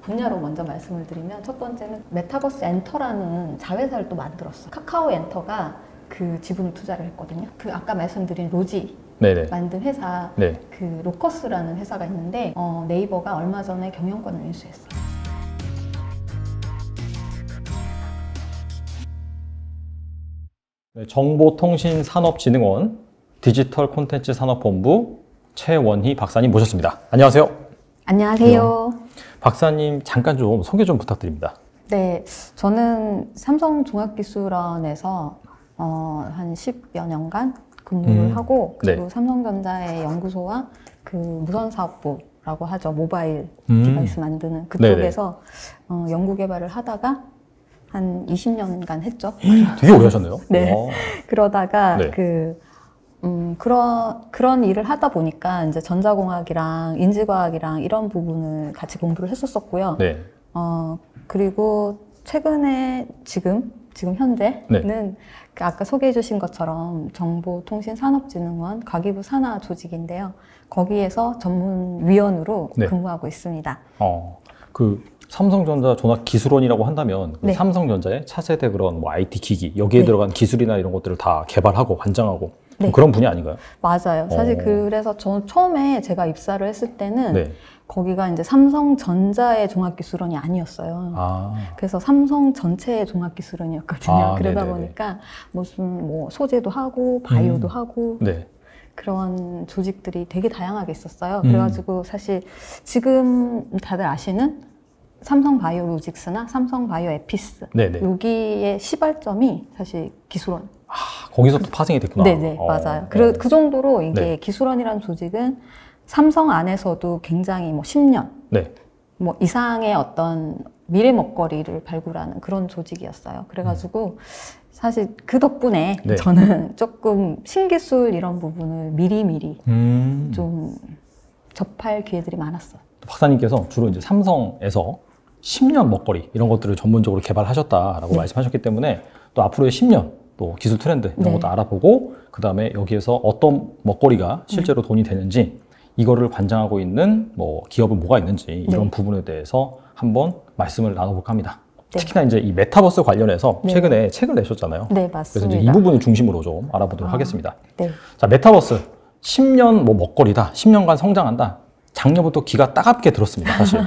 분야로 먼저 말씀을 드리면 첫 번째는 메타버스 엔터라는 자회사를 또 만들었어. 카카오 엔터가 그 지분 투자를 했거든요. 그 아까 말씀드린 로지 네네. 만든 회사, 네. 그 로커스라는 회사가 있는데 네이버가 얼마 전에 경영권을 인수했어요. 네, 정보통신산업진흥원 디지털 콘텐츠 산업본부 최원희 박사님 모셨습니다. 안녕하세요. 안녕하세요. 박사님 잠깐 좀 소개 좀 부탁드립니다. 네, 저는 삼성종합기술원에서 한 10여 년간 근무를 하고, 그리고 네. 삼성전자의 연구소와 그 무선사업부라고 하죠. 모바일 디바이스 만드는 그쪽에서 연구개발을 하다가 한 20년간 했죠. 되게 오래 하셨네요. 네. 와. 그러다가 네. 그런 일을 하다 보니까 이제 전자공학이랑 인지과학이랑 이런 부분을 같이 공부를 했었었고요. 네. 그리고 최근에 지금 현재는 네. 아까 소개해 주신 것처럼 정보통신산업진흥원 과기부 산하 조직인데요. 거기에서 전문위원으로 네. 근무하고 있습니다. 그 삼성전자 종합기술원이라고 한다면 그 네. 삼성전자의 차세대 그런 뭐 IT 기기 여기에 네. 들어간 기술이나 이런 것들을 다 개발하고 관장하고 네. 그런 분야 아닌가요? 맞아요. 사실 그래서 저 처음에 제가 입사를 했을 때는 네. 거기가 이제 삼성전자의 종합기술원이 아니었어요. 그래서 삼성 전체의 종합기술원이었거든요. 그러다 네네네. 보니까 무슨 뭐 소재도 하고 바이오도 하고 네. 그런 조직들이 되게 다양하게 있었어요. 그래가지고 사실 지금 다들 아시는 삼성바이오로직스나 삼성바이오에피스 네네. 여기의 시발점이 사실 기술원. 거기서 또 파생이 됐구나. 네네, 맞아요. 네. 그 정도로 이게 네. 기술원이라는 조직은 삼성 안에서도 굉장히 뭐 10년 네. 뭐 이상의 어떤 미래 먹거리를 발굴하는 그런 조직이었어요. 그래가지고 사실 그 덕분에 네. 저는 조금 신기술 이런 부분을 미리미리 좀 접할 기회들이 많았어요. 박사님께서 주로 이제 삼성에서 10년 먹거리 이런 것들을 전문적으로 개발하셨다라고 네. 말씀하셨기 때문에 또 앞으로의 10년 또 기술 트렌드 이런 네. 것도 알아보고 그 다음에 여기에서 어떤 먹거리가 실제로 돈이 되는지 이거를 관장하고 있는 뭐 기업은 뭐가 있는지 이런 네. 부분에 대해서 한번 말씀을 나눠볼까 합니다. 네. 특히나 이제 이 메타버스 관련해서 네. 최근에 책을 내셨잖아요. 네, 그래서 맞습니다. 이제 이 부분을 중심으로 좀 알아보도록 하겠습니다. 네. 자, 메타버스 10년 뭐 먹거리다, 10년간 성장한다. 작년부터 귀가 따갑게 들었습니다, 사실.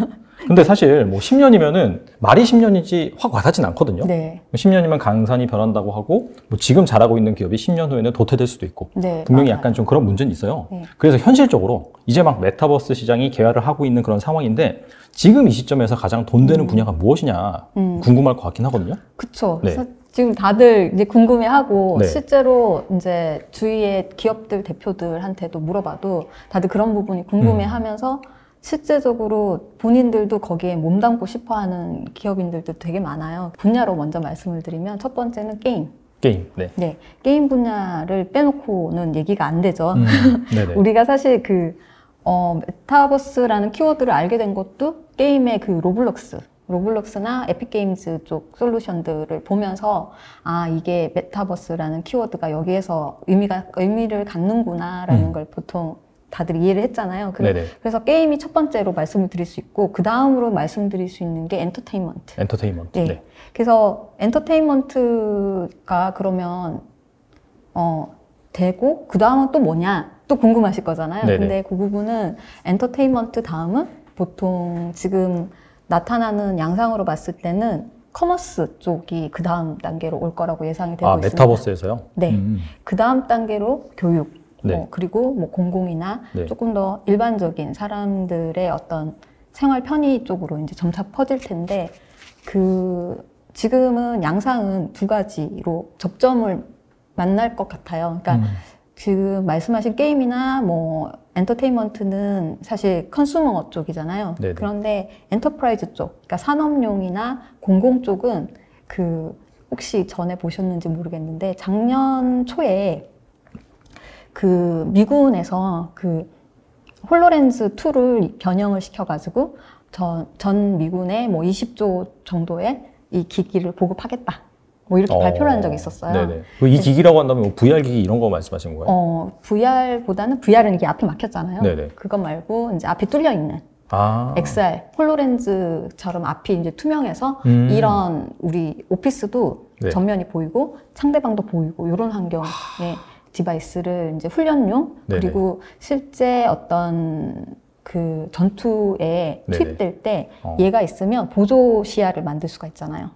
근데 사실 뭐 10년이면은 말이 10년이지 확 와닿진 않거든요. 네. 10년이면 강산이 변한다고 하고 뭐 지금 잘하고 있는 기업이 10년 후에는 도태될 수도 있고 네, 분명히 맞아요. 약간 좀 그런 문제는 있어요. 네. 그래서 현실적으로 이제 막 메타버스 시장이 개화를 하고 있는 그런 상황인데 지금 이 시점에서 가장 돈 되는 분야가 무엇이냐 궁금할 것 같긴 하거든요. 그쵸. 네. 지금 다들 이제 궁금해하고 네. 실제로 이제 주위의 기업들 대표들한테도 물어봐도 다들 그런 부분이 궁금해하면서 실제적으로 본인들도 거기에 몸담고 싶어하는 기업인들도 되게 많아요. 분야로 먼저 말씀을 드리면 첫 번째는 게임. 게임. 네. 네, 게임 분야를 빼놓고는 얘기가 안 되죠. 네네. 우리가 사실 메타버스라는 키워드를 알게 된 것도 게임의 그 로블록스나 에픽게임즈 쪽 솔루션들을 보면서 이게 메타버스라는 키워드가 여기에서 의미를 갖는구나라는 걸 보통 다들 이해를 했잖아요. 그래서 게임이 첫 번째로 말씀을 드릴 수 있고 그 다음으로 말씀드릴 수 있는 게 엔터테인먼트. 엔터테인먼트. 네. 네. 그래서 엔터테인먼트가 그러면 되고 그 다음은 또 뭐냐 또 궁금하실 거잖아요. 네네. 근데 그 부분은 엔터테인먼트 다음은 보통 지금 나타나는 양상으로 봤을 때는 커머스 쪽이 그 다음 단계로 올 거라고 예상이 되고 있습니다. 메타버스에서요? 네. 그 다음 단계로 교육, 네. 그리고 뭐 공공이나 네. 조금 더 일반적인 사람들의 어떤 생활 편의 쪽으로 이제 점차 퍼질 텐데 지금은 양상은 두 가지로 접점을 만날 것 같아요. 그러니까 지금 말씀하신 게임이나 뭐 엔터테인먼트는 사실 컨슈머 쪽이잖아요. 네네. 그런데 엔터프라이즈 쪽, 그러니까 산업용이나 공공 쪽은 혹시 전에 보셨는지 모르겠는데 작년 초에 미군에서 홀로렌즈 2를 변형을 시켜가지고 전 미군에 뭐 20조 정도의 이 기기를 보급하겠다. 뭐 이렇게 발표를 한 적이 있었어요. 네네. 이 기기라고 한다면 뭐 VR 기기 이런 거 말씀하시는 거예요? VR보다는 VR은 이게 앞이 막혔잖아요. 네네. 그거 말고 이제 앞이 뚫려 있는 XR, 홀로렌즈처럼 앞이 이제 투명해서 이런 우리 오피스도 네. 전면이 보이고 상대방도 보이고 이런 환경의 디바이스를 이제 훈련용 네네. 그리고 실제 어떤 그 전투에 네네. 투입될 때 얘가 있으면 보조 시야를 만들 수가 있잖아요.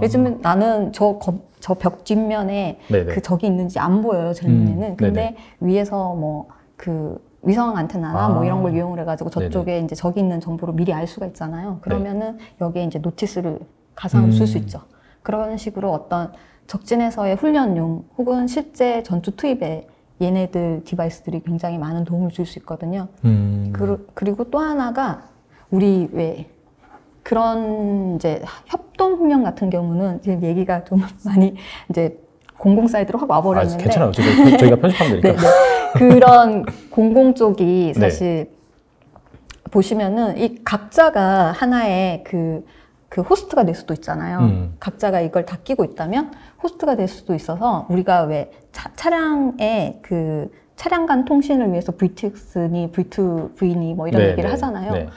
요즘은 나는 저 벽 뒷면에 네네. 그 적이 있는지 안 보여요, 제 눈에는. 근데 네네. 위에서 뭐 그 위성 안테나나 뭐 이런 걸 이용을 해가지고 저쪽에 네네. 이제 적이 있는 정보를 미리 알 수가 있잖아요. 그러면은 여기에 이제 노티스를 가상으로 쓸 수 있죠. 그런 식으로 어떤 적진에서의 훈련용 혹은 실제 전투 투입에 얘네들 디바이스들이 굉장히 많은 도움을 줄 수 있거든요. 그리고 또 하나가 우리 왜 그런 이제 협동 훈련 같은 경우는 지금 얘기가 좀 많이 이제 공공 사이드로 확 와버렸는데 괜찮아요. 저희가 편집하면 되니까. 네. 그런 공공 쪽이 사실 보시면은 이 각자가 하나의 그 호스트가 될 수도 있잖아요. 각자가 이걸 다 끼고 있다면 호스트가 될 수도 있어서 우리가 왜 차량의 그 차량 간 통신을 위해서 V2X니 V2V니 뭐 이런 얘기를 하잖아요.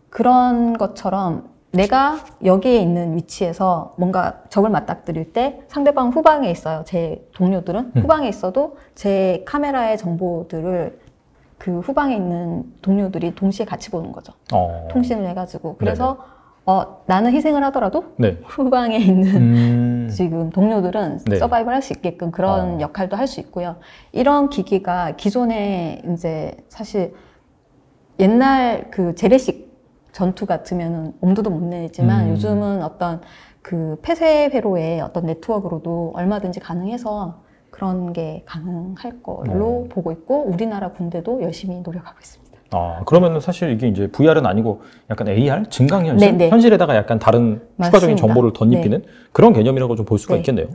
그런 것처럼 내가 여기에 있는 위치에서 뭔가 적을 맞닥뜨릴 때 상대방 후방에 있어요. 제 동료들은 후방에 있어도 제 카메라의 정보들을 그 후방에 있는 동료들이 동시에 같이 보는 거죠. 통신을 해가지고. 그래서 나는 희생을 하더라도 후방에 있는 지금 동료들은 서바이벌 할 수 있게끔 그런 역할도 할 수 있고요. 이런 기기가 기존에 이제 사실 옛날 그 재래식 전투 같으면은 엄두도 못 내지만 요즘은 어떤 그 폐쇄 회로의 어떤 네트워크로도 얼마든지 가능해서 그런 게 가능할 걸로 보고 있고 우리나라 군대도 열심히 노력하고 있습니다. 그러면은 사실 이게 이제 VR은 아니고 약간 AR? 증강현실? 네네. 현실에다가 약간 다른 추가적인 정보를 덧입히는 그런 개념이라고 좀 볼 수가 있겠네요.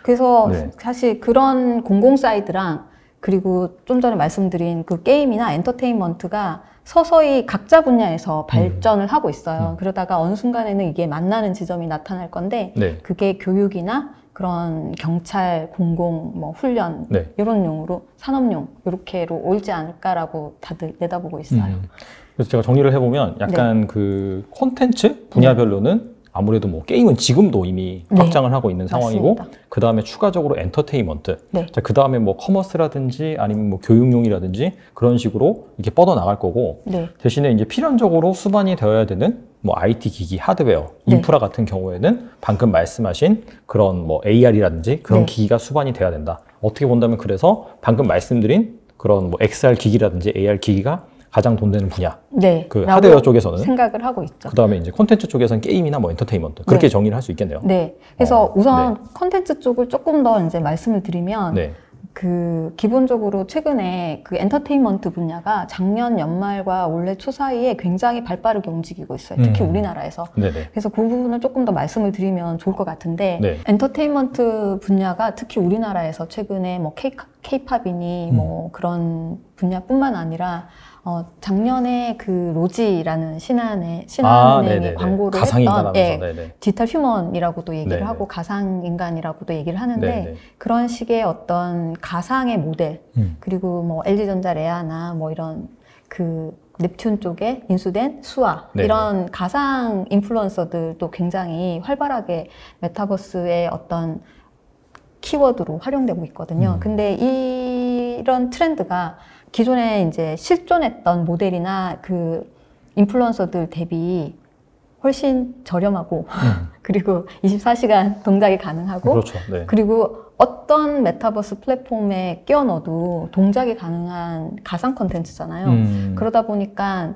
그래서 사실 그런 공공 사이드랑 그리고 좀 전에 말씀드린 그 게임이나 엔터테인먼트가 서서히 각자 분야에서 발전을 하고 있어요. 그러다가 어느 순간에는 이게 만나는 지점이 나타날 건데 그게 교육이나 그런 경찰, 공공, 뭐 훈련 이런 용으로 산업용 이렇게로 올지 않을까라고 다들 내다보고 있어요. 그래서 제가 정리를 해보면 약간 그 콘텐츠 분야별로는 아무래도 뭐 게임은 지금도 이미 확장을 하고 있는 상황이고 그 다음에 추가적으로 엔터테인먼트 그 다음에 뭐 커머스라든지 아니면 뭐 교육용이라든지 그런 식으로 이렇게 뻗어 나갈 거고 대신에 이제 필연적으로 수반이 되어야 되는 뭐 IT 기기, 하드웨어, 인프라 같은 경우에는 방금 말씀하신 그런 뭐 AR이라든지 그런 기기가 수반이 돼야 된다. 어떻게 본다면 그래서 방금 말씀드린 그런 뭐 XR 기기라든지 AR 기기가 가장 돈 되는 분야. 그 하드웨어 쪽에서는 생각을 하고 있죠. 그 다음에 이제 콘텐츠 쪽에서는 게임이나 뭐 엔터테인먼트 그렇게 정리를 할 수 있겠네요. 그래서 우선 콘텐츠 쪽을 조금 더 이제 말씀을 드리면 그 기본적으로 최근에 그 엔터테인먼트 분야가 작년 연말과 올해 초 사이에 굉장히 발빠르게 움직이고 있어요. 특히 우리나라에서. 그래서 그 부분을 조금 더 말씀을 드리면 좋을 것 같은데 엔터테인먼트 분야가 특히 우리나라에서 최근에 뭐 K-팝이니 뭐 그런 분야뿐만 아니라 작년에 그 로지라는 신한은행의 광고를 했던 디지털 휴먼이라고도 얘기를 하고 가상인간이라고도 얘기를 하는데 그런 식의 어떤 가상의 모델 그리고 뭐 LG전자 레아나 뭐 이런 그 넵튠 쪽에 인수된 수아 이런 가상 인플루언서들도 굉장히 활발하게 메타버스의 어떤 키워드로 활용되고 있거든요. 근데 이런 트렌드가 기존에 이제 실존했던 모델이나 그 인플루언서들 대비 훨씬 저렴하고 그리고 24시간 동작이 가능하고 그리고 어떤 메타버스 플랫폼에 끼워 넣어도 동작이 가능한 가상 콘텐츠잖아요. 그러다 보니까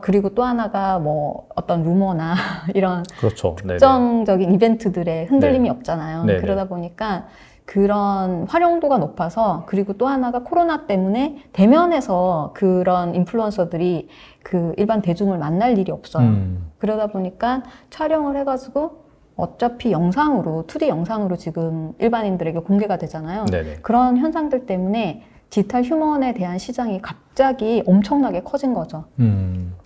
그리고 또 하나가 뭐 어떤 루머나 이런 특정적인 이벤트들의 흔들림이 없잖아요. 그러다 보니까 그런 활용도가 높아서 그리고 또 하나가 코로나 때문에 대면에서 그런 인플루언서들이 그 일반 대중을 만날 일이 없어요. 그러다 보니까 촬영을 해가지고 어차피 영상으로 2D 영상으로 지금 일반인들에게 공개가 되잖아요. 그런 현상들 때문에 디지털 휴먼에 대한 시장이 갑자기 엄청나게 커진 거죠.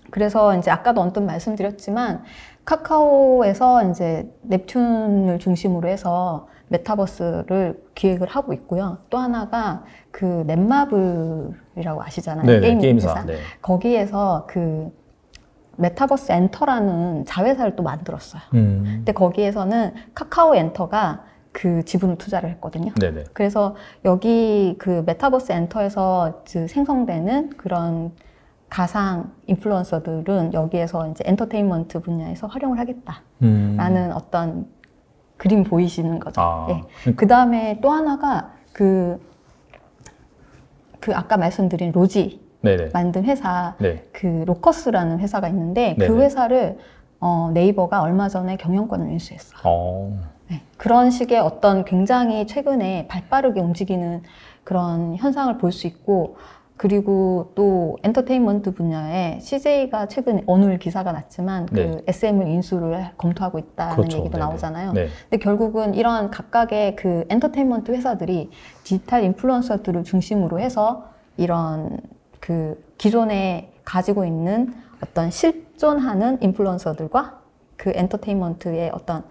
그래서 이제 아까도 언뜻 말씀드렸지만 카카오에서 이제 넵튠을 중심으로 해서 메타버스를 기획을 하고 있고요. 또 하나가 그 넷마블이라고 아시잖아요. 게임 회사. 거기에서 그 메타버스 엔터라는 자회사를 또 만들었어요. 근데 거기에서는 카카오 엔터가 그 지분을 투자를 했거든요. 네네. 그래서 여기 그 메타버스 엔터에서 생성되는 그런 가상 인플루언서들은 여기에서 이제 엔터테인먼트 분야에서 활용을 하겠다라는 어떤 그림 보이시는 거죠. 예. 그 다음에 또 하나가 그 아까 말씀드린 로지 네네. 만든 회사, 네. 그 로커스라는 회사가 있는데 네네. 그 회사를 네이버가 얼마 전에 경영권을 인수했어요. 네. 그런 식의 어떤 굉장히 최근에 발빠르게 움직이는 그런 현상을 볼 수 있고, 그리고 또 엔터테인먼트 분야에 CJ가 최근에 오늘 기사가 났지만 네. 그 SM을 인수를 검토하고 있다는 그렇죠. 얘기도 네네. 나오잖아요. 네. 근데 결국은 이런 각각의 그 엔터테인먼트 회사들이 디지털 인플루언서들을 중심으로 해서 이런 그 기존에 가지고 있는 어떤 실존하는 인플루언서들과 그 엔터테인먼트의 어떤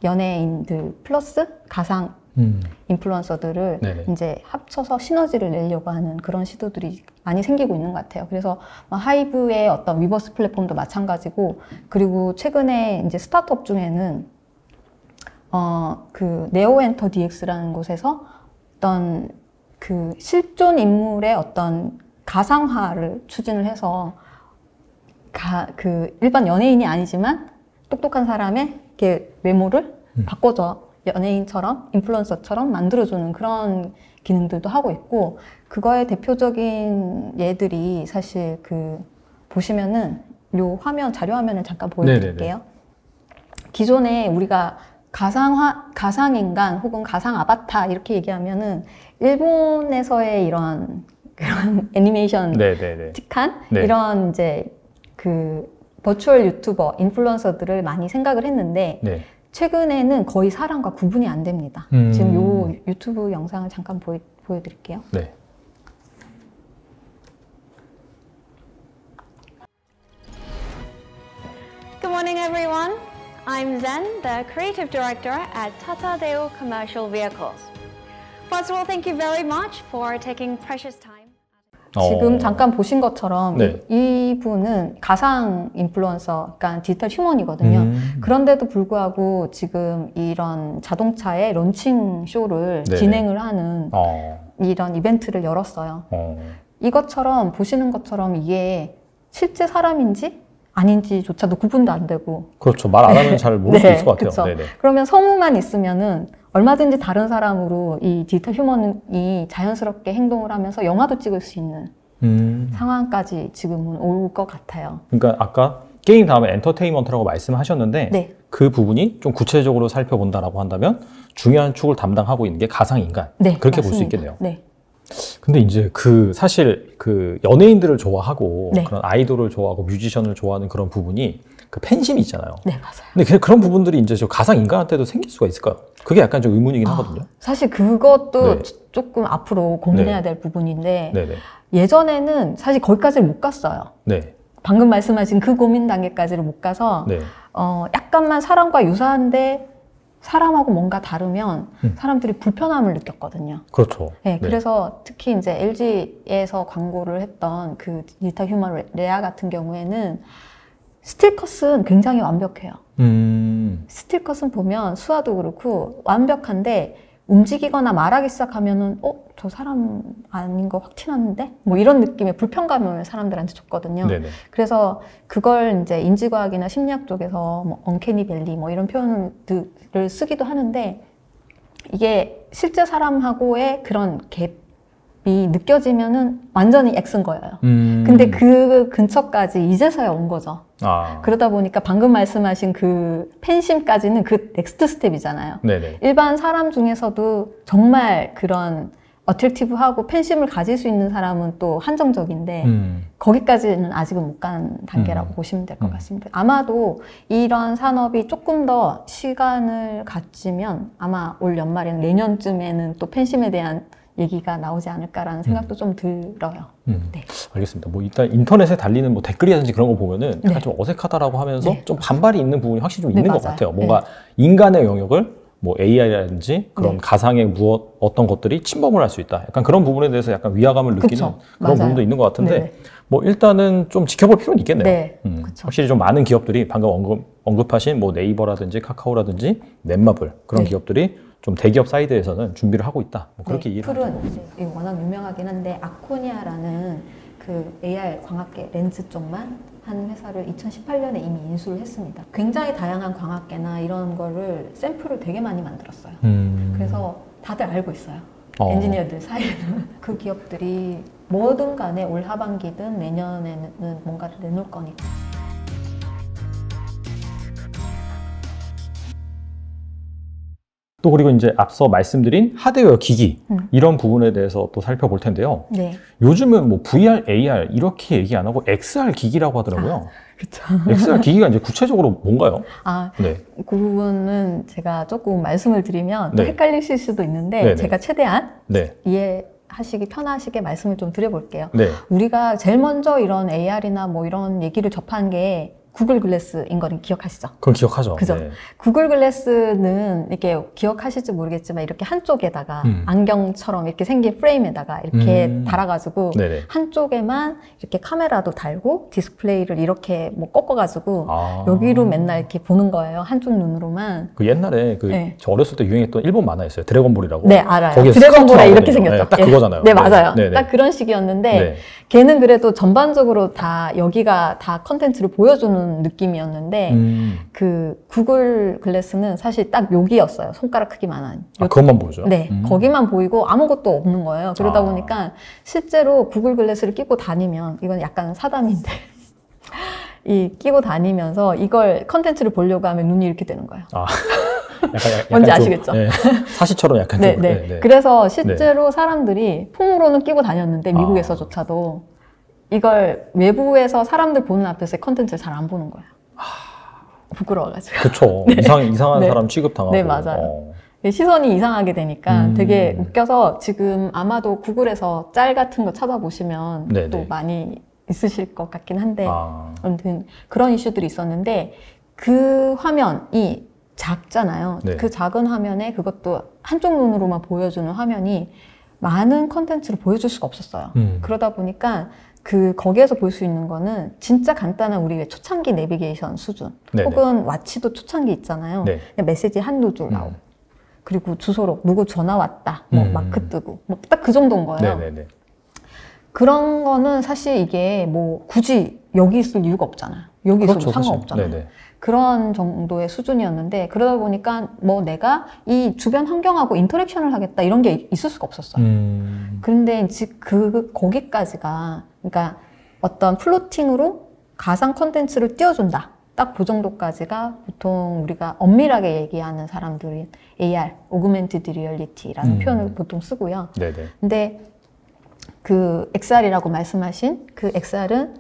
연예인들 플러스 가상 인플루언서들을 네네. 이제 합쳐서 시너지를 내려고 하는 그런 시도들이 많이 생기고 있는 것 같아요. 그래서 하이브의 어떤 위버스 플랫폼도 마찬가지고, 그리고 최근에 이제 스타트업 중에는 그 네오엔터 DX라는 곳에서 어떤 그 실존 인물의 어떤 가상화를 추진을 해서 그 일반 연예인이 아니지만 똑똑한 사람의 이렇게 외모를 바꿔줘 연예인처럼 인플루언서처럼 만들어주는 그런 기능들도 하고 있고, 그거의 대표적인 예들이 사실 그 보시면은 요 화면 자료 화면을 잠깐 보여드릴게요. 네네네. 기존에 우리가 가상인간 혹은 가상 아바타 이렇게 얘기하면은 일본에서의 이런 그런 애니메이션틱한 네. 이런 이제 그 버추얼 유튜버 인플루언서들을 많이 생각을 했는데 네. 최근에는 거의 사람과 구분이 안 됩니다. 지금 요 유튜브 영상을 잠깐 보여드릴게요. 네. Good morning, everyone. I'm Zen, the creative director at Tata Deo Commercial Vehicles. First of all, thank you very much for taking precious time. 지금 잠깐 보신 것처럼 네. 이분은 가상 인플루언서, 그러니까 디지털 휴먼이거든요. 그런데도 불구하고 지금 이런 자동차의 론칭 쇼를 네. 진행을 하는 이런 이벤트를 열었어요. 이것처럼 보시는 것처럼 이게 실제 사람인지 아닌지조차도 구분도 안 되고. 그렇죠. 말 안 하면 잘 모를 수 있을 것 같아요. 네네. 그러면 성우만 있으면은 얼마든지 다른 사람으로 이 디지털 휴먼이 자연스럽게 행동을 하면서 영화도 찍을 수 있는 상황까지 지금은 올 것 같아요. 그러니까 아까 게임 다음에 엔터테인먼트라고 말씀하셨는데 네. 그 부분이 좀 구체적으로 살펴본다라고 한다면 중요한 축을 담당하고 있는 게 가상인간. 네, 그렇게 볼 수 있겠네요. 네. 근데 이제 사실 그 연예인들을 좋아하고 네. 그런 아이돌을 좋아하고 뮤지션을 좋아하는 그런 부분이 그 팬심이 있잖아요. 네, 맞아요. 근데 그런 부분들이 이제 저 가상 인간한테도 생길 수가 있을까요? 그게 약간 좀 의문이긴 하거든요. 사실 그것도 네. 조금 앞으로 고민해야 될 부분인데 네네. 예전에는 사실 거기까지는 못 갔어요. 네. 방금 말씀하신 그 고민 단계까지를 못 가서 네. 약간만 사람과 유사한데 사람하고 뭔가 다르면 사람들이 불편함을 느꼈거든요. 그렇죠. 네, 그래서 특히 이제 LG에서 광고를 했던 그 디지털 휴먼 레아 같은 경우에는 스틸컷은 굉장히 완벽해요. 스틸컷은 보면 수화도 그렇고 완벽한데 움직이거나 말하기 시작하면은 저 사람 아닌 거 확 티났는데? 뭐 이런 느낌의 불편감을 사람들한테 줬거든요. 네네. 그래서 그걸 이제 인지과학이나 심리학 쪽에서 뭐 언캐니 밸리 뭐 이런 표현들을 쓰기도 하는데 이게 실제 사람하고의 그런 갭이 느껴지면은 완전히 X인 거예요. 근데 그 근처까지 이제서야 온 거죠. 그러다 보니까 방금 말씀하신 그 팬심까지는 그 넥스트 스텝이잖아요. 네네. 일반 사람 중에서도 정말 그런 어트랙티브하고 팬심을 가질 수 있는 사람은 또 한정적인데 거기까지는 아직은 못 간 단계라고 보시면 될 것 같습니다. 아마도 이런 산업이 조금 더 시간을 갖추면 아마 올 연말에는 내년쯤에는 또 팬심에 대한 얘기가 나오지 않을까라는 생각도 좀 들어요. 네. 알겠습니다. 뭐 일단 인터넷에 달리는 뭐 댓글이라든지 그런 거 보면은 약간 좀 어색하다라고 하면서 좀 반발이 있는 부분이 확실히 좀 있는 것 같아요. 뭔가 인간의 영역을 뭐 AI라든지 그런 네. 가상의 어떤 것들이 침범을 할 수 있다. 약간 그런 부분에 대해서 약간 위화감을 느끼는 그쵸. 그런 맞아요. 부분도 있는 것 같은데 네. 뭐 일단은 좀 지켜볼 필요는 있겠네요. 네. 확실히 좀 많은 기업들이 방금 언급하신 뭐 네이버라든지 카카오라든지 넷마블 그런 네. 기업들이 좀 대기업 사이드에서는 준비를 하고 있다. 뭐 그렇게 네, 이해를 하죠. 풀은 이제 워낙 유명하긴 한데 아코니아라는 그 AR 광학계 렌즈 쪽만 한 회사를 2018년에 이미 인수를 했습니다. 굉장히 다양한 광학계나 이런 거를 샘플을 되게 많이 만들었어요. 그래서 다들 알고 있어요. 엔지니어들 사이에는. 그 기업들이 뭐든 간에 올 하반기든 내년에는 뭔가를 내놓을 거니까. 또 그리고 이제 앞서 말씀드린 하드웨어 기기 이런 부분에 대해서 또 살펴볼 텐데요. 네. 요즘은 뭐 VR, AR 이렇게 얘기 안 하고 XR 기기라고 하더라고요. 그렇죠. XR 기기가 이제 구체적으로 뭔가요? 네. 그 부분은 제가 조금 말씀을 드리면 또 네. 헷갈리실 수도 있는데 네네. 제가 최대한 네. 이해하시기 편하시게 말씀을 좀 드려볼게요. 네. 우리가 제일 먼저 이런 AR이나 뭐 이런 얘기를 접한 게 구글 글래스인 거는 기억하시죠? 그건 기억하죠. 그죠? 네. 구글 글래스는 이렇게 기억하실지 모르겠지만 이렇게 한쪽에다가 안경처럼 이렇게 생긴 프레임에다가 이렇게 달아가지고 네네. 한쪽에만 이렇게 카메라도 달고 디스플레이를 이렇게 뭐 꺾어가지고 여기로 맨날 이렇게 보는 거예요. 한쪽 눈으로만. 그 옛날에 네. 저 어렸을 때 유행했던 일본 만화였어요. 드래곤볼이라고. 네, 알아요. 거기에 드래곤볼에 이렇게 스커트 생겼죠. 나오거든요. 딱 예. 그거잖아요. 네, 맞아요. 네네. 딱 그런 식이었는데 네. 걔는 그래도 전반적으로 다 여기가 다 컨텐츠를 보여주는 느낌이었는데 그 구글 글래스는 사실 딱 여기였어요. 손가락 크기만한. 그것만 보죠? 네, 거기만 보이고 아무것도 없는 거예요. 그러다 보니까 실제로 구글 글래스를 끼고 다니면 이건 약간 사담인데 이 끼고 다니면서 이걸 컨텐츠를 보려고 하면 눈이 이렇게 되는 거예요. 약간 뭔지 좀, 아시겠죠? 네. 사시처럼 약간 네, 좀. 네. 네, 네. 그래서 실제로 사람들이 폰으로는 끼고 다녔는데 미국에서조차도 이걸 외부에서 사람들 보는 앞에서 컨텐츠를 잘 안 보는 거예요. 부끄러워가지고. 그쵸. 네. 이상한 네. 사람 취급당하고. 네, 맞아요. 시선이 이상하게 되니까 되게 웃겨서 지금 아마도 구글에서 짤 같은 거 찾아보시면 네네. 또 많이 있으실 것 같긴 한데 아무튼 그런 이슈들이 있었는데 그 화면이 작잖아요. 네. 그 작은 화면에 그것도 한쪽 눈으로만 보여주는 화면이 많은 컨텐츠를 보여줄 수가 없었어요. 그러다 보니까 거기에서 볼 수 있는 거는 진짜 간단한 우리의 초창기 내비게이션 수준 네네. 혹은 와치도 초창기 있잖아요. 네. 그냥 메시지 한두 줄 나오고 그리고 주소록 누구 전화 왔다 뭐 마크 뜨고 뭐 딱 그 정도인 거예요. 네네네. 그런 거는 사실 이게 뭐 굳이 여기 있을 이유가 없잖아요. 여기 그렇죠, 있어도 상관없잖아요. 네네. 그런 정도의 수준이었는데 그러다 보니까 뭐 내가 이 주변 환경하고 인터랙션을 하겠다 이런 게 있을 수가 없었어요. 그런데 이제 거기까지가 그러니까 어떤 플로팅으로 가상 컨텐츠를 띄워준다. 딱 그 정도까지가 보통 우리가 엄밀하게 얘기하는 사람들이 AR, Augmented Reality라는 표현을 보통 쓰고요. 네네. 근데 그 XR이라고 말씀하신 그 XR은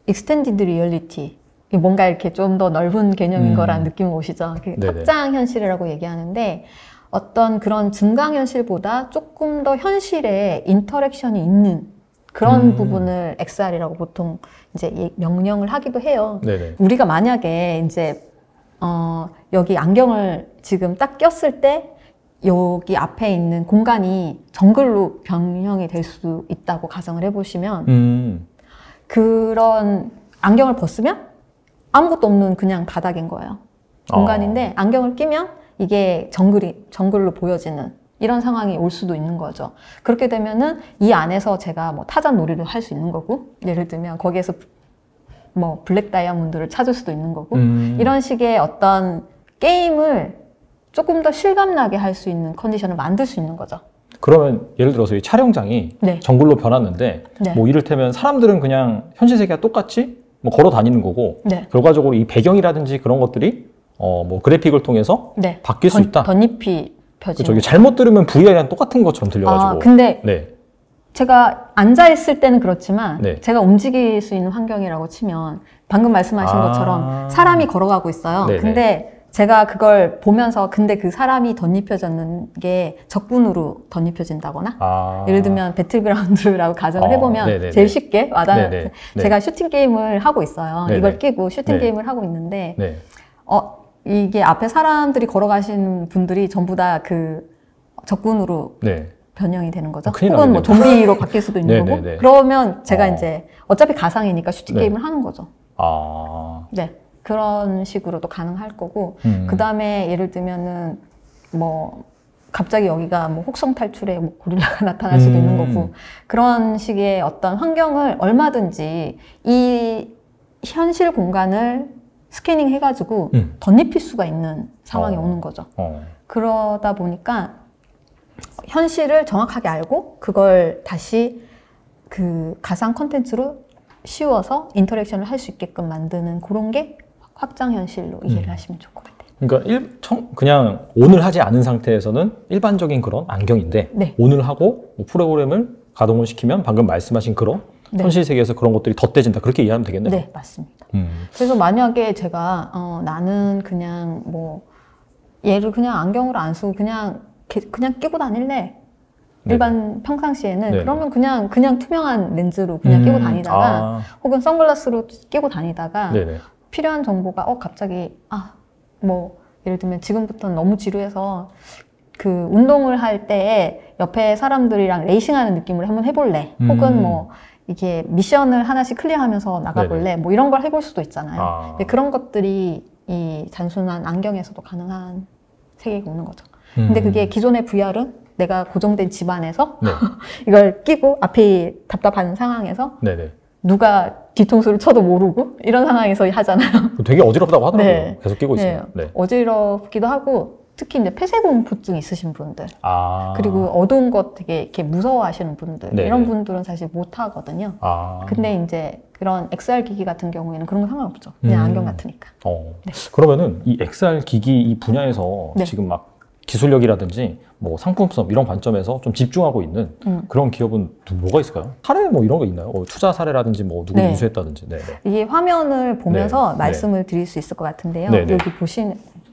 Extended Reality. 뭔가 이렇게 좀 더 넓은 개념인 거라는 느낌 오시죠? 확장 현실이라고 얘기하는데 어떤 그런 증강 현실보다 조금 더 현실에 인터랙션이 있는 그런 부분을 XR이라고 보통 이제 명령을 하기도 해요. 네네. 우리가 만약에 이제 여기 안경을 지금 딱 꼈을 때 여기 앞에 있는 공간이 정글로 변형이 될 수 있다고 가정을 해보시면 그런 안경을 벗으면 아무것도 없는 그냥 바닥인 거예요. 공간인데 안경을 끼면 이게 정글로 보여지는 이런 상황이 올 수도 있는 거죠. 그렇게 되면은 이 안에서 제가 뭐 타잔 놀이를 할 수 있는 거고 예를 들면 거기에서 뭐 블랙 다이아몬드를 찾을 수도 있는 거고 이런 식의 어떤 게임을 조금 더 실감나게 할 수 있는 컨디션을 만들 수 있는 거죠. 그러면 예를 들어서 이 촬영장이 네. 정글로 변했는데 네. 뭐 이를테면 사람들은 그냥 현실 세계와 똑같이 뭐 걸어 다니는 거고 네. 결과적으로 이 배경이라든지 그런 것들이 뭐 그래픽을 통해서 네. 바뀔 수 있다. 덧입히 펴지는. 그렇죠. 잘못 들으면 VR이랑 똑같은 것처럼 들려가지고. 근데 네. 제가 앉아있을 때는 그렇지만 네. 제가 움직일 수 있는 환경이라고 치면 방금 말씀하신 것처럼 사람이 걸어가고 있어요. 네네. 근데 제가 그걸 보면서 근데 그 사람이 덧입혀졌는 게 적군으로 덧입혀진다거나 예를 들면 배틀그라운드라고 가정을 해보면 네네네. 제일 쉽게 와닿는 네네. 제가 슈팅 게임을 하고 있어요. 네네. 이걸 끼고 슈팅 네. 게임을 하고 있는데 네. 이게 앞에 사람들이 걸어가시는 분들이 전부 다 그 적군으로 네. 변형이 되는 거죠. 큰일 혹은 뭐 나겠네요. 좀비로 바뀔 수도 있는 거고. 네네네. 그러면 제가 이제 어차피 가상이니까 슈팅 네. 게임을 하는 거죠. 아. 네. 그런 식으로도 가능할 거고. 그 다음에 예를 들면은 뭐 갑자기 여기가 뭐 혹성 탈출에 뭐 고릴라가 나타날 수도 있는 거고. 그런 식의 어떤 환경을 얼마든지 이 현실 공간을 스캐닝 해가지고 덧입힐 수가 있는 상황이 오는 거죠. 그러다 보니까 현실을 정확하게 알고 그걸 다시 그 가상 콘텐츠로 씌워서 인터랙션을 할 수 있게끔 만드는 그런 게 확장 현실로 이해를 하시면 좋을 것 같아요. 그러니까 그냥 온을 하지 않은 상태에서는 일반적인 그런 안경인데 네. 온을 하고 뭐 프로그램을 가동을 시키면 방금 말씀하신 그런 네. 현실 세계에서 그런 것들이 덧대진다. 그렇게 이해하면 되겠네요. 네, 맞습니다. 그래서 만약에 제가 나는 그냥 뭐 얘를 그냥 안경으로 안 쓰고 그냥 끼고 다닐래. 일반 평상시에는 네네. 그러면 그냥 투명한 렌즈로 그냥 끼고 다니다가 혹은 선글라스로 끼고 다니다가 네네. 필요한 정보가 갑자기 뭐 예를 들면 지금부터는 너무 지루해서 그 운동을 할 때 옆에 사람들이랑 레이싱하는 느낌으로 한번 해볼래. 혹은 뭐 이게 미션을 하나씩 클리어하면서 나가볼래. 네네. 뭐 이런 걸 해볼 수도 있잖아요. 근데 그런 것들이 이 단순한 안경에서도 가능한 세계가 오는 거죠. 근데 그게 기존의 VR은 내가 고정된 집안에서 네. 이걸 끼고 앞이 답답한 상황에서 네네. 누가 뒤통수를 쳐도 모르고 이런 상황에서 하잖아요. 되게 어지럽다고 하더라고요. 네. 계속 끼고 있으면. 네. 어지럽기도 하고 특히 이제 폐쇄공포증 있으신 분들 그리고 어두운 것 되게 이렇게 무서워하시는 분들 네네. 이런 분들은 사실 못 하거든요. 근데 이제 그런 XR 기기 같은 경우에는 그런 거 상관없죠. 그냥 안경 같으니까. 네. 그러면은 이 XR 기기 이 분야에서 네. 지금 막 기술력이라든지 뭐 상품성 이런 관점에서 좀 집중하고 있는 그런 기업은 뭐가 있을까요? 사례 뭐 이런 거 있나요? 투자 사례라든지 뭐 누구 네. 인수했다든지. 네. 이게 화면을 보면서 네. 말씀을 드릴 수 있을 것 같은데요. 네네. 여기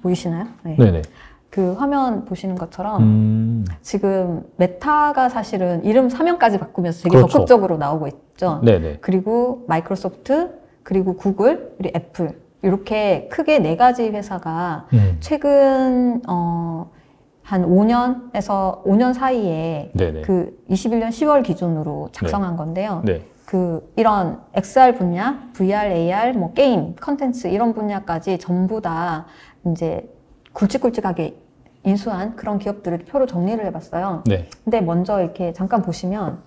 보이시나요? 네. 네네. 그 화면 보시는 것처럼 지금 메타가 사실은 이름 사명까지 바꾸면서 되게 그렇죠. 적극적으로 나오고 있죠. 네네. 그리고 마이크로소프트, 그리고 구글, 그리고 애플 이렇게 크게 4가지 회사가 최근 한 5년 사이에 네네. 그 21년 10월 기준으로 작성한 건데요. 네. 그 이런 XR 분야, VR, AR, 뭐 게임, 컨텐츠 이런 분야까지 전부 다 이제 굵직굵직하게 인수한 그런 기업들을 표로 정리를 해봤어요. 네. 근데 먼저 이렇게 잠깐 보시면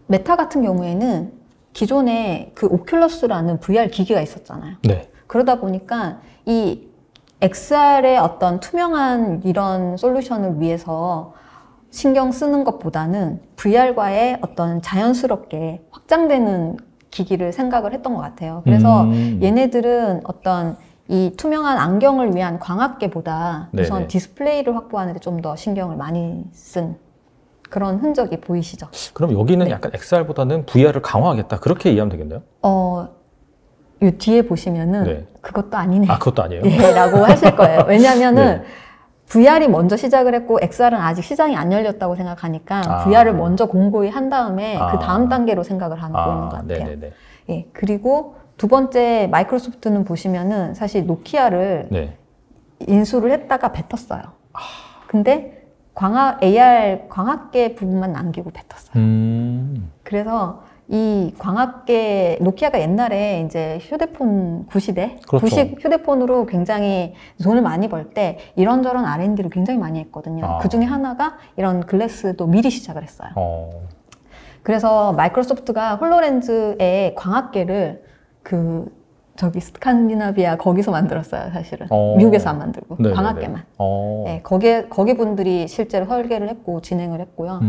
메타 같은 경우에는 기존에 그 오큘러스라는 VR 기기가 있었잖아요. 네. 그러다 보니까 이 XR의 어떤 투명한 이런 솔루션을 위해서 신경 쓰는 것보다는 VR과의 어떤 자연스럽게 확장되는 기기를 생각을 했던 것 같아요. 그래서 얘네들은 어떤 이 투명한 안경을 위한 광학계보다 우선 네네. 디스플레이를 확보하는 데 좀 더 신경을 많이 쓴 그런 흔적이 보이시죠? 그럼 여기는 네. 약간 XR보다는 VR을 강화하겠다. 그렇게 이해하면 되겠네요? 이 뒤에 보시면은 네. 그것도 아니네. 그것도 아니에요? 예, 라고 하실 거예요. 왜냐면은 네. VR이 먼저 시작을 했고 XR은 아직 시장이 안 열렸다고 생각하니까 VR을 먼저 공고히 한 다음에 그 다음 단계로 생각을 하고 있는 것 같아요. 네네네. 예, 그리고 두 번째 마이크로소프트는 보시면은 사실 노키아를 네. 인수를 했다가 뱉었어요. 근데 AR 광학계 부분만 남기고 뱉었어요. 그래서 이 광학계 노키아가 옛날에 이제 휴대폰 구시대 그렇죠. 구식 휴대폰으로 굉장히 돈을 많이 벌 때 이런저런 R&D를 굉장히 많이 했거든요. 그 중에 하나가 이런 글래스도 미리 시작을 했어요. 그래서 마이크로소프트가 홀로렌즈의 광학계를 저기 스칸디나비아 거기서 만들었어요, 사실은. 미국에서 안 만들고. 네네네. 광학계만. 네, 거기 분들이 실제로 설계를 했고 진행을 했고요.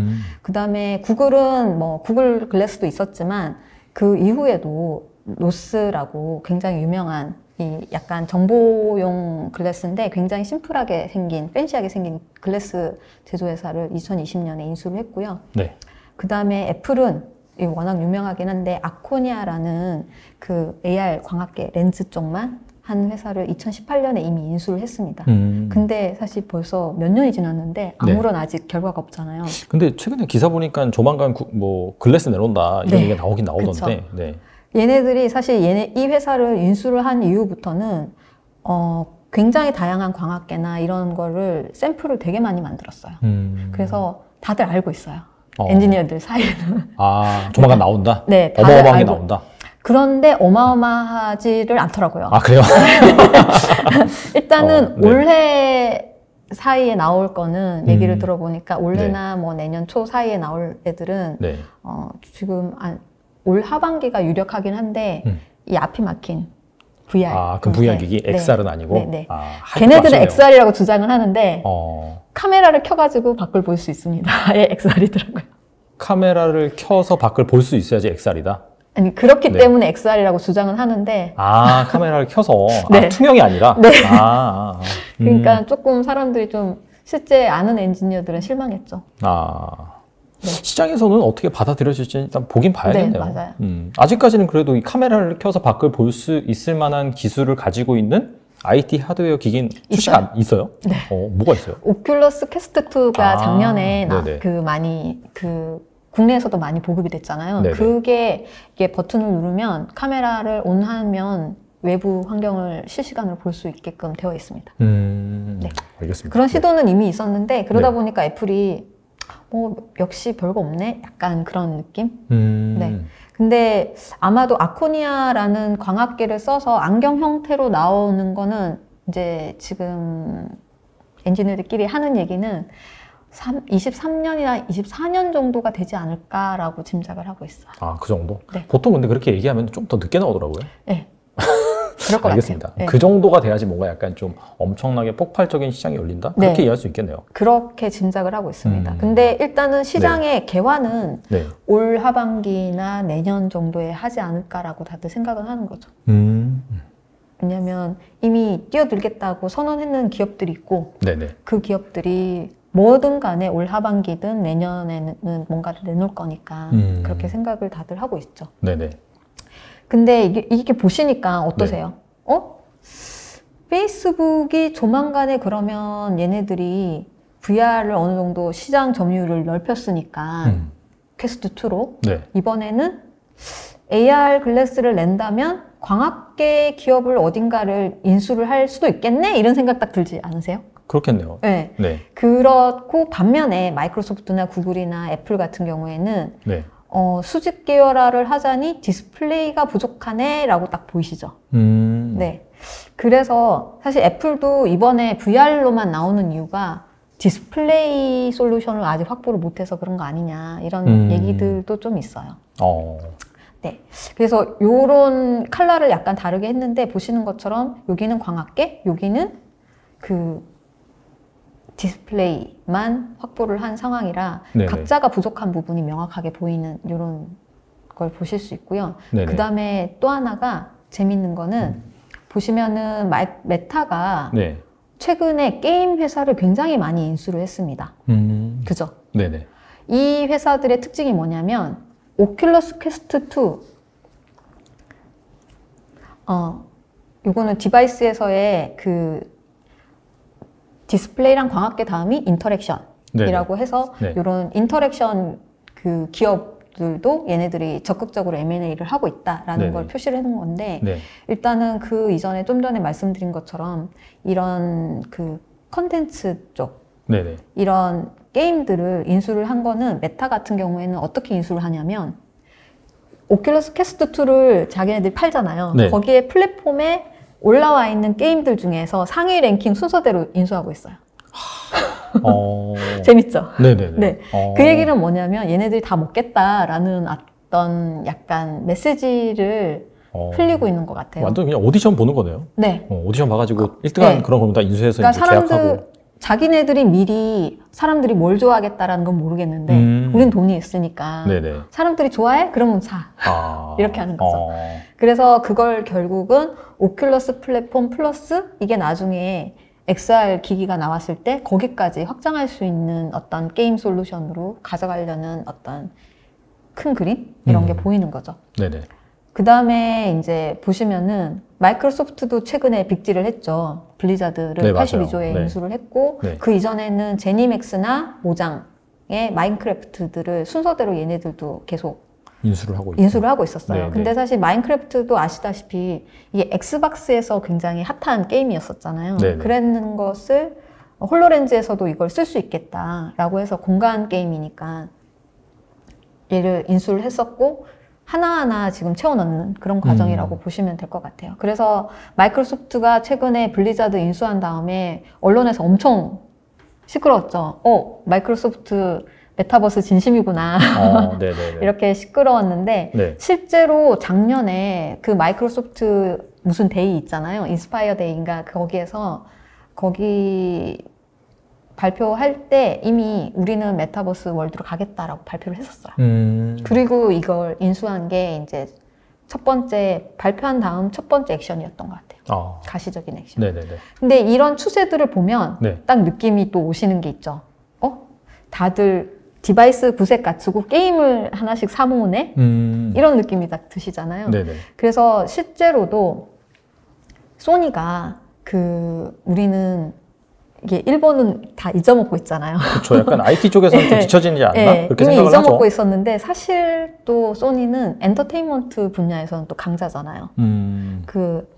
그 다음에 구글은 뭐 구글 글래스도 있었지만 그 이후에도 노스라고 굉장히 유명한 이 약간 정보용 글래스인데 굉장히 심플하게 생긴, 팬시하게 생긴 글래스 제조회사를 2020년에 인수를 했고요. 네. 그 다음에 애플은 워낙 유명하긴 한데 아코니아라는 그 AR 광학계 렌즈 쪽만 한 회사를 2018년에 이미 인수를 했습니다. 근데 사실 벌써 몇 년이 지났는데 아무런 네. 아직 결과가 없잖아요. 근데 최근에 기사 보니까 조만간 뭐 글래스 내놓는다 이런 네. 얘기가 나오긴 나오던데. 네. 얘네들이 사실 이 회사를 인수를 한 이후부터는 굉장히 다양한 광학계나 이런 거를 샘플을 되게 많이 만들었어요. 그래서 다들 알고 있어요. 엔지니어들 사이에는. 아, 조만간 나온다? 네. 어마어마하게 나온다? 그런데 어마어마하지를 않더라고요. 아, 그래요? 일단은 네. 올해 사이에 나올 거는 얘기를 들어보니까 올해나 뭐 내년 초 사이에 나올 애들은 네. 지금 올 하반기가 유력하긴 한데 이 앞이 막힌 VR. 아, 그럼 VR 기기 XR은 아니고? 네. 아, 걔네들은 XR이라고 주장을 하는데 카메라를 켜가지고 밖을 볼 수 있습니다. 예, XR이더라고요. 카메라를 켜서 밖을 볼 수 있어야지 XR이다? 아니, 그렇기 때문에 XR이라고 주장은 하는데. 아, 카메라를 켜서. 네. 투명이 아니라? 네. 그러니까 조금 사람들이 좀 실제 아는 엔지니어들은 실망했죠. 네. 시장에서는 어떻게 받아들여질지 일단 보긴 봐야겠네요. 네, 맞아요. 아직까지는 그래도 이 카메라를 켜서 밖을 볼 수 있을 만한 기술을 가지고 있는 IT 하드웨어 기기는 출시가 있어요? 네. 뭐가 있어요? 오큘러스 퀘스트 2가 작년에 네네. 국내에서도 많이 보급이 됐잖아요. 네네. 이게 버튼을 누르면 카메라를 온하면 외부 환경을 실시간으로 볼 수 있게끔 되어 있습니다. 네. 알겠습니다. 그런 시도는 이미 있었는데 그러다 보니까 애플이 역시 별거 없네? 약간 그런 느낌? 네. 근데 아마도 아코니아라는 광학계를 써서 안경 형태로 나오는 거는 이제 지금 엔지니어들끼리 하는 얘기는 23년이나 24년 정도가 되지 않을까라고 짐작을 하고 있어요. 아, 그 정도? 네. 보통 근데 그렇게 얘기하면 좀 더 늦게 나오더라고요. 네. 그럴 것 알겠습니다. 같아요. 네. 그 정도가 돼야지 뭔가 약간 좀 엄청나게 폭발적인 시장이 열린다? 그렇게 이해할 수 있겠네요. 그렇게 짐작을 하고 있습니다. 근데 일단은 시장의 개화는 올 하반기나 내년 정도에 하지 않을까라고 다들 생각을 하는 거죠. 왜냐하면 이미 뛰어들겠다고 선언했는 기업들이 있고 그 기업들이 뭐든 간에 올 하반기든 내년에는 뭔가를 내놓을 거니까 그렇게 생각을 다들 하고 있죠. 네네. 근데 이게 보시니까 어떠세요? 페이스북이 조만간에 그러면 얘네들이 VR을 어느 정도 시장 점유율을 넓혔으니까 퀘스트 2로 이번에는 AR 글래스를 낸다면 광학계 기업을 어딘가를 인수를 할 수도 있겠네? 이런 생각 딱 들지 않으세요? 그렇겠네요. 네. 그렇고 반면에 마이크로소프트나 구글이나 애플 같은 경우에는 수직 계열화를 하자니 디스플레이가 부족하네 라고 딱 보이시죠? 네. 그래서 사실 애플도 이번에 VR로만 나오는 이유가 디스플레이 솔루션을 아직 확보를 못해서 그런 거 아니냐 이런 얘기들도 좀 있어요. 네. 그래서 요런 컬러를 약간 다르게 했는데 보시는 것처럼 여기는 광학계, 여기는 디스플레이만 확보를 한 상황이라 각자가 부족한 부분이 명확하게 보이는 이런 걸 보실 수 있고요. 그 다음에 또 하나가 재밌는 거는 보시면은 메타가 최근에 게임 회사를 굉장히 많이 인수를 했습니다. 그죠? 네네. 이 회사들의 특징이 뭐냐면 오큘러스 퀘스트 2 요거는 디바이스에서의 디스플레이랑 광학계 다음이 인터랙션이라고 해서 이런 인터랙션 기업들도 얘네들이 적극적으로 M&A를 하고 있다라는 걸 표시를 해놓은 건데 일단은 그 이전에 좀 전에 말씀드린 것처럼 이런 컨텐츠 쪽 이런 게임들을 인수를 한 거는 메타 같은 경우에는 어떻게 인수를 하냐면 오큘러스 퀘스트 2를 자기네들이 팔잖아요. 거기에 플랫폼에 올라와 있는 게임들 중에서 상위 랭킹 순서대로 인수하고 있어요. 재밌죠? 네네네. 네. 그 얘기는 뭐냐면 얘네들이 다 먹겠다라는 어떤 약간 메시지를 흘리고 있는 것 같아요. 완전 그냥 오디션 보는 거네요. 네. 오디션 봐가지고 1등한 그런 겁니다. 인수해서 그러니까 이제 계약하고. 자기네들이 미리 사람들이 뭘 좋아하겠다라는 건 모르겠는데 우린 돈이 있으니까 사람들이 좋아해? 그러면 사. 이렇게 하는 거죠. 그래서 그걸 결국은 오큘러스 플랫폼 플러스 이게 나중에 XR 기기가 나왔을 때 거기까지 확장할 수 있는 어떤 게임 솔루션으로 가져가려는 어떤 큰 그림? 이런 게 보이는 거죠. 그 다음에 이제 보시면은 마이크로소프트도 최근에 빅딜을 했죠. 블리자드를 82조에 인수를 했고 그 이전에는 제니맥스나 모장의 마인크래프트들을 순서대로 얘네들도 계속 인수를 하고 있고. 인수를 하고 있었어요. 네네. 근데 사실 마인크래프트도 아시다시피 이게 엑스박스에서 굉장히 핫한 게임이었었잖아요. 네네. 그랬는 것을 홀로렌즈에서도 이걸 쓸 수 있겠다라고 해서 공간 게임이니까 얘를 인수를 했었고 하나하나 지금 채워넣는 그런 과정이라고 보시면 될 것 같아요. 그래서 마이크로소프트가 최근에 블리자드 인수한 다음에 언론에서 엄청 시끄러웠죠. 마이크로소프트 메타버스 진심이구나. 이렇게 시끄러웠는데 네. 실제로 작년에 그 마이크로소프트 무슨 데이 있잖아요. 인스파이어 데이인가 거기 발표할 때 이미 우리는 메타버스 월드로 가겠다라고 발표를 했었어요. 그리고 이걸 인수한 게 이제 발표한 다음 첫 번째 액션이었던 것 같아요. 가시적인 액션. 네네네. 근데 이런 추세들을 보면 네. 딱 느낌이 또 오시는 게 있죠. 다들 디바이스 구색 갖추고 게임을 하나씩 사 모으네? 이런 느낌이 딱 드시잖아요. 네네. 그래서 실제로도 소니가 우리는 이게 일본은 다 잊어먹고 있잖아요. 그렇죠. 약간 IT 쪽에서는 좀 뒤처지지 않나? 네, 그렇게 이미 생각을 잊어먹고 하죠. 있었는데 사실 또 소니는 엔터테인먼트 분야에서는 또 강자잖아요. 그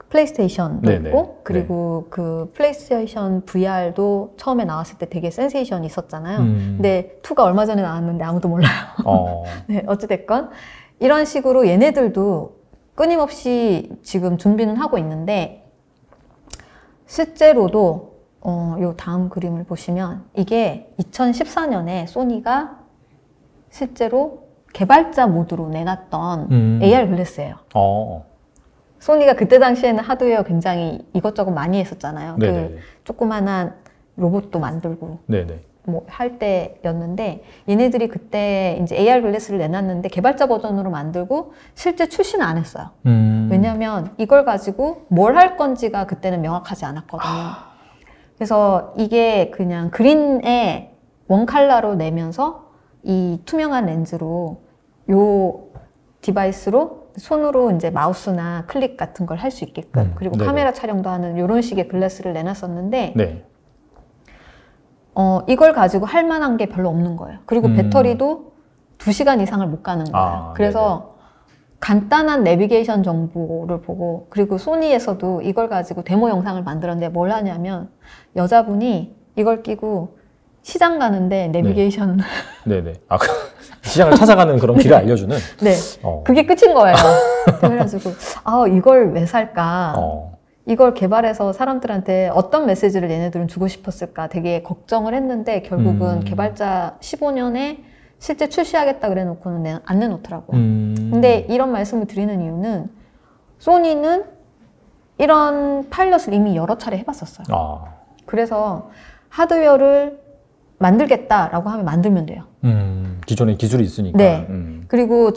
플레이스테이션도 네네. 있고 그리고 그 플레이스테이션 VR도 처음에 나왔을 때 되게 센세이션이 있었잖아요. 근데 2가 얼마 전에 나왔는데 아무도 몰라요. 네, 어찌됐건 이런 식으로 얘네들도 끊임없이 지금 준비는 하고 있는데 실제로도 요 다음 그림을 보시면 이게 2014년에 소니가 실제로 개발자 모드로 내놨던 AR 글래스예요. 소니가 그때 당시에는 하드웨어 굉장히 이것저것 많이 했었잖아요. 그 조그만한 로봇도 만들고 네네. 뭐 할 때였는데 얘네들이 그때 이제 AR 글래스를 내놨는데 개발자 버전으로 만들고 실제 출시는 안 했어요. 왜냐하면 이걸 가지고 뭘 할 건지가 그때는 명확하지 않았거든요. 그래서 이게 그냥 그린에 원 컬러로 내면서 이 투명한 렌즈로 요 디바이스로 손으로 이제 마우스나 클릭 같은 걸 할 수 있게끔 그리고 네네. 카메라 촬영도 하는 이런 식의 글래스를 내놨었는데 네. 이걸 가지고 할 만한 게 별로 없는 거예요. 그리고 배터리도 2시간 이상을 못 가는 거예요. 그래서 간단한 내비게이션 정보를 보고 그리고 소니에서도 이걸 가지고 데모 영상을 만들었는데 뭘 하냐면 여자분이 이걸 끼고 시장 가는데 내비게이션 네네. 시장을 찾아가는 그런 길을 알려주는. 네, 그게 끝인 거예요. 그래가지고 이걸 왜 살까? 이걸 개발해서 사람들한테 어떤 메시지를 얘네들은 주고 싶었을까 되게 걱정을 했는데 결국은 개발자 15년에 실제 출시하겠다 그래 놓고는 안 내놓더라고요. 근데 이런 말씀을 드리는 이유는 소니는 이런 파일럿을 이미 여러 차례 해봤었어요. 그래서 하드웨어를 만들겠다라고 하면 만들면 돼요. 기존에 기술이 있으니까. 네. 그리고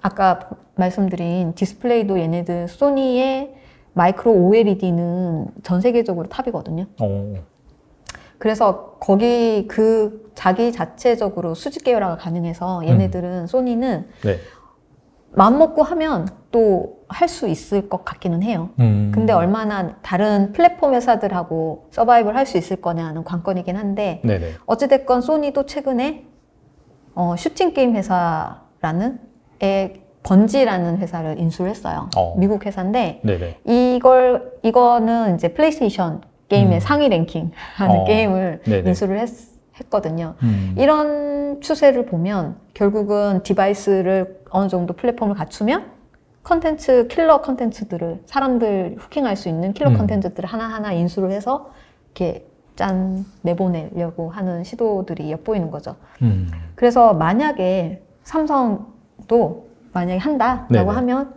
아까 말씀드린 디스플레이도 얘네들 소니의 마이크로 OLED는 전 세계적으로 탑이거든요. 그래서 거기 자기 자체적으로 수직 계열화가 가능해서 얘네들은 소니는 마음 먹고 하면 또 할 수 있을 것 같기는 해요. 근데 얼마나 다른 플랫폼 회사들하고 서바이벌 할 수 있을 거냐는 관건이긴 한데 어찌됐건 소니도 최근에 슈팅 게임 회사라는 번지라는 회사를 인수를 했어요. 미국 회사인데 이거는 이제 플레이스테이션 게임의 상위 랭킹 하는 게임을 인수를 했거든요. 이런 추세를 보면 결국은 디바이스를 어느 정도 플랫폼을 갖추면 킬러 컨텐츠들을 사람들 후킹할 수 있는 킬러 컨텐츠들을 하나하나 인수를 해서 이렇게 내보내려고 하는 시도들이 엿보이는 거죠. 그래서 만약에 삼성도 만약에 한다라고 하면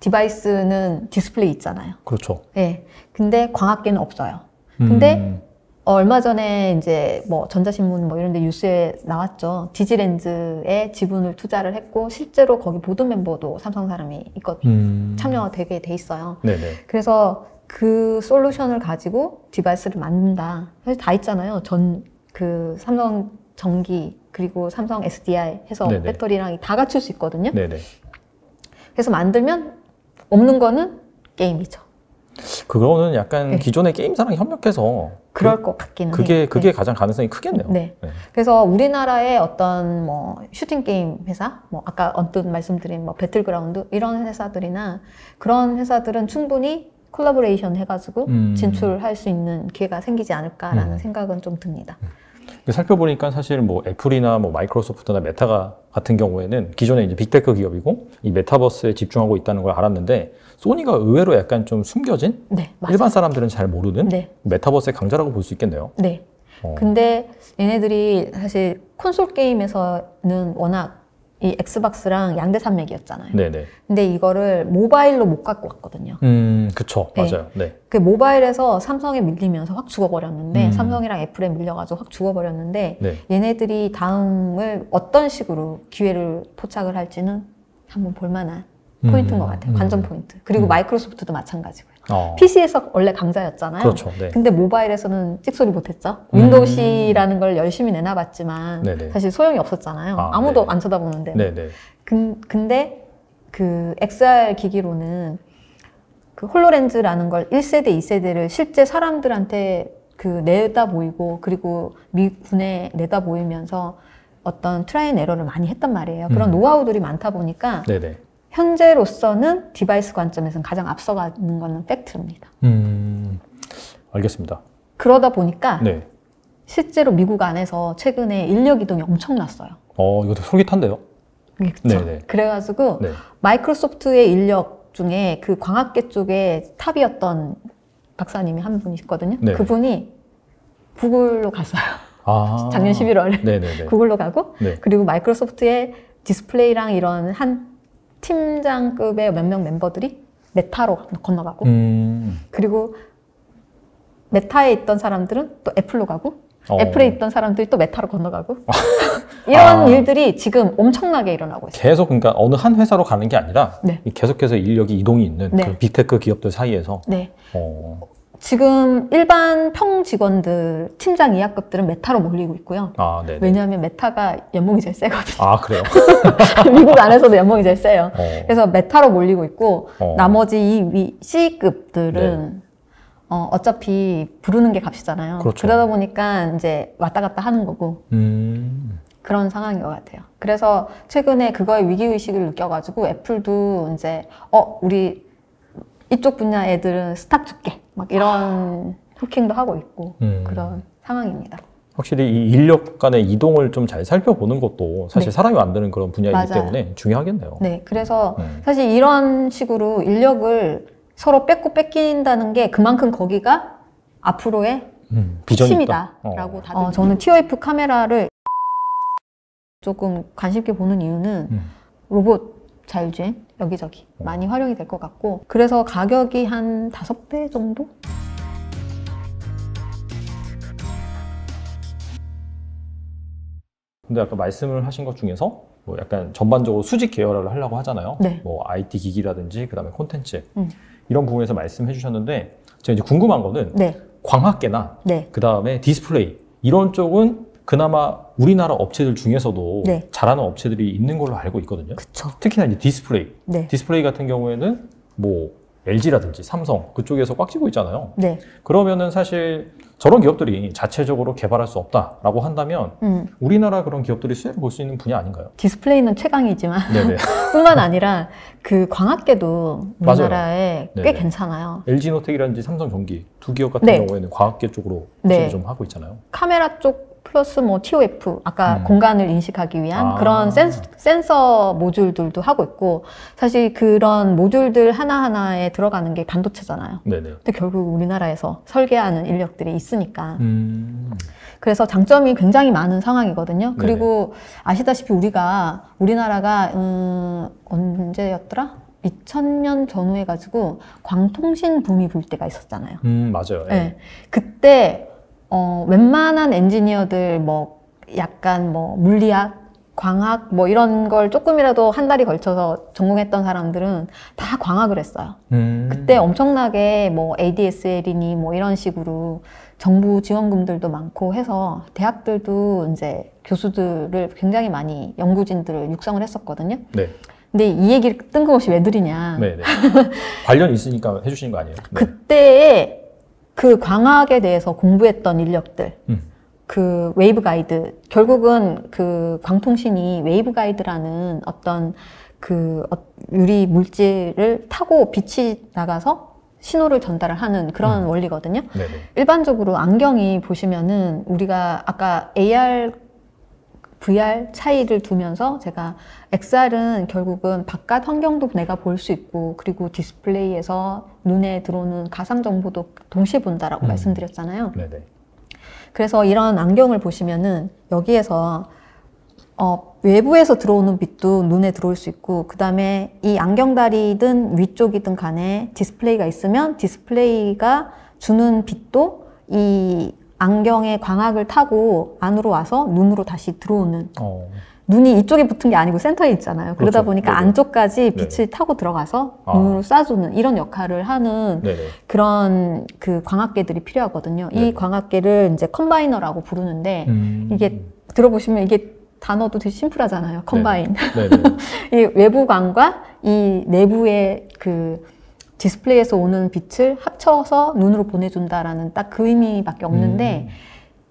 디바이스는 디스플레이 있잖아요. 그렇죠. 네. 근데 광학계는 없어요. 근데 얼마 전에 이제 전자신문 이런 데 뉴스에 나왔죠. 디지렌즈에 지분을 투자를 했고 실제로 거기 보드 멤버도 삼성 사람이 참여가 되게 돼 있어요. 그래서 그 솔루션을 가지고 디바이스를 만든다. 사실 다 있잖아요. 삼성 전기 그리고 삼성 SDI 해서 배터리랑 다 갖출 수 있거든요. 그래서 만들면 없는 거는 게임이죠. 그거는 약간 기존의 게임사랑 협력해서 그럴 것 같기는 해요. 그게 가장 가능성이 크겠네요. 네. 그래서 우리나라의 어떤 뭐 슈팅 게임 회사, 뭐 아까 언뜻 말씀드린 뭐 배틀그라운드 이런 회사들이나 그런 회사들은 충분히 콜라보레이션 해가지고 진출할 수 있는 기회가 생기지 않을까라는 생각은 좀 듭니다. 살펴보니까 사실 뭐 애플이나 뭐 마이크로소프트나 메타가 같은 경우에는 기존에 이제 빅테크 기업이고 이 메타버스에 집중하고 있다는 걸 알았는데 소니가 의외로 약간 좀 숨겨진 일반 사람들은 잘 모르는 메타버스의 강자라고 볼 수 있겠네요. 네. 근데 얘네들이 사실 콘솔 게임에서는 워낙 이 엑스박스랑 양대 산맥이었잖아요. 네네. 근데 이거를 모바일로 못 갖고 왔거든요. 그쵸. 맞아요. 네. 그 모바일에서 삼성에 밀리면서 확 죽어버렸는데, 삼성이랑 애플에 밀려가지고 확 죽어버렸는데, 얘네들이 다음을 어떤 식으로 기회를 포착을 할지는 한번 볼만한 포인트인 것 같아요. 관전 포인트. 그리고 마이크로소프트도 마찬가지고요. PC에서 원래 강자였잖아요. 그렇죠. 네. 근데 모바일에서는 찍소리 못했죠. 윈도우 C라는 걸 열심히 내놔봤지만 사실 소용이 없었잖아요. 아무도 안 쳐다보는데. 근데 그 XR 기기로는 그 홀로렌즈라는 걸 1세대, 2세대를 실제 사람들한테 그 내다 보이고 그리고 미군에 내다 보이면서 어떤 트라이 앤 에러를 많이 했단 말이에요. 그런 노하우들이 많다 보니까 현재로서는 디바이스 관점에서는 가장 앞서가는 거는 팩트입니다. 알겠습니다. 그러다 보니까 실제로 미국 안에서 최근에 인력 이동이 엄청났어요. 이것도 솔깃한데요? 그렇죠. 그래가지고 마이크로소프트의 인력 중에 그 광학계 쪽에 탑이었던 박사님이 한 분 있거든요. 그분이 구글로 갔어요. 작년 11월에 구글로 가고 그리고 마이크로소프트의 디스플레이랑 이런 한 팀장급의 몇 명 멤버들이 메타로 건너가고 그리고 메타에 있던 사람들은 또 애플로 가고 애플에 있던 사람들이 또 메타로 건너가고 이런 일들이 지금 엄청나게 일어나고 있어요. 계속 그러니까 어느 한 회사로 가는 게 아니라 계속해서 인력이 이동이 있는 그 빅테크 기업들 사이에서 지금 일반 평 직원들, 팀장 이하급들은 메타로 몰리고 있고요. 왜냐하면 메타가 연봉이 제일 세거든요. 그래요? 미국 안에서도 연봉이 제일 세요. 그래서 메타로 몰리고 있고 나머지 이 C급들은 어차피 부르는 게 값이잖아요. 그러다 보니까 이제 왔다 갔다 하는 거고 그런 상황인 것 같아요. 그래서 최근에 그거에 위기의식을 느껴가지고 애플도 이제 우리 이쪽 분야 애들은 스탁 줄게 막 이런 후킹도 하고 있고 그런 상황입니다. 확실히 이 인력 간의 이동을 좀 잘 살펴보는 것도 사실 사람이 만드는 그런 분야이기 때문에 중요하겠네요. 그래서 사실 이런 식으로 인력을 서로 뺏고 뺏긴다는 게 그만큼 거기가 앞으로의 핵심이다라고 다들 저는 TOF 카메라를 조금 관심 있게 보는 이유는 로봇 자율주행 여기저기 많이 활용이 될 것 같고 그래서 가격이 한 5배 정도? 근데 아까 말씀을 하신 것 중에서 뭐 약간 전반적으로 수직 계열화를 하려고 하잖아요. 뭐 IT 기기라든지 그다음에 콘텐츠 이런 부분에서 말씀해 주셨는데 제가 이제 궁금한 거는 광학계나 그다음에 디스플레이 이런 쪽은 그나마 우리나라 업체들 중에서도 잘하는 업체들이 있는 걸로 알고 있거든요. 특히나 이제 디스플레이 같은 경우에는 뭐 LG라든지 삼성 그쪽에서 꽉 쥐고 있잖아요. 그러면은 사실 저런 기업들이 자체적으로 개발할 수 없다라고 한다면 우리나라 그런 기업들이 수혜를 볼 수 있는 분야 아닌가요? 디스플레이는 최강이지만 뿐만 아니라 그 광학계도 우리나라에 꽤 괜찮아요. LG노텍이라든지 삼성전기 두 기업 같은 경우에는 광학계 쪽으로 좀 하고 있잖아요. 카메라 쪽 플러스 뭐 TOF 아까 공간을 인식하기 위한 그런 센서 모듈들도 하고 있고 사실 그런 모듈들 하나하나에 들어가는 게 반도체잖아요. 근데 결국 우리나라에서 설계하는 인력들이 있으니까 그래서 장점이 굉장히 많은 상황이거든요. 그리고 아시다시피 우리나라가 언제였더라? 2000년 전후에 가지고 광통신 붐이 불 때가 있었잖아요. 맞아요. 그때 웬만한 엔지니어들 뭐 약간 뭐 물리학, 광학 뭐 이런 걸 조금이라도 한 달이 걸쳐서 전공했던 사람들은 다 광학을 했어요. 그때 엄청나게 뭐 ADSL이니 뭐 이런 식으로 정부 지원금들도 많고 해서 대학들도 이제 교수들을 굉장히 많이 연구진들을 육성을 했었거든요. 근데 이 얘기를 뜬금없이 왜 드리냐. 네네. 관련이 있으니까 해주시는 거 아니에요? 네. 그때의 그 광학에 대해서 공부했던 인력들, 그 웨이브 가이드, 결국은 그 광통신이 웨이브 가이드라는 어떤 그 유리 물질을 타고 빛이 나가서 신호를 전달을 하는 그런 원리거든요. 네네. 일반적으로 안경이 보시면은 우리가 아까 AR, VR 차이를 두면서 제가 XR은 결국은 바깥 환경도 내가 볼 수 있고 그리고 디스플레이에서 눈에 들어오는 가상 정보도 동시에 본다라고 말씀드렸잖아요. 네네. 그래서 이런 안경을 보시면은 여기에서 외부에서 들어오는 빛도 눈에 들어올 수 있고 그 다음에 이 안경다리든 위쪽이든 간에 디스플레이가 있으면 디스플레이가 주는 빛도 이 안경의 광학을 타고 안으로 와서 눈으로 다시 들어오는 눈이 이쪽에 붙은 게 아니고 센터에 있잖아요. 그러다 그렇죠. 보니까 네네. 안쪽까지 빛을 네네. 타고 들어가서 눈으로 쏴주는 이런 역할을 하는 네네. 그런 그 광학계들이 필요하거든요. 네네. 이 광학계를 이제 컴바이너라고 부르는데 이게 들어보시면 이게 단어도 되게 심플하잖아요. 컴바인. 이 외부광과 이 내부의 그 디스플레이에서 오는 빛을 합쳐서 눈으로 보내준다라는 딱 그 의미밖에 없는데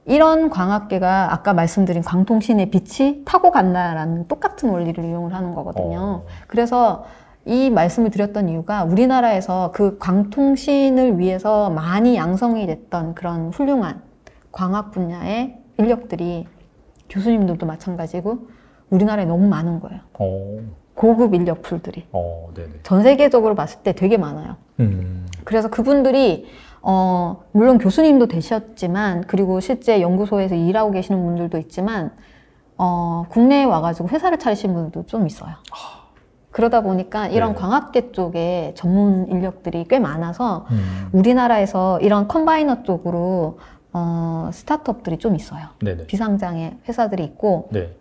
이런 광학계가 아까 말씀드린 광통신의 빛이 타고 간다라는 똑같은 원리를 이용을 하는 거거든요. 그래서 이 말씀을 드렸던 이유가 우리나라에서 그 광통신을 위해서 많이 양성이 됐던 그런 훌륭한 광학 분야의 인력들이 교수님들도 마찬가지고 우리나라에 너무 많은 거예요. 고급 인력 풀들이. 전 세계적으로 봤을 때 되게 많아요. 그래서 그분들이 물론 교수님도 되셨지만 그리고 실제 연구소에서 일하고 계시는 분들도 있지만 국내에 와가지고 회사를 차리신 분들도 좀 있어요. 그러다 보니까 이런 네. 광학계 쪽에 전문 인력들이 꽤 많아서 우리나라에서 이런 컴바이너 쪽으로 스타트업들이 좀 있어요. 네네. 비상장의 회사들이 있고 네.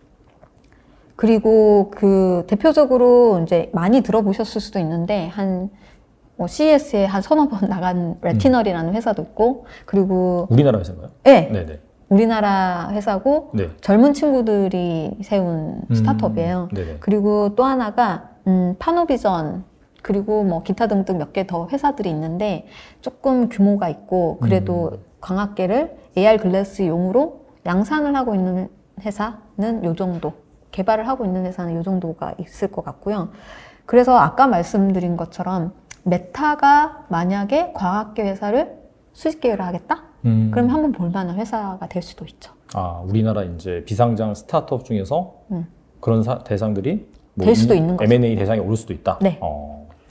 그리고 그 대표적으로 이제 많이 들어보셨을 수도 있는데 CES에 한 서너 번 나간 레티널이라는 회사도 있고 그리고 우리나라 회사인가요? 네. 네네. 우리나라 회사고 네. 젊은 친구들이 세운 스타트업이에요. 네네. 그리고 또 하나가 파노비전 그리고 뭐 기타 등등 몇 개 더 회사들이 있는데 조금 규모가 있고 그래도 광학계를 AR 글래스용으로 양산을 하고 있는 회사는 요 정도 개발을 하고 있는 회사는 요 정도가 있을 것 같고요. 그래서 아까 말씀드린 것처럼 메타가 만약에 과학계 회사를 수직 계열을 하겠다? 그럼 한번 볼만한 회사가 될 수도 있죠. 우리나라 이제 비상장 스타트업 중에서 그런 대상들이 뭐 될 수도 있는 거죠. M&A 대상에 오를 수도 있다? 네.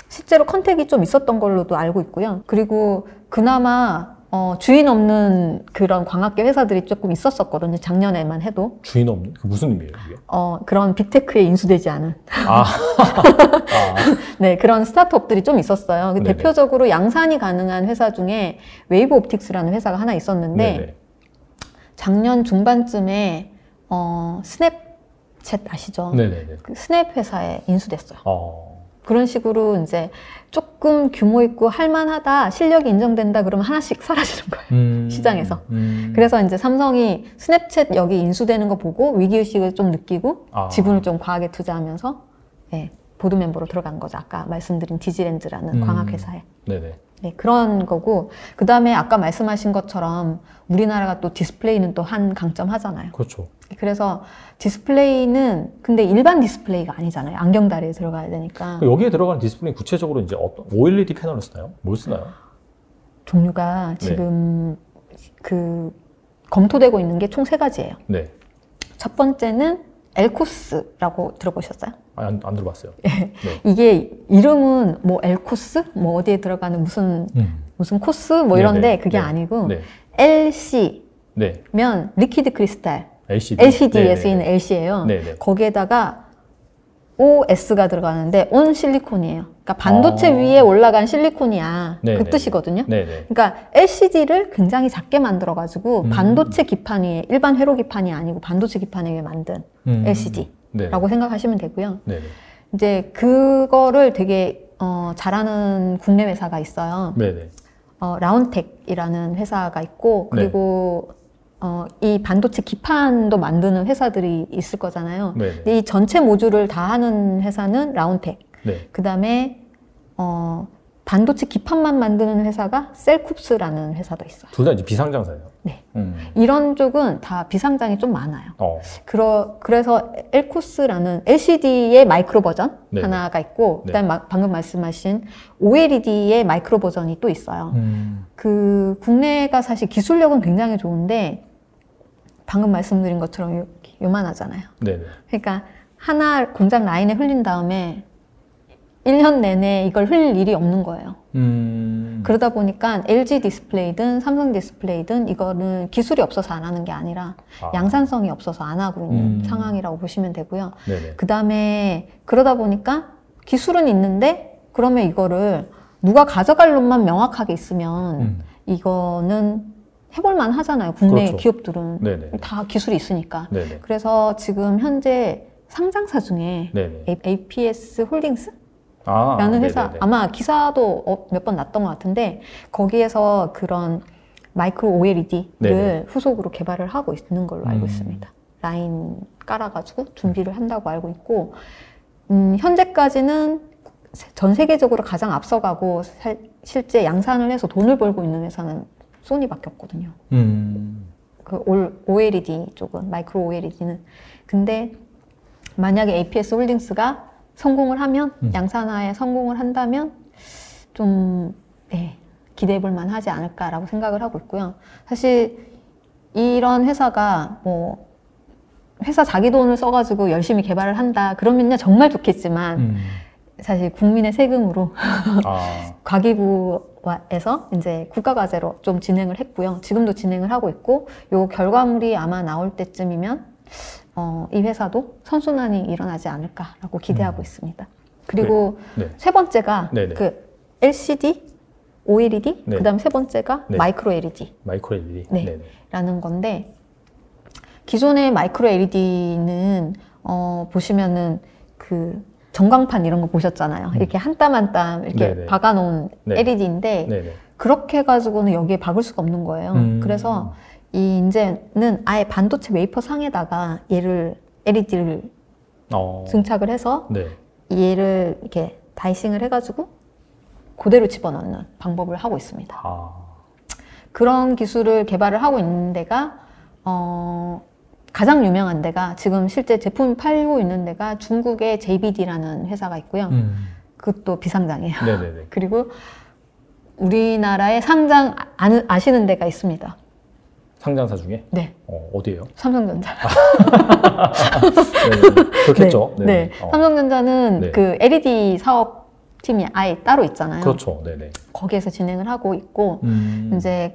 실제로 컨택이 좀 있었던 걸로도 알고 있고요. 그리고 그나마 주인 없는 그런 광학계 회사들이 조금 있었었거든요. 작년에만 해도. 주인 없는? 그 무슨 의미예요, 이게? 그런 빅테크에 인수되지 않은. 네, 그런 스타트업들이 좀 있었어요. 네네. 대표적으로 양산이 가능한 회사 중에 웨이브 옵틱스라는 회사가 하나 있었는데 네네. 작년 중반쯤에 스냅챗 아시죠? 네네네. 그 스냅 회사에 인수됐어요. 그런 식으로 이제 조금 규모 있고 할만하다, 실력이 인정된다 그러면 하나씩 사라지는 거예요. 시장에서. 그래서 이제 삼성이 스냅챗 여기 인수되는 거 보고 위기의식을 좀 느끼고 지분을 좀 과하게 투자하면서 네, 보드 멤버로 들어간 거죠. 아까 말씀드린 디지렌즈라는 광학회사에. 네네. 네, 그런 거고 그 다음에 아까 말씀하신 것처럼 우리나라가 또 디스플레이는 또 한 강점 하잖아요. 그렇죠. 그래서 디스플레이는 근데 일반 디스플레이가 아니잖아요. 안경다리에 들어가야 되니까. 여기에 들어가는 디스플레이 구체적으로 이제 어떤 OLED 패널을 쓰나요? 뭘 쓰나요? 종류가 지금 그 검토되고 있는 게 총 3가지예요. 네. 첫 번째는 엘코스라고 들어보셨어요? 안 들어봤어요. 네. 이게 이름은 뭐 엘코스? 뭐 어디에 들어가는 무슨 코스? 뭐 이런데 그게 아니고 LC면 리퀴드 크리스탈 LCD에 쓰이는 LC예요. 거기에다가 OS가 들어가는데 온 실리콘이에요. 그러니까 반도체 위에 올라간 실리콘이야. 그 뜻이거든요. 그러니까 LCD를 굉장히 작게 만들어가지고 반도체 기판 위에 일반 회로 기판이 아니고 반도체 기판 위에 만든 LCD라고 생각하시면 되고요. 이제 그거를 되게 잘하는 국내 회사가 있어요. 라운텍이라는 회사가 있고 그리고 이 반도체 기판도 만드는 회사들이 있을 거잖아요. 네네. 근데 이 전체 모듈을 다 하는 회사는 라운텍. 네. 그 다음에 반도체 기판만 만드는 회사가 셀쿱스라는 회사도 있어요. 둘 다 이제 비상장사예요. 네. 이런 쪽은 다 비상장이 좀 많아요. 그래서 엘코스라는 LCD의 마이크로 버전 네네. 하나가 있고, 네. 그다음에 방금 말씀하신 OLED의 마이크로 버전이 또 있어요. 그 국내가 사실 기술력은 굉장히 좋은데 방금 말씀드린 것처럼 요만하잖아요. 네네. 그러니까 하나 공장 라인에 흘린 다음에 1년 내내 이걸 흘릴 일이 없는 거예요. 그러다 보니까 LG 디스플레이든 삼성 디스플레이든 이거는 기술이 없어서 안 하는 게 아니라 양산성이 없어서 안 하고 있는 상황이라고 보시면 되고요. 그 다음에 그러다 보니까 기술은 있는데 그러면 이거를 누가 가져갈 놈만 명확하게 있으면 이거는 해볼만 하잖아요. 국내 그렇죠. 기업들은 네네. 다 기술이 있으니까. 네네. 그래서 지금 현재 상장사 중에 네네. APS 홀딩스? 라는 회사, 네네네. 아마 기사도 몇 번 났던 것 같은데 거기에서 그런 마이크로 OLED를 네네. 후속으로 개발을 하고 있는 걸로 알고 있습니다. 라인 깔아가지고 준비를 한다고 알고 있고, 현재까지는 전 세계적으로 가장 앞서가고 실제 양산을 해서 돈을 벌고 있는 회사는 소니밖에 없거든요. 그 OLED 쪽은, 마이크로 OLED는. 근데 만약에 APS 홀딩스가 성공을 하면, 양산화에 성공을 한다면 좀 기대해 볼 만하지 않을까라고 생각을 하고 있고요. 사실 이런 회사가 뭐 회사 자기 돈을 써가지고 열심히 개발을 한다 그러면요 정말 좋겠지만 사실 국민의 세금으로 과기부에서 이제 국가과제로 좀 진행을 했고요. 지금도 진행을 하고 있고, 요 결과물이 아마 나올 때쯤이면 이 회사도 선순환이 일어나지 않을까라고 기대하고 있습니다. 그리고 네. 세 번째가 네네. 그 LCD, OLED, 네. 그 다음 세 번째가 네. 마이크로 LED. 마이크로 LED. 네. 네네. 라는 건데, 기존의 마이크로 LED는 보시면은 그 전광판 이런 거 보셨잖아요. 이렇게 한 땀 한 땀 이렇게 네네. 박아놓은 네. LED인데 네네. 그렇게 해가지고는 여기에 박을 수가 없는 거예요. 그래서 이제는 아예 반도체 웨이퍼 상에다가 얘를 LED를 증착을 해서 네. 얘를 이렇게 다이싱을 해가지고 그대로 집어넣는 방법을 하고 있습니다. 그런 기술을 개발을 하고 있는 데가 가장 유명한 데가, 지금 실제 제품 팔고 있는 데가 중국의 JBD라는 회사가 있고요. 그것도 비상장이에요. 네네네. 그리고 우리나라에 상장 아시는 데가 있습니다. 상장사 중에? 네. 어디예요? 삼성전자. 그렇겠죠. 네. 네. 삼성전자는 네. 그 LED 사업팀이 아예 따로 있잖아요. 그렇죠. 네네. 거기에서 진행을 하고 있고, 이제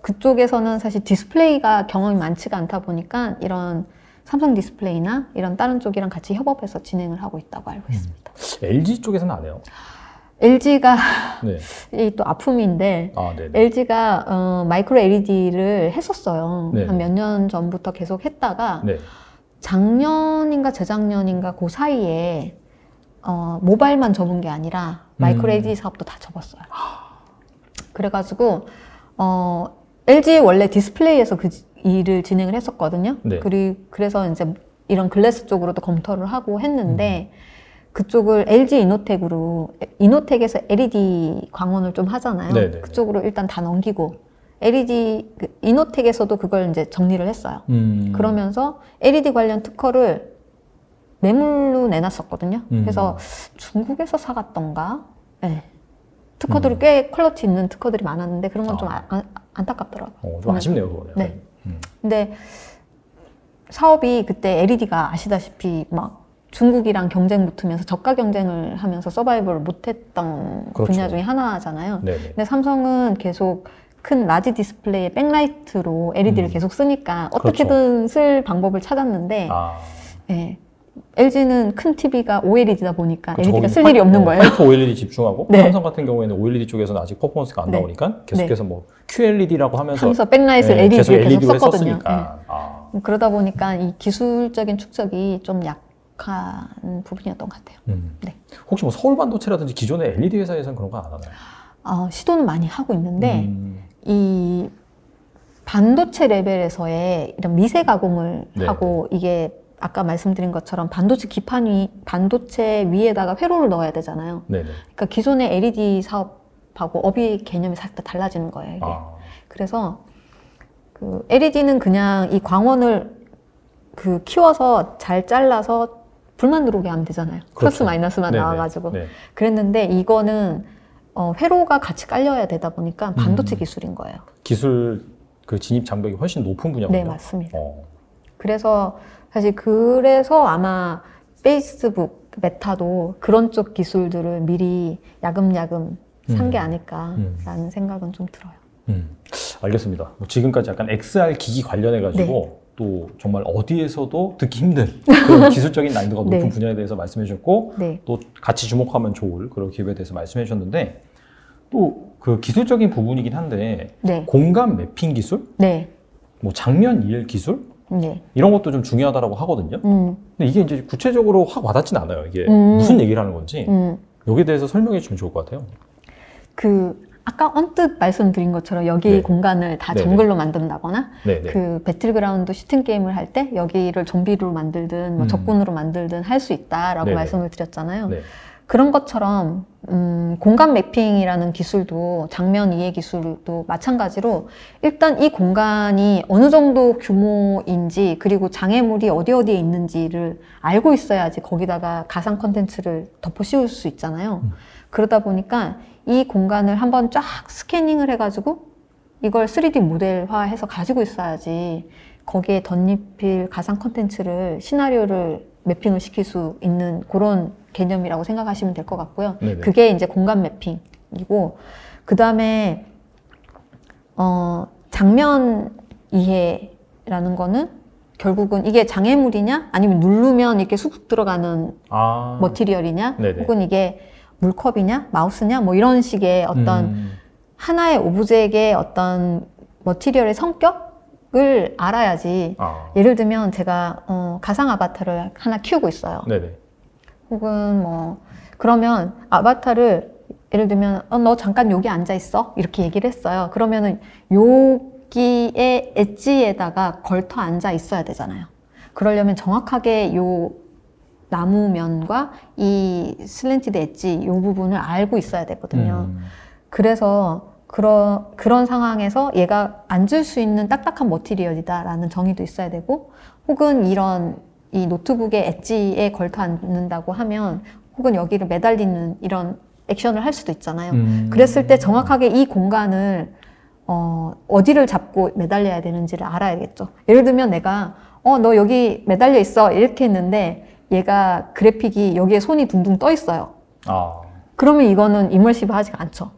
그쪽에서는 사실 디스플레이가 경험이 많지가 않다 보니까 이런 삼성 디스플레이나 이런 다른 쪽이랑 같이 협업해서 진행을 하고 있다고 알고 있습니다. LG 쪽에서는 안 해요? LG가 네. 또 아픔인데, 네네. LG가 마이크로 LED를 했었어요. 네. 한 몇 년 전부터 계속 했다가 네. 작년인가 재작년인가 그 사이에 모바일만 접은 게 아니라 마이크로 LED 사업도 다 접었어요. 그래가지고 LG 원래 디스플레이에서 그 일을 진행을 했었거든요. 네. 그래서 이제 이런 글래스 쪽으로도 검토를 하고 했는데, 그쪽을 LG 이노텍에서 LED 광원을 좀 하잖아요. 네네네. 그쪽으로 일단 다 넘기고, 이노텍에서도 그걸 이제 정리를 했어요. 그러면서 LED 관련 특허를 매물로 내놨었거든요. 그래서 중국에서 사갔던가, 네. 특허들이 꽤 퀄리티 있는 특허들이 많았는데 그런 건 좀 안타깝더라고요. 좀 아쉽네요, 그거는. 네. 근데 사업이 그때 LED가 아시다시피 막 중국이랑 경쟁 붙으면서 저가 경쟁을 하면서 서바이벌을 못했던 그렇죠. 분야 중에 하나잖아요. 네네. 근데 삼성은 계속 큰 라지 디스플레이에 백라이트로 LED를 계속 쓰니까 어떻게든 쓸 방법을 찾았는데, 네. LG는 큰 TV가 OLED다 보니까 LED가 쓸 일이 없는 거예요. 화이트 OLED 집중하고, 네. 삼성 같은 경우에는 OLED 쪽에서는 아직 퍼포먼스가 안 네. 나오니까 계속해서 뭐 QLED라고 하면서 백라이트를 LED를 계속 LED로 썼거든요. 했었으니까. 그러다 보니까 이 기술적인 축적이 좀 약한 부분이었던 것 같아요. 네. 혹시 뭐 서울반도체라든지 기존의 LED 회사에서는 그런 거 안 하나요? 시도는 많이 하고 있는데 이 반도체 레벨에서의 이런 미세 가공을 네. 하고 이게 아까 말씀드린 것처럼 반도체 위에다가 회로를 넣어야 되잖아요. 네네. 그러니까 기존의 LED 사업하고 업의 개념이 살짝 달라지는 거예요. 이게. 그래서 그 LED는 그냥 이 광원을 그 키워서 잘 잘라서 불만 들어오게 하면 되잖아요. 그렇죠. 플러스 마이너스만 네네. 나와가지고. 네. 그랬는데 이거는 회로가 같이 깔려야 되다 보니까 반도체 기술인 거예요. 기술 그 진입 장벽이 훨씬 높은 분야군요. 네, 맞습니다. 그래서 그래서 아마 페이스북, 메타도 그런 쪽 기술들을 미리 야금야금 산 게 아닐까라는 생각은 좀 들어요. 알겠습니다. 지금까지 약간 XR 기기 관련해가지고 네. 또 정말 어디에서도 듣기 힘든 그런 기술적인 난이도가 높은 네. 분야에 대해서 말씀해 주셨고 네. 또 같이 주목하면 좋을 그런 기업에 대해서 말씀해 주셨는데 또 그 기술적인 부분이긴 한데 네. 공간 매핑 기술? 네. 뭐 장면 이해 기술? 네. 이런 것도 좀 중요하다고 하거든요. 근데 이게 이제 구체적으로 확 와닿진 않아요. 이게 무슨 얘기를 하는 건지 여기에 대해서 설명해 주면 좋을 것 같아요. 아까 언뜻 말씀드린 것처럼 여기 네. 공간을 다 네네. 정글로 만든다거나 네네. 그 배틀그라운드 슈팅 게임을 할 때 여기를 좀비로 만들든 뭐 적군으로 만들든 할 수 있다라고 네네. 말씀을 드렸잖아요. 네. 그런 것처럼 공간 매핑이라는 기술도 장면 이해 기술도 마찬가지로 일단 이 공간이 어느 정도 규모인지 그리고 장애물이 어디에 있는지를 알고 있어야지 거기다가 가상 콘텐츠를 덮어 씌울 수 있잖아요. 그러다 보니까 이 공간을 한번 쫙 스캐닝을 해가지고 이걸 3D 모델화해서 가지고 있어야지 거기에 덧입힐 가상 콘텐츠를 시나리오를 매핑을 시킬 수 있는 그런 개념이라고 생각하시면 될 것 같고요. 네네. 그게 이제 공간 매핑이고 그 다음에 장면 이해라는 거는 결국은 이게 장애물이냐 아니면 누르면 이렇게 쑥 들어가는 머티리얼이냐 네네. 혹은 이게 물컵이냐 마우스냐 뭐 이런 식의 어떤 하나의 오브젝의 어떤 머티리얼의 성격을 알아야지 예를 들면 제가 가상 아바타를 하나 키우고 있어요. 네네. 혹은 뭐 그러면 아바타를 예를 들면 너 잠깐 여기 앉아 있어 이렇게 얘기를 했어요. 그러면은 여기에 엣지에다가 걸터 앉아 있어야 되잖아요. 그러려면 정확하게 요 나무면과 이 슬랜티드 엣지 이 부분을 알고 있어야 되거든요. 그래서 그런 상황에서 얘가 앉을 수 있는 딱딱한 머티리얼이다라는 정의도 있어야 되고 혹은 이 노트북의 엣지에 걸터 앉는다고 하면 혹은 여기를 매달리는 이런 액션을 할 수도 있잖아요. 그랬을 때 정확하게 이 공간을 어디를 잡고 매달려야 되는지를 알아야겠죠. 예를 들면 내가 너 여기 매달려 있어 이렇게 했는데 얘가 그래픽이 여기에 손이 둥둥 떠 있어요. 그러면 이거는 이머시브 하지가 않죠.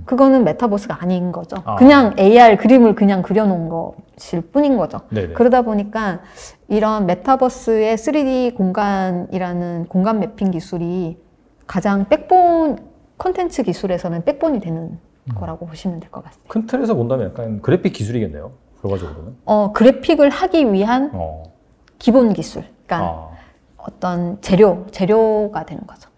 그거는 메타버스가 아닌 거죠. 그냥 AR 그림을 그냥 그려놓은 것일 뿐인 거죠. 네네. 그러다 보니까 이런 메타버스의 3D 공간이라는 공간 매핑 기술이 가장 백본 콘텐츠 기술에서는 백본이 되는 거라고 보시면 될 것 같습니다. 큰 틀에서 본다면 약간 그래픽 기술이겠네요. 결과적으로는. 그래픽을 하기 위한 기본 기술. 그러니까 어떤 재료가 되는 거죠.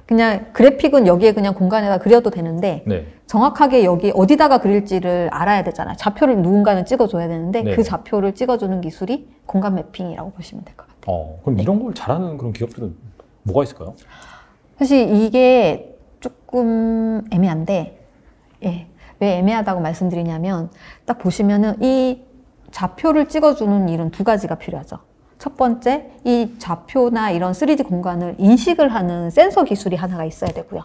그냥 그래픽은 여기에 그냥 공간에다 그려도 되는데 네. 정확하게 여기 어디다가 그릴지를 알아야 되잖아요. 좌표를 누군가는 찍어줘야 되는데 네. 그 좌표를 찍어주는 기술이 공간 매핑이라고 보시면 될 것 같아요. 그럼 이런 걸 잘하는 그런 기업들은 뭐가 있을까요? 사실 이게 조금 애매한데 예. 왜 애매하다고 말씀드리냐면 딱 보시면은 이 좌표를 찍어주는 일은 두 가지가 필요하죠. 첫 번째, 이 좌표나 이런 3D 공간을 인식을 하는 센서 기술이 하나가 있어야 되고요.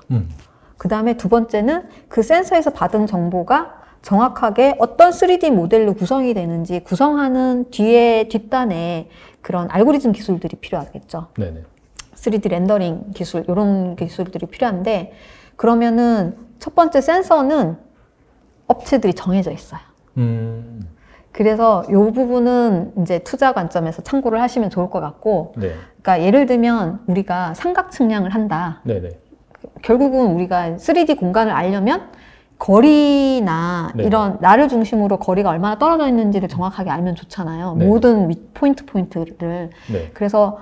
그 다음에 두 번째는 그 센서에서 받은 정보가 정확하게 어떤 3D 모델로 구성이 되는지 구성하는 뒷단에 그런 알고리즘 기술들이 필요하겠죠. 네네. 3D 렌더링 기술, 이런 기술들이 필요한데 그러면은 첫 번째 센서는 업체들이 정해져 있어요. 그래서 이 부분은 이제 투자 관점에서 참고를 하시면 좋을 것 같고, 네. 그러니까 예를 들면 우리가 삼각 측량을 한다. 네네. 결국은 우리가 3D 공간을 알려면 거리나 네네. 이런 나를 중심으로 거리가 얼마나 떨어져 있는지를 정확하게 알면 좋잖아요. 네네. 모든 포인트를. 네. 그래서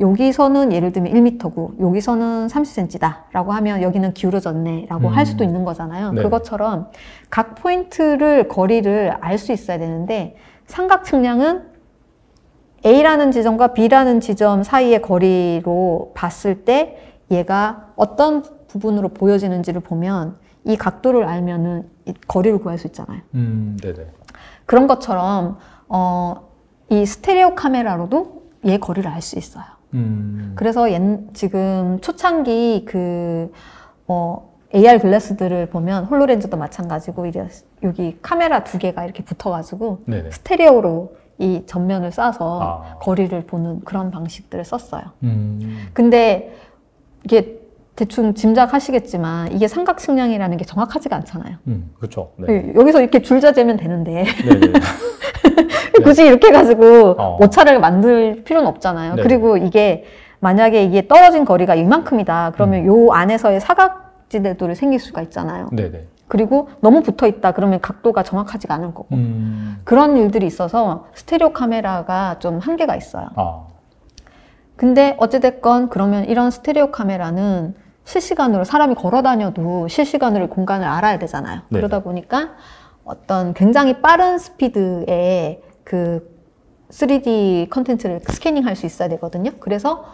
여기서는 예를 들면 1m고 여기서는 30cm다 라고 하면 여기는 기울어졌네 라고 할 수도 있는 거잖아요. 네. 그것처럼 각 포인트를 거리를 알 수 있어야 되는데 삼각 측량은 A라는 지점과 B라는 지점 사이의 거리로 봤을 때 얘가 어떤 부분으로 보여지는지를 보면 이 각도를 알면은 이 거리를 구할 수 있잖아요. 네네. 그런 것처럼 이 스테레오 카메라로도 얘 거리를 알 수 있어요. 그래서 지금 초창기 AR 글래스들을 보면 홀로렌즈도 마찬가지고 여기 카메라 2개가 이렇게 붙어가지고 네네. 스테레오로 이 전면을 쏴서 거리를 보는 그런 방식들을 썼어요. 근데 이게 대충 짐작하시겠지만 이게 삼각 측량이라는 게 정확하지가 않잖아요. 그렇죠. 네. 여기서 이렇게 줄자 재면 되는데 네네. 굳이 이렇게 해가지고 오차를 만들 필요는 없잖아요. 네네. 그리고 이게 만약에 이게 떨어진 거리가 이만큼이다 그러면 요 안에서의 사각지대도 생길 수가 있잖아요. 네네. 그리고 너무 붙어 있다 그러면 각도가 정확하지가 않을 거고 그런 일들이 있어서 스테레오 카메라가 좀 한계가 있어요. 근데 어찌됐건 그러면 이런 스테레오 카메라는 실시간으로 사람이 걸어 다녀도 실시간으로 공간을 알아야 되잖아요. 네. 그러다 보니까 어떤 굉장히 빠른 스피드의 그 3D 컨텐츠를 스캐닝 할 수 있어야 되거든요. 그래서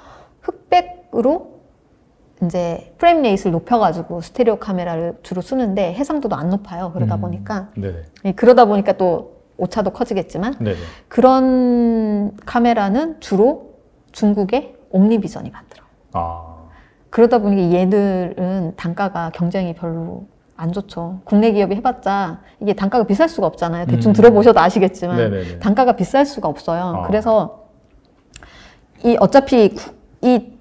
흑백으로 이제 프레임 레이트를 높여가지고 스테레오 카메라를 주로 쓰는데 해상도도 안 높아요. 그러다 보니까. 네네. 그러다 보니까 또 오차도 커지겠지만 네네. 그런 카메라는 주로 중국의 옴니비전이 만들어요. 그러다 보니까 얘들은 단가가 경쟁이 별로 안 좋죠. 국내 기업이 해봤자 이게 단가가 비쌀 수가 없잖아요. 대충 들어보셔도 아시겠지만 네네네. 단가가 비쌀 수가 없어요. 그래서 어차피 이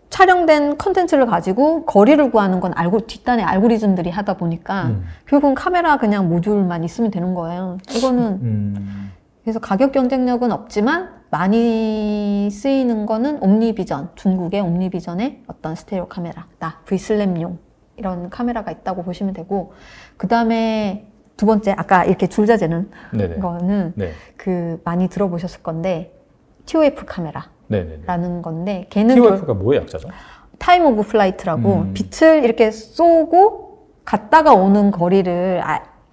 촬영된 컨텐츠를 가지고 거리를 구하는 건 뒷단에 알고리즘들이 하다 보니까 결국은 카메라 그냥 모듈만 있으면 되는 거예요. 이거는 그래서 가격 경쟁력은 없지만 많이 쓰이는 거는 옴니비전, 중국의 옴니비전의 어떤 스테레오 카메라, V슬램용 이런 카메라가 있다고 보시면 되고, 그 다음에 두 번째 아까 이렇게 줄자 재는 네네. 거는 네. 많이 들어보셨을 건데 TOF 카메라라는 네네네. 건데 걔는 TOF가 뭐의 약자죠? 타임 오브 플라이트라고 빛을 이렇게 쏘고 갔다가 오는 거리를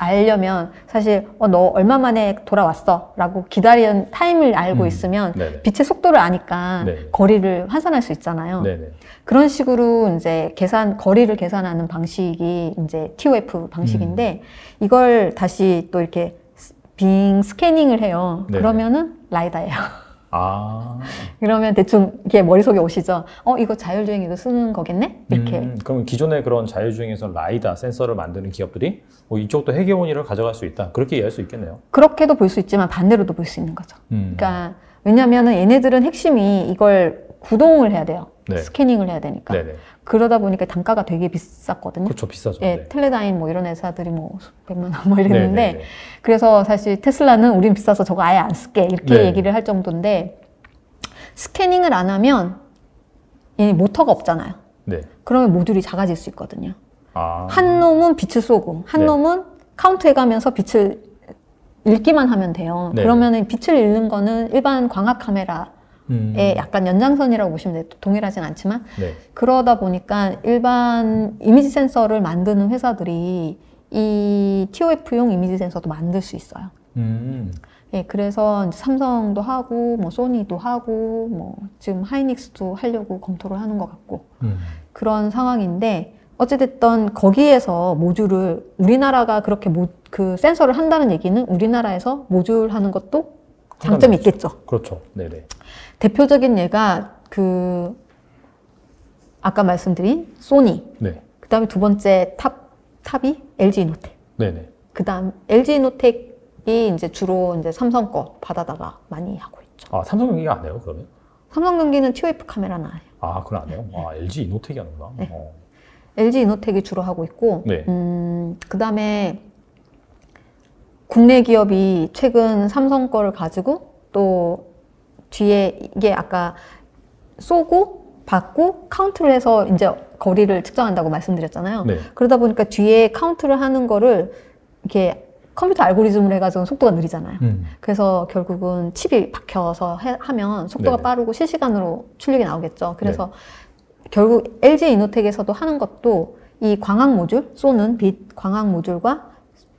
알려면 사실 너 얼마 만에 돌아왔어 라고 기다리는 타임을 알고 있으면 네네. 빛의 속도를 아니까 네네. 거리를 환산할 수 있잖아요. 네네. 그런 식으로 이제 거리를 계산하는 방식이 이제 TOF 방식인데 이걸 다시 또 이렇게 빙 스캐닝을 해요. 네네. 그러면은 라이다예요. 그러면 대충 이게 머릿속에 오시죠? 이거 자율주행에도 쓰는 거겠네? 이렇게. 그럼 기존의 그런 자율주행에서 라이다 센서를 만드는 기업들이 이쪽도 해계원리를 가져갈 수 있다. 그렇게 이해할 수 있겠네요. 그렇게도 볼 수 있지만 반대로도 볼 수 있는 거죠. 그러니까 왜냐면은 얘네들은 핵심이 이걸 구동을 해야 돼요. 네. 스캐닝을 해야 되니까. 네네. 그러다 보니까 단가가 되게 비쌌거든요. 그렇죠. 비싸죠. 예, 네. 텔레다인 이런 회사들이 수백만 원 이랬는데 네네네. 그래서 사실 테슬라는 우린 비싸서 저거 아예 안 쓸게 이렇게 네. 얘기를 할 정도인데 스캐닝을 안 하면 얘 모터가 없잖아요. 네. 그러면 모듈이 작아질 수 있거든요. 한 놈은 빛을 쏘고 한 네. 놈은 카운트해가면서 빛을 읽기만 하면 돼요. 네. 그러면은 빛을 읽는 거는 일반 광학 카메라의 약간 연장선이라고 보시면 돼요. 동일하진 않지만 네. 그러다 보니까 일반 이미지 센서를 만드는 회사들이 이 TOF용 이미지 센서도 만들 수 있어요. 예, 그래서 이제 삼성도 하고 소니도 하고 지금 하이닉스도 하려고 검토를 하는 것 같고 그런 상황인데 어찌됐든 거기에서 모듈을 우리나라가 그렇게 그 센서를 한다는 얘기는 우리나라에서 모듈 하는 것도 장점이 있겠죠. 그렇죠. 네네. 대표적인 예가 아까 말씀드린 소니. 네. 그 다음에 두 번째 탑이 LG 이노텍. 네네. 그 다음 LG 이노텍이 이제 주로 이제 삼성 거 받아다가 많이 하고 있죠. 삼성전기가 안 해요, 그러면? 삼성전기는 TOF 카메라는 안 해요. 그건 안 해요? LG 이노텍이 하는구나. 네. LG 이노텍이 주로 하고 있고, 네. 그 다음에 국내 기업이 최근 삼성 거를 가지고 또 뒤에 이게 아까 쏘고 받고 카운트를 해서 이제 거리를 측정한다고 말씀드렸잖아요. 네. 그러다 보니까 뒤에 카운트를 하는 거를 이렇게 컴퓨터 알고리즘을 해가지고 속도가 느리잖아요. 그래서 결국은 칩이 박혀서 하면 속도가 네네. 빠르고 실시간으로 출력이 나오겠죠. 그래서 결국 LG 이노텍에서도 하는 것도 이 광학 모듈, 쏘는 빛 광학 모듈과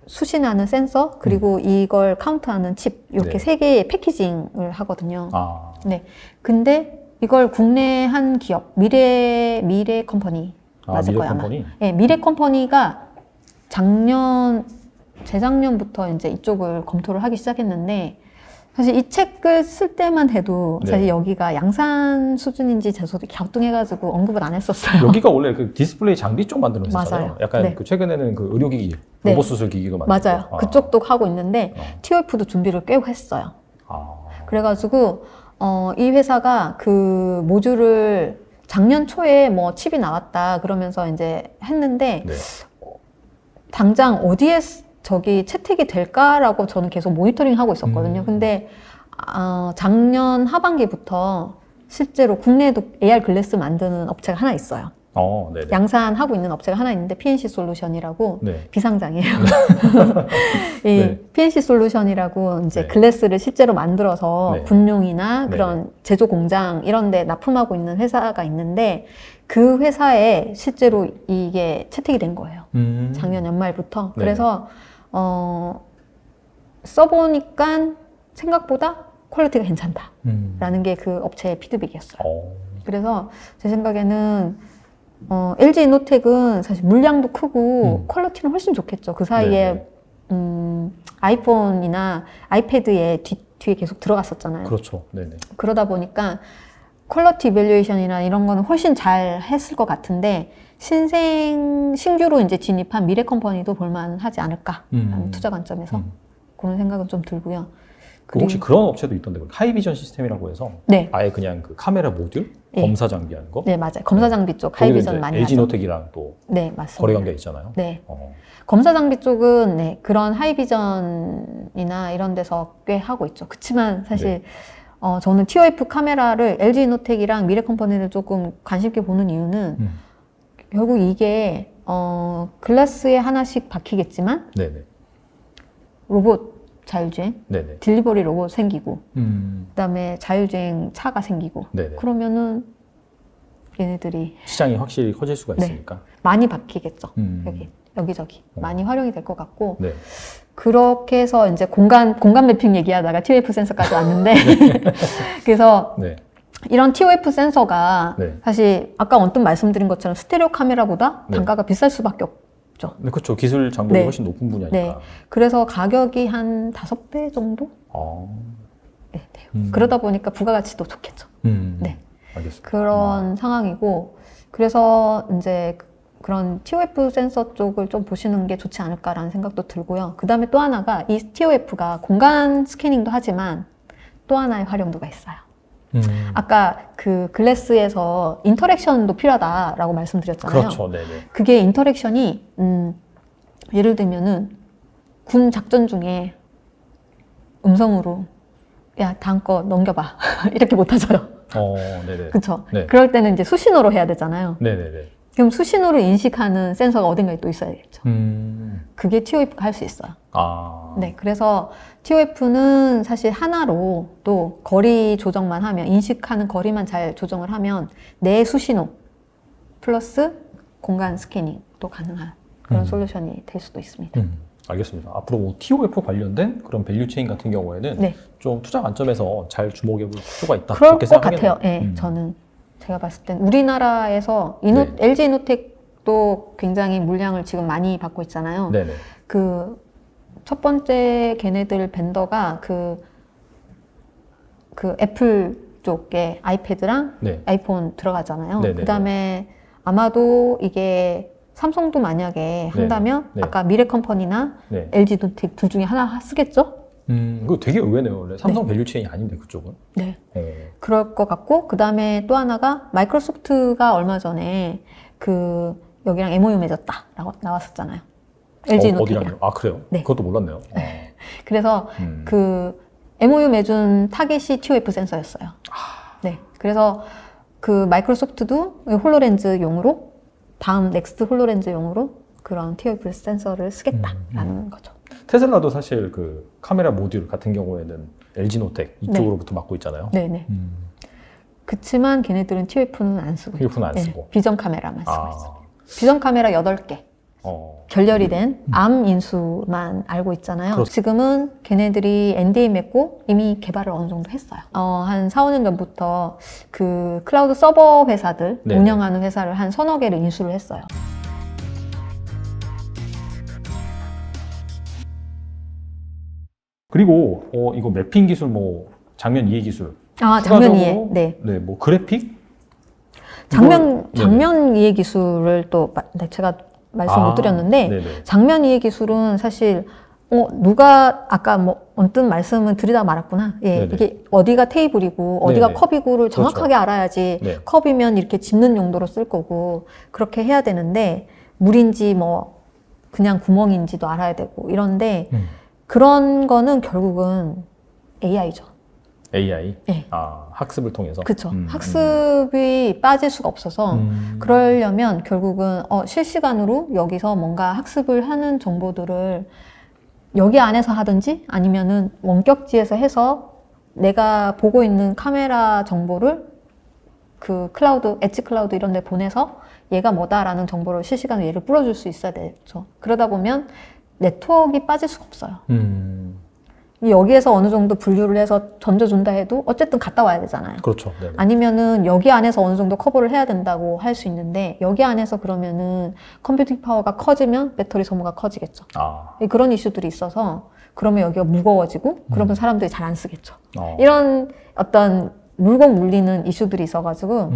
수신하는 센서, 그리고 이걸 카운트하는 칩, 이렇게 네. 세 개의 패키징을 하거든요. 아. 네. 근데 이걸 국내 한 기업, 미래 컴퍼니 맞을 미래 거예요, 아마. 컴퍼니? 네, 미래 컴퍼니가 재작년부터 이제 이쪽을 검토를 하기 시작했는데, 사실 이 책을 쓸 때만 해도 사실 여기가 양산 수준인지 저도 갸우뚱해가지고 언급을 안 했었어요. 여기가 원래 그 디스플레이 장비 쪽 만드는 회사잖아요. 맞아요. 약간 그 최근에는 그 의료기기, 로봇 수술 기기가 만들고. 맞아요. 그쪽도 하고 있는데 TOF도 준비를 꽤 했어요. 그래가지고 이 회사가 그 모듈을 작년 초에 뭐 칩이 나왔다 그러면서 이제 했는데 당장 어디에 저기 채택이 될까라고 저는 계속 모니터링 하고 있었거든요. 근데 작년 하반기부터 실제로 국내에도 AR 글래스 만드는 업체가 하나 있어요. 네네. 양산하고 있는 업체가 하나 있는데 PNC 솔루션이라고 비상장이에요. 이 PNC 솔루션이라고 이제 글래스를 실제로 만들어서 군용이나 그런 제조 공장 이런 데 납품하고 있는 회사가 있는데 그 회사에 실제로 이게 채택이 된 거예요. 작년 연말부터. 그래서 써보니까 생각보다 퀄리티가 괜찮다라는 게 그 업체의 피드백이었어요. 그래서 제 생각에는 LG 이노텍은 사실 물량도 크고 퀄리티는 훨씬 좋겠죠. 그 사이에 아이폰이나 아이패드에 뒤에 계속 들어갔었잖아요. 그렇죠. 네네. 그러다 보니까 퀄리티 이밸류에이션이나 이런 거는 훨씬 잘 했을 것 같은데 신규로 이제 진입한 미래 컴퍼니도 볼만하지 않을까 투자 관점에서 그런 생각은 좀 들고요. 혹시 그런 업체도 있던데 하이비전 시스템이라고 해서 아예 그냥 그 카메라 모듈 검사 장비 하는 거? 네, 맞아요. 검사 장비 쪽 하이비전 많이 하죠. LG 이노텍이랑 또 맞습니다. 거래 관계가 있잖아요. 네. 검사 장비 쪽은 그런 하이비전이나 이런 데서 꽤 하고 있죠. 그렇지만 사실 저는 TOF 카메라를 LG 이노텍이랑 미래 컴퍼니를 조금 관심 있게 보는 이유는 결국 이게 글라스에 하나씩 박히겠지만 로봇 자율주행, 딜리버리 로봇 생기고 그다음에 자율주행 차가 생기고 그러면은 얘네들이 시장이 확실히 커질 수가 있으니까 많이 바뀌겠죠. 여기저기 많이 활용이 될 것 같고 그렇게 해서 이제 공간 매핑 얘기하다가 TOF 센서까지 왔는데 그래서 이런 TOF 센서가 사실 아까 언뜻 말씀드린 것처럼 스테레오 카메라보다 단가가 비쌀 수밖에 없죠. 그렇죠. 기술 장벽이 훨씬 높은 분야니까. 그래서 가격이 한 5배 정도? 돼요. 그러다 보니까 부가가치도 좋겠죠. 알겠습니다. 그런 상황이고 그래서 이제 그런 TOF 센서 쪽을 좀 보시는 게 좋지 않을까라는 생각도 들고요. 그 다음에 또 하나가 이 TOF가 공간 스캐닝도 하지만 또 하나의 활용도가 있어요. 아까 그 글래스에서 인터랙션도 필요하다라고 말씀드렸잖아요. 그렇죠. 네네. 그게 인터랙션이 예를 들면은 군 작전 중에 음성으로 야 다음 거 넘겨봐 이렇게 못 하죠. 네네. 그렇죠. 그럴 때는 이제 수신호로 해야 되잖아요. 네네네. 그럼 수신호를 인식하는 센서가 어딘가에 또 있어야겠죠. 그게 TOF가 할 수 있어요. 그래서 TOF는 사실 하나로 또 거리 조정만 하면 인식하는 거리만 잘 조정을 하면 내 수신호 플러스 공간 스캐닝도 가능한 그런 솔루션이 될 수도 있습니다. 알겠습니다. 앞으로 뭐 TOF 관련된 그런 밸류체인 같은 경우에는 좀 투자 관점에서 잘 주목해 볼 필요가 있다. 그럴 것 같아요. 저는 제가 봤을 땐 우리나라에서 LG 이노텍도 굉장히 물량을 지금 많이 받고 있잖아요. 그 첫 번째 걔네들 벤더가 그 애플 쪽에 아이패드랑 아이폰 들어가잖아요. 그 다음에 아마도 이게 삼성도 만약에 한다면 아까 미래 컴퍼니나 LG 이노텍 둘 중에 하나 쓰겠죠? 그거 되게 의외네요. 원래 삼성 밸류체인이 아닌데 그쪽은. 그럴 것 같고 그 다음에 또 하나가 마이크로소프트가 얼마 전에 그 여기랑 MOU 맺었다라고 나왔었잖아요. LG 이노텍이랑. 그래요? 그것도 몰랐네요. 그래서 그 MOU 맺은 타겟이 TOF 센서였어요. 그래서 그 마이크로소프트도 홀로렌즈용으로 다음 넥스트 홀로렌즈용으로 그런 TOF 센서를 쓰겠다라는 거죠. 테슬라도 사실 그 카메라 모듈 같은 경우에는 LG노텍 이쪽으로부터 맡고 있잖아요. 네네. 그치만 걔네들은 TF는 안 쓰고. TF는 안 쓰고. 비전 카메라만 쓰고 있어요. 비전 카메라 8개. 결렬이 된 암 인수만 알고 있잖아요. 그렇죠. 지금은 걔네들이 NDA 맺고 이미 개발을 어느 정도 했어요. 한 4, 5년 전부터 그 클라우드 서버 회사들 네네. 운영하는 회사를 한 서너 개를 인수를 했어요. 그리고 이거 매핑 기술, 뭐 장면 이해 기술. 장면 이해. 네. 네, 뭐 그래픽? 장면 이해 기술을 또 제가 말씀 못 드렸는데 네네. 장면 이해 기술은 사실 누가 아까 뭐 언뜻 말씀을 드리다 말았구나. 예, 네네. 이게 어디가 테이블이고 어디가 네네. 컵이고를 정확하게 그렇죠. 알아야지 네. 컵이면 이렇게 집는 용도로 쓸 거고 그렇게 해야 되는데 물인지 뭐 그냥 구멍인지도 알아야 되고 이런데 그런 거는 결국은 AI죠. AI? 네. 학습을 통해서? 그렇죠. 학습이 빠질 수가 없어서 그러려면 결국은 실시간으로 여기서 뭔가 학습을 하는 정보들을 여기 안에서 하든지 아니면은 원격지에서 해서 내가 보고 있는 카메라 정보를 그 클라우드, 엣지 클라우드 이런 데 보내서 얘가 뭐다라는 정보를 실시간으로 얘를 뿌려줄 수 있어야 되죠. 그러다 보면 네트워크가 빠질 수가 없어요. 여기에서 어느 정도 분류를 해서 던져준다 해도 어쨌든 갔다 와야 되잖아요. 그렇죠. 네네. 아니면은 여기 안에서 어느 정도 커버를 해야 된다고 할 수 있는데 여기 안에서 그러면은 컴퓨팅 파워가 커지면 배터리 소모가 커지겠죠. 그런 이슈들이 있어서 그러면 여기가 무거워지고 그러면 사람들이 잘 안 쓰겠죠. 이런 어떤 물고 물리는 이슈들이 있어가지고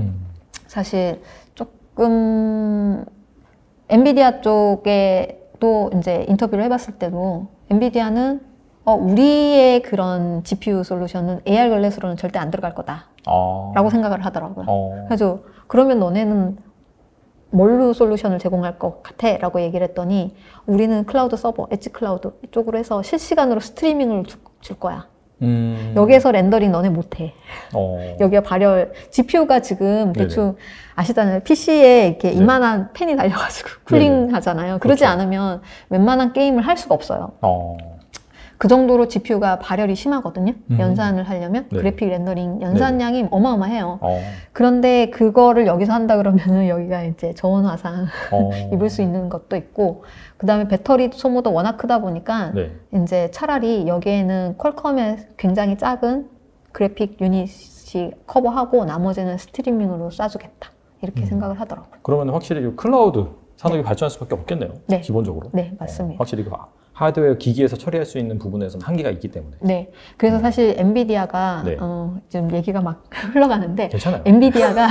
사실 조금 엔비디아 쪽에 또 이제 인터뷰를 해봤을 때도 엔비디아는 우리의 그런 GPU 솔루션은 AR 글래스로는 절대 안 들어갈 거다 라고 생각을 하더라고요. 그래서 그러면 너네는 뭘로 솔루션을 제공할 것 같아? 라고 얘기를 했더니 우리는 클라우드 서버, 엣지 클라우드 이쪽으로 해서 실시간으로 스트리밍을 줄 거야. 여기에서 렌더링 너네 못해. 여기가 발열, GPU가 지금 대충 네네. 아시잖아요. PC에 이렇게 네. 이만한 팬이 달려가지고 쿨링 하잖아요. 그러지 그렇죠. 않으면 웬만한 게임을 할 수가 없어요. 그 정도로 GPU가 발열이 심하거든요. 연산을 하려면 네. 그래픽 렌더링 연산량이 어마어마해요. 그런데 그런데 그거를 여기서 한다 그러면은 여기가 이제 저온 화상 입을 수 있는 것도 있고 그 다음에 배터리 소모도 워낙 크다 보니까 네. 이제 차라리 여기에는 퀄컴의 굉장히 작은 그래픽 유닛이 커버하고 나머지는 스트리밍으로 쏴주겠다 이렇게 생각을 하더라고요. 그러면 확실히 그 클라우드 산업이 발전할 수밖에 없겠네요. 네. 기본적으로. 네, 맞습니다. 확실히 그 하드웨어 기기에서 처리할 수 있는 부분에서는 한계가 있기 때문에. 네. 그래서 사실 엔비디아가 네. 지금 얘기가 막 흘러가는데 괜찮아요. 엔비디아가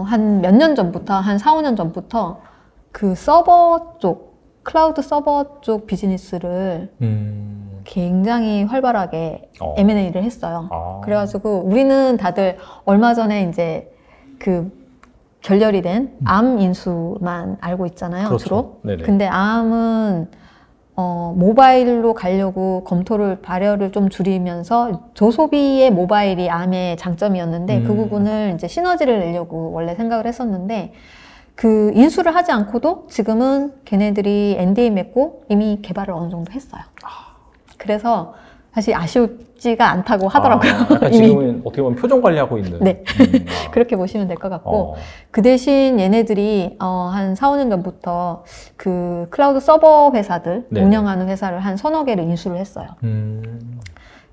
한 몇 년 전부터 한 4, 5년 전부터 그 서버 쪽 클라우드 서버 쪽 비즈니스를 굉장히 활발하게 M&A를 했어요. 그래가지고 우리는 다들 얼마 전에 이제 그 결렬이 된 암 인수만 알고 있잖아요. 그렇죠. 주로. 네네. 근데 암은 모바일로 가려고 검토를 발열을 좀 줄이면서 저소비의 모바일이 암의 장점이었는데 그 부분을 이제 시너지를 내려고 원래 생각을 했었는데 그 인수를 하지 않고도 지금은 걔네들이 NDA 맺고 이미 개발을 어느 정도 했어요. 그래서 사실 아쉽지가 않다고 하더라고요. 약간 지금은 어떻게 보면 표정 관리하고 있는. 네. 그렇게 보시면 될 것 같고 그 대신 얘네들이 한 4, 5년 전부터 그 클라우드 서버 회사들 네. 운영하는 회사를 한 서너 개를 인수를 했어요.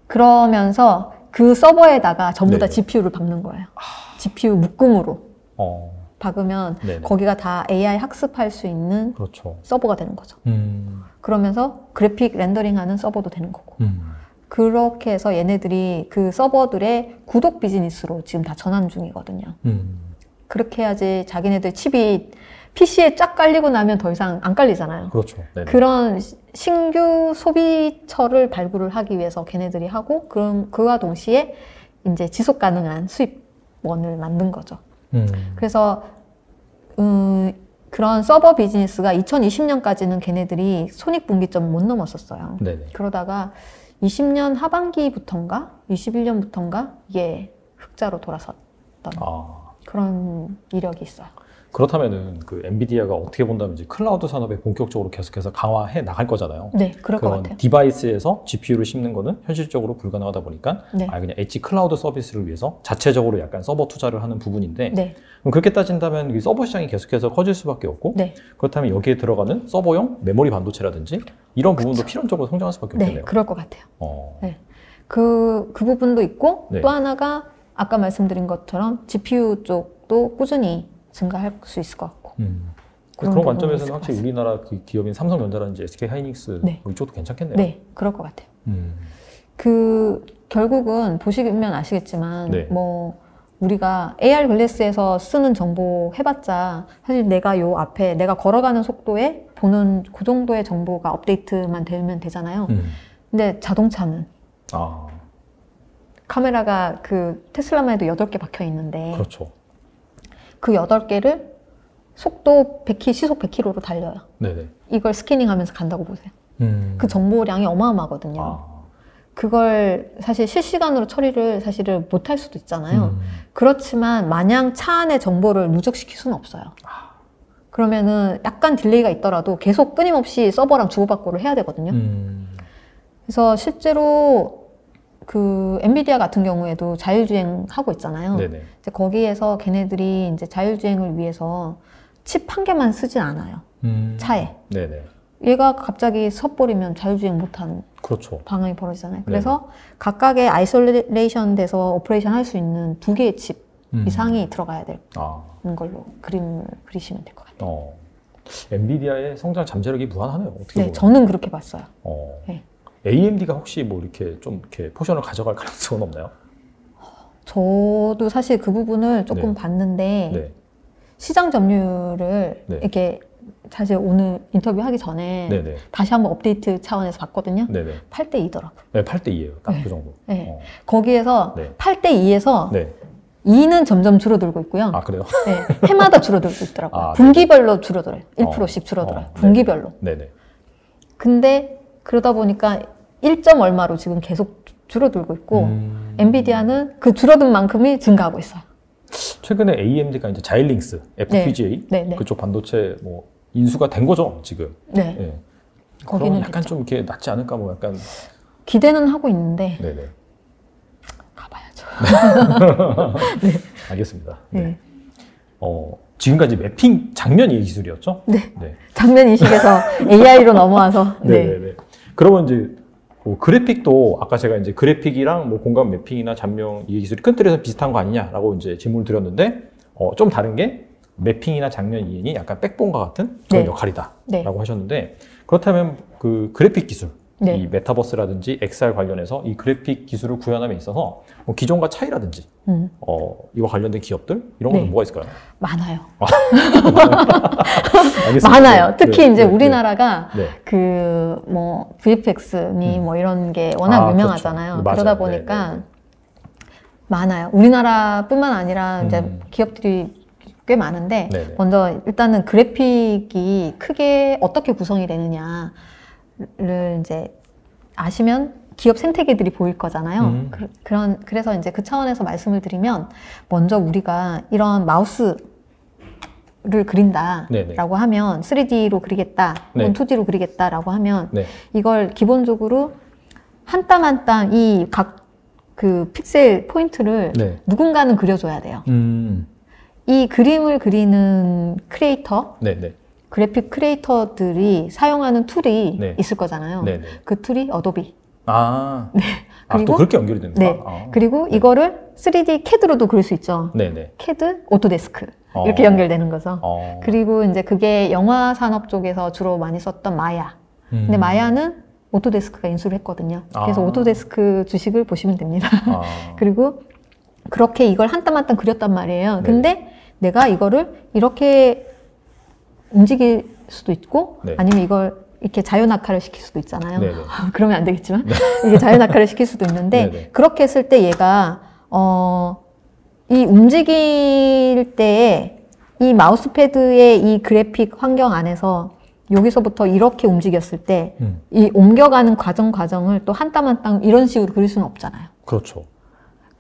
그러면서 그 서버에다가 전부 다 네. GPU를 박는 거예요. GPU 묶음으로 박으면 네네. 거기가 다 AI 학습할 수 있는 그렇죠. 서버가 되는 거죠. 그러면서 그래픽 렌더링하는 서버도 되는 거고. 그렇게 해서 얘네들이 그 서버들의 구독 비즈니스로 지금 다 전환 중이거든요. 그렇게 해야지 자기네들 칩이 PC에 쫙 깔리고 나면 더 이상 안 깔리잖아요. 그렇죠. 네네. 그런 신규 소비처를 발굴을 하기 위해서 걔네들이 하고 그럼 그와 동시에 이제 지속 가능한 수입원을 만든 거죠. 그래서 그런 서버 비즈니스가 2020년까지는 걔네들이 손익분기점 못 넘었었어요. 네네. 그러다가 20년 하반기부터인가 21년부터인가 이게 흑자로 돌아섰던 그런 이력이 있어요. 그렇다면은 그 엔비디아가 어떻게 본다면 이제 클라우드 산업에 본격적으로 계속해서 강화해 나갈 거잖아요. 네, 그럴 것 그런 같아요. 디바이스에서 GPU를 심는 거는 현실적으로 불가능하다 보니까 네. 그냥 엣지 클라우드 서비스를 위해서 자체적으로 약간 서버 투자를 하는 부분인데 네. 그럼 그렇게 따진다면 이 서버 시장이 계속해서 커질 수밖에 없고 네. 그렇다면 여기에 들어가는 서버용 메모리 반도체라든지 이런 부분도 필연적으로 성장할 수밖에 네, 없겠네요. 그럴 것 같아요. 네. 그 부분도 있고 네. 또 하나가 아까 말씀드린 것처럼 GPU 쪽도 꾸준히 증가할 수 있을 것 같고. 그런 관점에서는 확실히 우리나라 그 기업인 삼성전자라든지 SK 하이닉스 네. 이쪽도 괜찮겠네요. 네, 그럴 것 같아요. 결국은 보시면 아시겠지만 네. 뭐 우리가 AR 글래스에서 쓰는 정보 해봤자 사실 내가 요 앞에 내가 걸어가는 속도에 보는 그 정도의 정보가 업데이트만 되면 되잖아요. 근데 자동차는 카메라가 그 테슬라만 해도 8개 박혀 있는데 그렇죠. 그 8개를 속도 100km, 시속 100km로 달려요. 네네. 이걸 스캐닝하면서 간다고 보세요. 그 정보량이 어마어마하거든요. 그걸 사실 실시간으로 처리를 사실은 못할 수도 있잖아요. 그렇지만 마냥 차 안의 정보를 누적시킬 수는 없어요. 그러면은 약간 딜레이가 있더라도 계속 끊임없이 서버랑 주고받고를 해야 되거든요. 그래서 실제로 그 엔비디아 같은 경우에도 자율주행 하고 있잖아요. 네네. 이제 거기에서 걔네들이 이제 자율주행을 위해서 칩 한 개만 쓰진 않아요. 차에. 네네. 얘가 갑자기 섣버리면 자율주행 못하는 그렇죠. 방향이 벌어지잖아요. 그래서 각각의 아이솔레이션 돼서 오퍼레이션 할 수 있는 2개의 칩 이상이 들어가야 되는 걸로 그림을 그리시면 될 것 같아요. 엔비디아의 성장 잠재력이 무한하네요. 어떻게 네, 보면. 저는 그렇게 봤어요. 네. AMD가 혹시 뭐 이렇게 좀 이렇게 포션을 가져갈 가능성은 없나요? 저도 사실 그 부분을 조금 네. 봤는데 네. 시장 점유율을 네. 이렇게 사실 오늘 인터뷰 하기 전에 네네. 다시 한번 업데이트 차원에서 봤거든요. 네네. 8대2더라고요. 네, 8대2예요. 딱 네. 그 정도. 네. 거기에서 네. 8대2에서 네. 2는 점점 줄어들고 있고요. 그래요? 네, 해마다 줄어들고 있더라고요. 네. 분기별로 줄어들어요. 1%씩 줄어들어요. 분기별로. 네네. 근데 그러다 보니까 1점 얼마로 지금 계속 줄어들고 있고 엔비디아는 그 줄어든 만큼이 증가하고 있어요. 최근에 AMD가 이제 자일링스, FPGA 네. 그쪽 반도체 뭐 인수가 된 거죠, 지금. 네. 네. 거기는 약간 됐죠. 좀 이렇게 낫지 않을까 뭐 약간. 기대는 하고 있는데 네네. 가봐야죠. 네. 알겠습니다. 네. 지금까지 매핑 장면 이해 기술이었죠? 네. 네. 장면 인식에서 AI로 넘어와서. 네. 네네네. 그러면 이제 뭐 그래픽도 아까 제가 이제 그래픽이랑 뭐 공간 매핑이나 잔명 이해 기술이 큰 틀에서 비슷한 거 아니냐라고 이제 질문을 드렸는데 좀 다른 게 매핑이나 장면 이해는 약간 백본과 같은 그런 네. 역할이다라고 네. 하셨는데 그렇다면 그 그래픽 기술 네. 이 메타버스라든지 XR 관련해서 이 그래픽 기술을 구현함에 있어서 뭐 기존과 차이라든지 이와 관련된 기업들 이런 거는 네. 뭐가 있을까요? 많아요. 알겠습니다. 많아요. 특히 네, 이제 네, 우리나라가 네. 그 뭐 VFX니 뭐 이런 게 워낙 유명하잖아요. 그렇죠. 그러다 맞아요. 보니까 네, 네, 네. 많아요. 우리나라뿐만 아니라 이제 기업들이 꽤 많은데 네네. 먼저 일단은 그래픽이 크게 어떻게 구성이 되느냐를 이제 아시면 기업 생태계들이 보일 거잖아요. 그래서 이제 그 차원에서 말씀을 드리면 먼저 우리가 이런 마우스를 그린다라고 네네. 하면 3D로 그리겠다, 네. 혹은 2D로 그리겠다라고 하면 네. 이걸 기본적으로 한 땀 한 땀 이 각 그 픽셀 포인트를 네. 누군가는 그려줘야 돼요. 네. 이 그림을 그리는 크리에이터, 네네. 그래픽 크리에이터들이 사용하는 툴이 네. 있을 거잖아요. 네네. 그 툴이 어도비. 네. 그리고- 또 그렇게 연결이 되는구나. 네. 그리고 이거를 3D CAD로도 그릴 수 있죠. 네네. CAD, 오토데스크. 이렇게 연결되는 거죠. 그리고 이제 그게 영화 산업 쪽에서 주로 많이 썼던 마야. 근데 마야는 오토데스크가 인수를 했거든요. 그래서 오토데스크 주식을 보시면 됩니다. 그리고 그렇게 이걸 한 땀 한 땀 그렸단 말이에요. 네. 근데 내가 이거를 이렇게 움직일 수도 있고 네. 아니면 이걸 이렇게 자유낙하를 시킬 수도 있잖아요. 네네. 그러면 안 되겠지만 이게 자유낙하를 시킬 수도 있는데 네네. 그렇게 했을 때 얘가 이 움직일 때에 이 마우스패드의 이 그래픽 환경 안에서 여기서부터 이렇게 움직였을 때 이 옮겨가는 과정을 또 한 땀 한 땀 이런 식으로 그릴 수는 없잖아요. 그렇죠.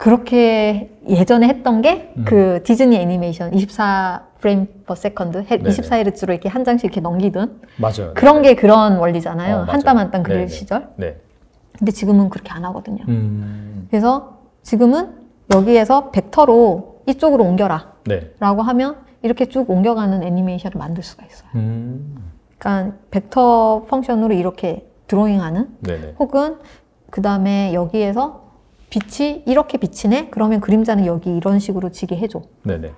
그렇게 예전에 했던 게 그 디즈니 애니메이션 24프레임 퍼 세컨드, 24Hz로 이렇게 한 장씩 이렇게 넘기던 맞아요. 그런 게 그런 원리잖아요. 한 땀 한 땀 그릴 네네. 시절. 네. 근데 지금은 그렇게 안 하거든요. 그래서 지금은 여기에서 벡터로 이쪽으로 옮겨라 네. 라고 하면 이렇게 쭉 옮겨가는 애니메이션을 만들 수가 있어요. 그러니까 벡터 펑션으로 이렇게 드로잉하는 네네. 혹은 그 다음에 여기에서 빛이 이렇게 비치네? 그러면 그림자는 여기 이런 식으로 지게 해줘. 네네.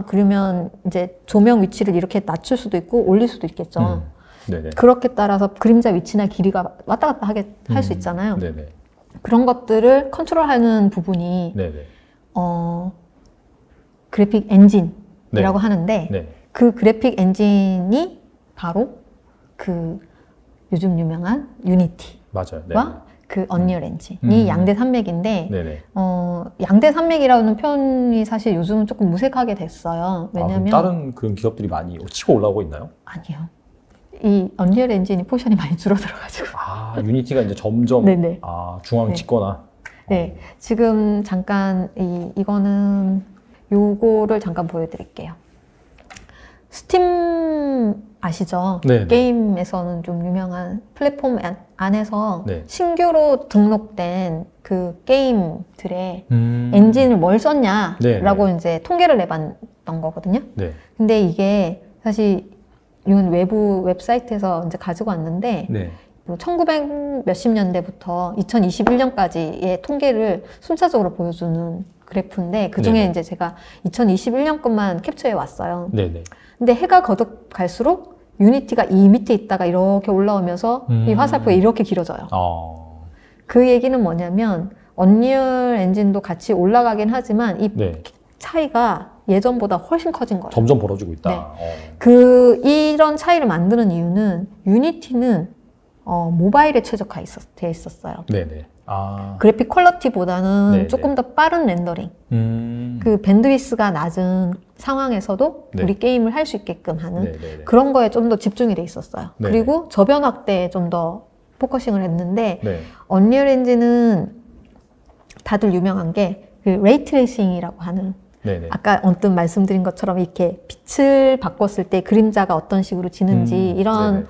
그러면 이제 조명 위치를 이렇게 낮출 수도 있고 올릴 수도 있겠죠. 네네. 그렇게 따라서 그림자 위치나 길이가 왔다 갔다 하게 할 수 있잖아요. 네네. 그런 것들을 컨트롤하는 부분이 네네. 그래픽 엔진이라고 네. 하는데 네. 그 그래픽 엔진이 바로 그 요즘 유명한 유니티와 맞아요. 네. 그 언리얼 엔진이 양대 산맥인데 네네. 양대 산맥이라는 표현이 사실 요즘은 조금 무색하게 됐어요. 왜냐하면 다른 그런 기업들이 많이 치고 올라오고 있나요? 아니요. 이 언리얼 엔진이 포션이 많이 줄어들어가지고 유니티가 이제 점점 네네. 중앙 네. 찍거나 네, 지금 잠깐 이거는 요거를 잠깐 보여드릴게요. 스팀 아시죠? 네네. 게임에서는 좀 유명한 플랫폼 안에서 네. 신규로 등록된 그 게임들의 음. 엔진을 뭘 썼냐라고 네네. 이제 통계를 내봤던 거거든요. 네. 근데 이게 사실 이건 외부 웹사이트에서 이제 가지고 왔는데 네. 1900 몇십 년대부터 2021년까지의 통계를 순차적으로 보여주는 그래프인데 그 중에 네네. 이제 제가 2021년 것만 캡처해 왔어요. 네네. 근데 해가 거듭 갈수록 유니티가 이 밑에 있다가 이렇게 올라오면서 이 화살표가 이렇게 길어져요. 그 얘기는 뭐냐면 언리얼 엔진도 같이 올라가긴 하지만 이 네. 차이가 예전보다 훨씬 커진 거예요. 점점 벌어지고 있다. 네. 이런 차이를 만드는 이유는 유니티는 모바일에 돼 있었어요. 네네. 그래픽 퀄리티보다는 네네. 조금 더 빠른 렌더링. 그 밴드위스가 낮은 상황에서도 네. 우리 게임을 할 수 있게끔 하는 네네네. 그런 거에 좀 더 집중이 돼 있었어요. 네네. 그리고 저변 확대에 좀 더 포커싱을 했는데 네. 언리얼 엔진은 다들 유명한 게 그 레이트레이싱이라고 하는 네네. 아까 언뜻 말씀드린 것처럼 이렇게 빛을 바꿨을 때 그림자가 어떤 식으로 지는지 이런 네네.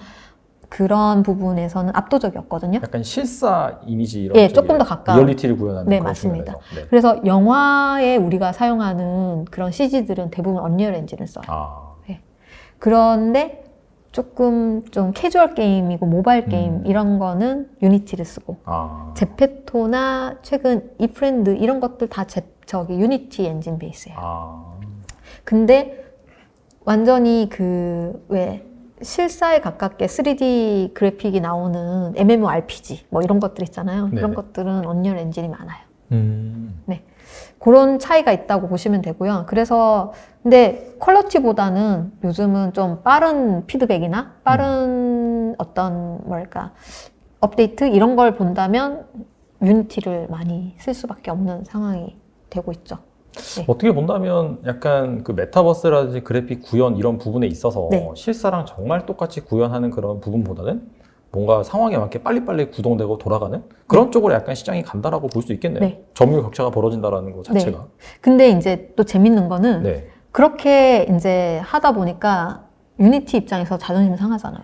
그런 부분에서는 압도적이었거든요. 약간 실사 이미지 이런 예, 쪽에 조금 더 가까운. 리얼리티를 구현하는 네, 그런 맞습니다. 측면에서. 네. 그래서 영화에 우리가 사용하는 그런 CG들은 대부분 언리얼 엔진을 써요. 네. 그런데 조금 좀 캐주얼 게임이고 모바일 게임 이런 거는 유니티를 쓰고 제페토나 최근 이프렌드 이런 것들 다 유니티 엔진 베이스예요. 근데 완전히 왜 실사에 가깝게 3D 그래픽이 나오는 MMORPG 뭐 이런 것들 있잖아요. 네네. 그런 것들은 언리얼 엔진이 많아요. 네. 그런 차이가 있다고 보시면 되고요. 그래서 근데 퀄리티보다는 요즘은 좀 빠른 피드백이나 빠른 어떤 업데이트 이런 걸 본다면 유니티를 많이 쓸 수밖에 없는 상황이 되고 있죠. 네. 어떻게 본다면 약간 그 메타버스라든지 그래픽 구현 이런 부분에 있어서 네. 실사랑 정말 똑같이 구현하는 그런 부분보다는 뭔가 상황에 맞게 빨리빨리 구동되고 돌아가는 그런 쪽으로 약간 시장이 간다라고 볼 수 있겠네요. 네. 점유율 격차가 벌어진다라는 것 자체가. 네. 근데 이제 또 재밌는 거는 네. 그렇게 이제 하다 보니까 유니티 입장에서 자존심 상하잖아요.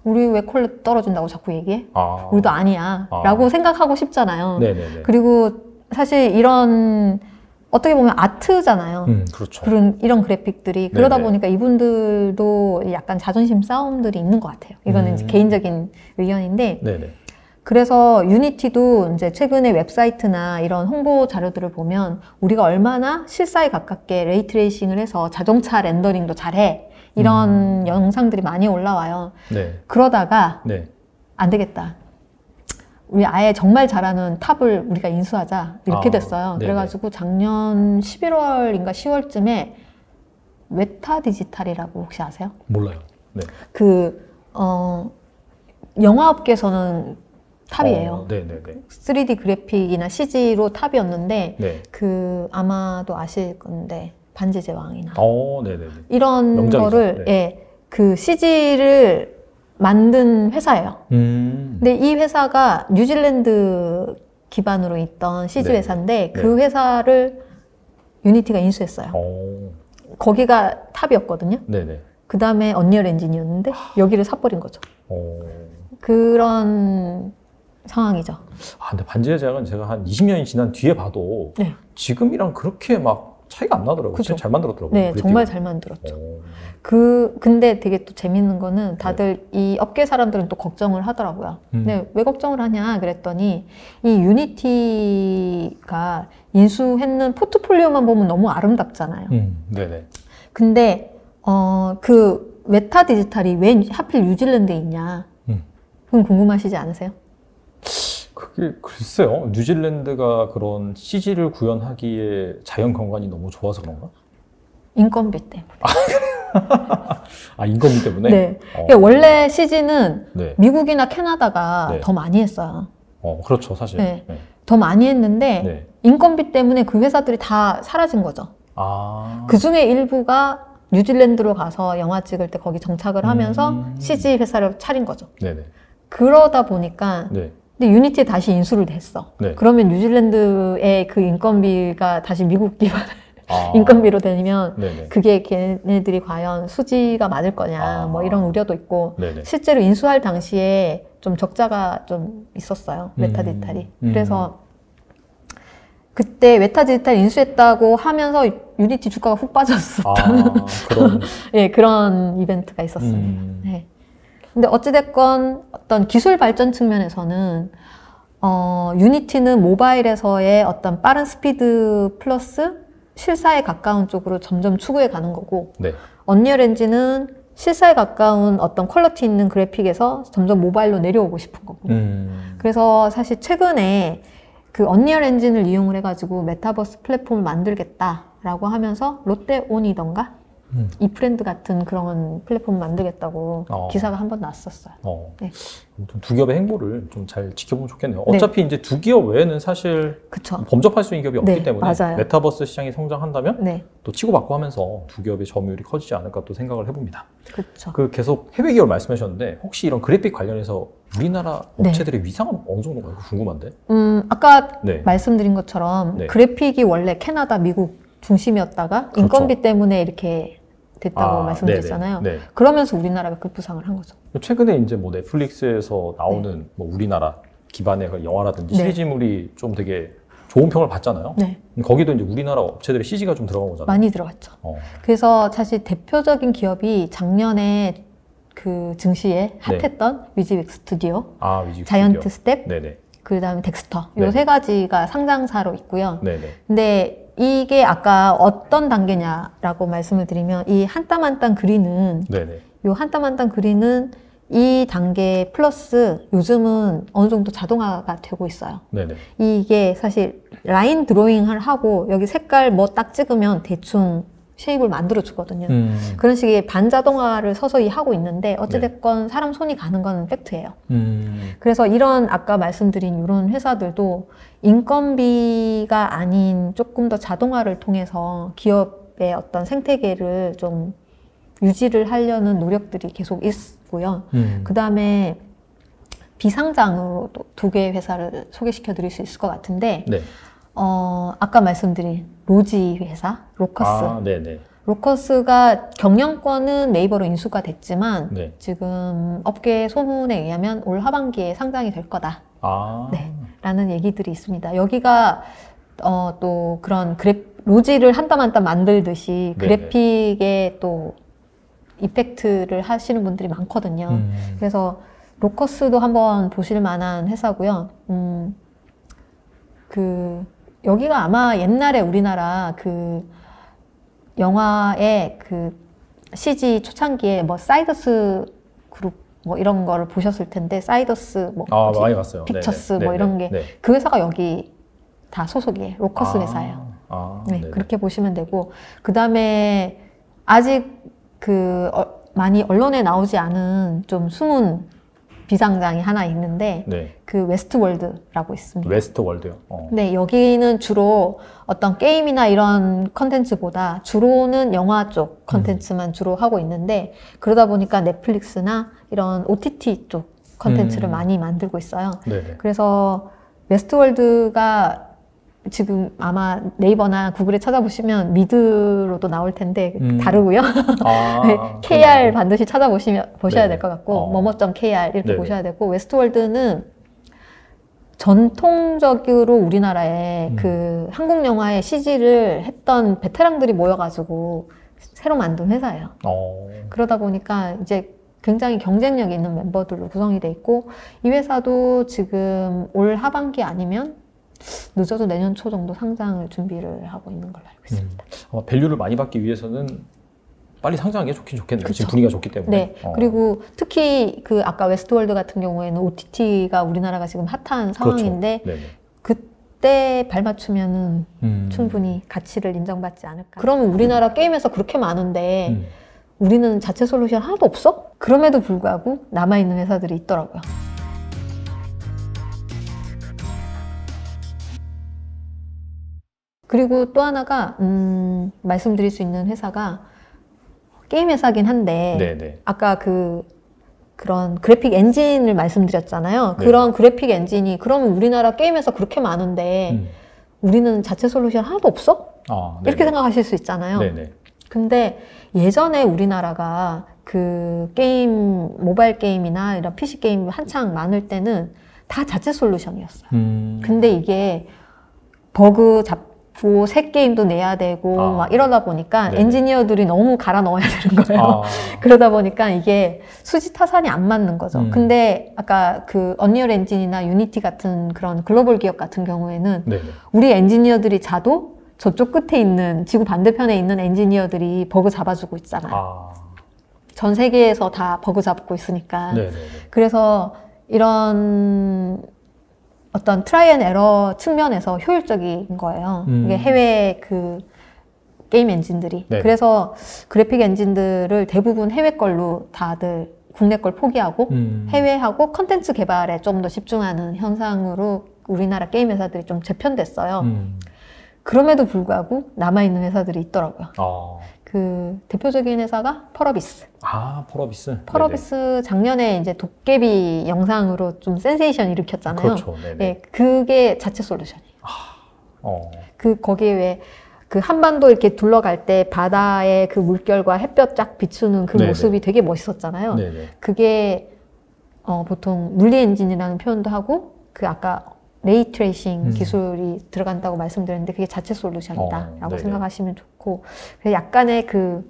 우리 왜 퀄리티 떨어진다고 자꾸 얘기해? 우리도 아니야. 라고 생각하고 싶잖아요. 네네네. 그리고 사실 이런 어떻게 보면 아트잖아요. 그렇죠. 이런 그래픽들이. 그러다 보니까 이분들도 약간 자존심 싸움들이 있는 것 같아요. 이거는 이제 개인적인 의견인데. 네네. 그래서 유니티도 이제 최근에 웹사이트나 이런 홍보 자료들을 보면 우리가 얼마나 실사에 가깝게 레이트레이싱을 해서 자동차 렌더링도 잘해. 이런 영상들이 많이 올라와요. 네. 그러다가 네. 안 되겠다. 우리 아예 정말 잘하는 탑을 우리가 인수하자 이렇게 됐어요. 네네. 그래가지고 작년 11월인가 10월쯤에 웨타 디지털이라고 혹시 아세요? 몰라요. 네. 영화업계에서는 탑이에요. 네네네. 3D 그래픽이나 CG로 탑이었는데 네. 아마도 아실 건데 반지의 제왕이나 네네네. 이런 명작이죠. 거를 네. 그 CG를 만든 회사예요. 음. 근데 이 회사가 뉴질랜드 기반으로 있던 CG 네. 회사인데 네. 그 회사를 유니티가 인수했어요. 거기가 탑이었거든요. 네네. 그 다음에 언리얼 엔진이었는데 여기를 사버린 거죠. 그런 상황이죠. 근데 반지의 제약은 제가 한 20년이 지난 뒤에 봐도 네. 지금이랑 그렇게 막 차이가 안 나더라고요. 그죠. 잘 만들었더라고요. 네, 그래픽을. 정말 잘 만들었죠. 근데 되게 또 재밌는 거는 다들 이 업계 사람들은 또 걱정을 하더라고요. 근데 왜 걱정을 하냐 그랬더니 이 유니티가 인수했는 포트폴리오만 보면 너무 아름답잖아요. 네네. 근데 그 웨타 디지털이 왜 하필 뉴질랜드에 있냐? 그건 궁금하시지 않으세요? 그게 글쎄요. 뉴질랜드가 그런 CG를 구현하기에 자연 경관이 너무 좋아서 그런가? 인건비 때문에. 인건비 때문에? 네. 원래 CG는 네. 미국이나 캐나다가 네. 더 많이 했어요. 그렇죠, 사실. 네. 네. 더 많이 했는데 네. 인건비 때문에 그 회사들이 다 사라진 거죠. 그 중에 일부가 뉴질랜드로 가서 영화 찍을 때 거기 정착을 하면서 CG 회사를 차린 거죠. 네네. 그러다 보니까 네. 근데 유니티에 다시 인수를 했어. 네. 그러면 뉴질랜드의 그 인건비가 다시 미국 기반 인건비로 되면 네네. 그게 걔네들이 과연 수지가 맞을 거냐 뭐 이런 우려도 있고 네네. 실제로 인수할 당시에 좀 적자가 좀 있었어요. 웨타 디지털이. 그래서 그때 웨타 디지털 인수했다고 하면서 유니티 주가가 훅 빠졌었던 그런 예, 그런 이벤트가 있었습니다. 네. 근데 어찌됐건 어떤 기술 발전 측면에서는 유니티는 모바일에서의 어떤 빠른 스피드 플러스 실사에 가까운 쪽으로 점점 추구해 가는 거고 네. 언리얼 엔진은 실사에 가까운 어떤 퀄리티 있는 그래픽에서 점점 모바일로 내려오고 싶은 거고 그래서 사실 최근에 그 언리얼 엔진을 이용을 해가지고 메타버스 플랫폼을 만들겠다라고 하면서 롯데온이던가 이프렌드 같은 그런 플랫폼을 만들겠다고 기사가 한 번 났었어요. 네. 두 기업의 행보를 좀 잘 지켜보면 좋겠네요. 어차피 이제 두 기업 외에는 사실 그쵸. 범접할 수 있는 기업이 없기 때문에 맞아요. 메타버스 시장이 성장한다면 또 치고받고 하면서 두 기업의 점유율이 커지지 않을까 또 생각을 해봅니다. 그렇죠. 계속 해외 기업 말씀하셨는데 혹시 이런 그래픽 관련해서 우리나라 업체들의 위상은 어느 정도인가요? 궁금한데. 아까 말씀드린 것처럼 그래픽이 원래 캐나다, 미국 중심이었다가 그렇죠. 인건비 때문에 이렇게 됐다고 말씀드렸잖아요. 네네. 그러면서 우리나라가 급부상을 한 거죠. 최근에 이제 뭐 넷플릭스에서 나오는 뭐 우리나라 기반의 영화라든지 시리즈물이 좀 되게 좋은 평을 받잖아요. 네. 거기도 이제 우리나라 업체들의 CG가 좀 들어간 거잖아요. 많이 들어갔죠. 그래서 사실 대표적인 기업이 작년에 그 증시에 핫했던 위즈윅 스튜디오, 자이언트 스텝, 그 다음에 덱스터 요 세 가지가 상장사로 있고요. 근데 이게 아까 어떤 단계냐라고 말씀을 드리면 이 한 땀 한 땀 그리는 요 한 땀 한 땀 그리는 이 단계 플러스 요즘은 어느 정도 자동화가 되고 있어요. 이게 사실 라인 드로잉을 하고 여기 색깔 뭐 딱 찍으면 대충 쉐입을 만들어 주거든요. 그런 식의 반자동화를 서서히 하고 있는데 어찌됐건 사람 손이 가는 건 팩트예요. 그래서 이런 아까 말씀드린 이런 회사들도 인건비가 아닌 조금 더 자동화를 통해서 기업의 어떤 생태계를 좀 유지를 하려는 노력들이 계속 있고요. 그 다음에 비상장으로 두 개의 회사를 소개시켜 드릴 수 있을 것 같은데 아까 말씀드린 로지 회사, 로커스. 로커스가 경영권은 네이버로 인수가 됐지만 지금 업계 소문에 의하면 올 하반기에 상장이 될 거다. 라는 얘기들이 있습니다. 여기가 또 그런 로지를 한 땀 한 땀 만들듯이 그래픽에 또 이펙트를 하시는 분들이 많거든요. 그래서 로커스도 한번 보실 만한 회사고요. 여기가 아마 옛날에 우리나라 그 영화의 그 CG 초창기에 뭐 사이더스 그룹 뭐 이런 거를 보셨을 텐데 사이더스 뭐 많이 봤어요. 픽처스 뭐 이런 게 그 회사가 여기 다 소속이에요. 로커스 회사예요. 그렇게 보시면 되고 그 다음에 아직 많이 언론에 나오지 않은 좀 숨은 비상장이 하나 있는데 그 웨스트월드라고 있습니다. 웨스트월드요? 네, 여기는 주로 어떤 게임이나 이런 컨텐츠보다 주로는 영화 쪽 컨텐츠만 주로 하고 있는데 그러다 보니까 넷플릭스나 이런 OTT 쪽 컨텐츠를 많이 만들고 있어요. 그래서 웨스트월드가 지금 아마 네이버나 구글에 찾아보시면 미드로도 나올 텐데 다르고요. 네, KR 반드시 보셔야 될 것 같고 뭐뭐.kr 이렇게 네네. 보셔야 되고 웨스트월드는 전통적으로 우리나라에 그 한국 영화의 CG를 했던 베테랑들이 모여가지고 새로 만든 회사예요. 그러다 보니까 이제 굉장히 경쟁력 있는 멤버들로 구성이 돼 있고 이 회사도 지금 올 하반기 아니면 늦어도 내년 초 정도 상장을 준비를 하고 있는 걸로 알고 있습니다. 아마 밸류를 많이 받기 위해서는 빨리 상장하는 게 좋긴 좋겠네요. 그쵸? 지금 분위기가 좋기 때문에. 네. 그리고 특히 그 아까 웨스트월드 같은 경우에는 OTT가 우리나라가 지금 핫한 상황인데 그렇죠. 그때 발맞추면은 충분히 가치를 인정받지 않을까. 그러면 우리나라 게임에서 그렇게 많은데 우리는 자체 솔루션 하나도 없어? 그럼에도 불구하고 남아있는 회사들이 있더라고요. 그리고 또 하나가 말씀드릴 수 있는 회사가 게임 회사긴 한데 네네. 아까 그런 그래픽 엔진을 말씀드렸잖아요. 네. 그런 그래픽 엔진이 그러면 우리나라 게임에서 그렇게 많은데 우리는 자체 솔루션 하나도 없어? 이렇게 생각하실 수 있잖아요. 네네. 근데 예전에 우리나라가 그 게임, 모바일 게임이나 이런 PC 게임 한창 많을 때는 다 자체 솔루션이었어요. 근데 이게 버그 잡고 새 게임도 내야 되고 막 이러다 보니까 네네. 엔지니어들이 너무 갈아 넣어야 되는 거예요. 그러다 보니까 이게 수지 타산이 안 맞는 거죠. 근데 아까 그 언리얼 엔진이나 유니티 같은 그런 글로벌 기업 같은 경우에는 네네. 우리 엔지니어들이 자도 저쪽 끝에 있는 지구 반대편에 있는 엔지니어들이 버그 잡아주고 있잖아요. 전 세계에서 다 버그 잡고 있으니까. 네네네. 그래서 이런 어떤 트라이 앤 에러 측면에서 효율적인 거예요. 이게 해외 그 게임 엔진들이. 네네. 그래서 그래픽 엔진들을 대부분 해외 걸로 다들 국내 걸 포기하고 해외하고 컨텐츠 개발에 좀 더 집중하는 현상으로 우리나라 게임 회사들이 좀 재편됐어요. 그럼에도 불구하고 남아있는 회사들이 있더라고요. 그 대표적인 회사가 펄어비스. 펄어비스. 펄어비스 네네. 작년에 이제 도깨비 영상으로 좀 센세이션 일으켰잖아요. 그렇죠. 네, 그게 자체 솔루션이에요. 거기에 왜 그 한반도 이렇게 둘러갈 때 바다의 그 물결과 햇볕 쫙 비추는 그 네네. 모습이 되게 멋있었잖아요. 네네. 그게 보통 물리 엔진이라는 표현도 하고 그 아까 레이 트레이싱 기술이 들어간다고 말씀드렸는데 그게 자체 솔루션이다 라고 생각하시면 좋고 약간의 그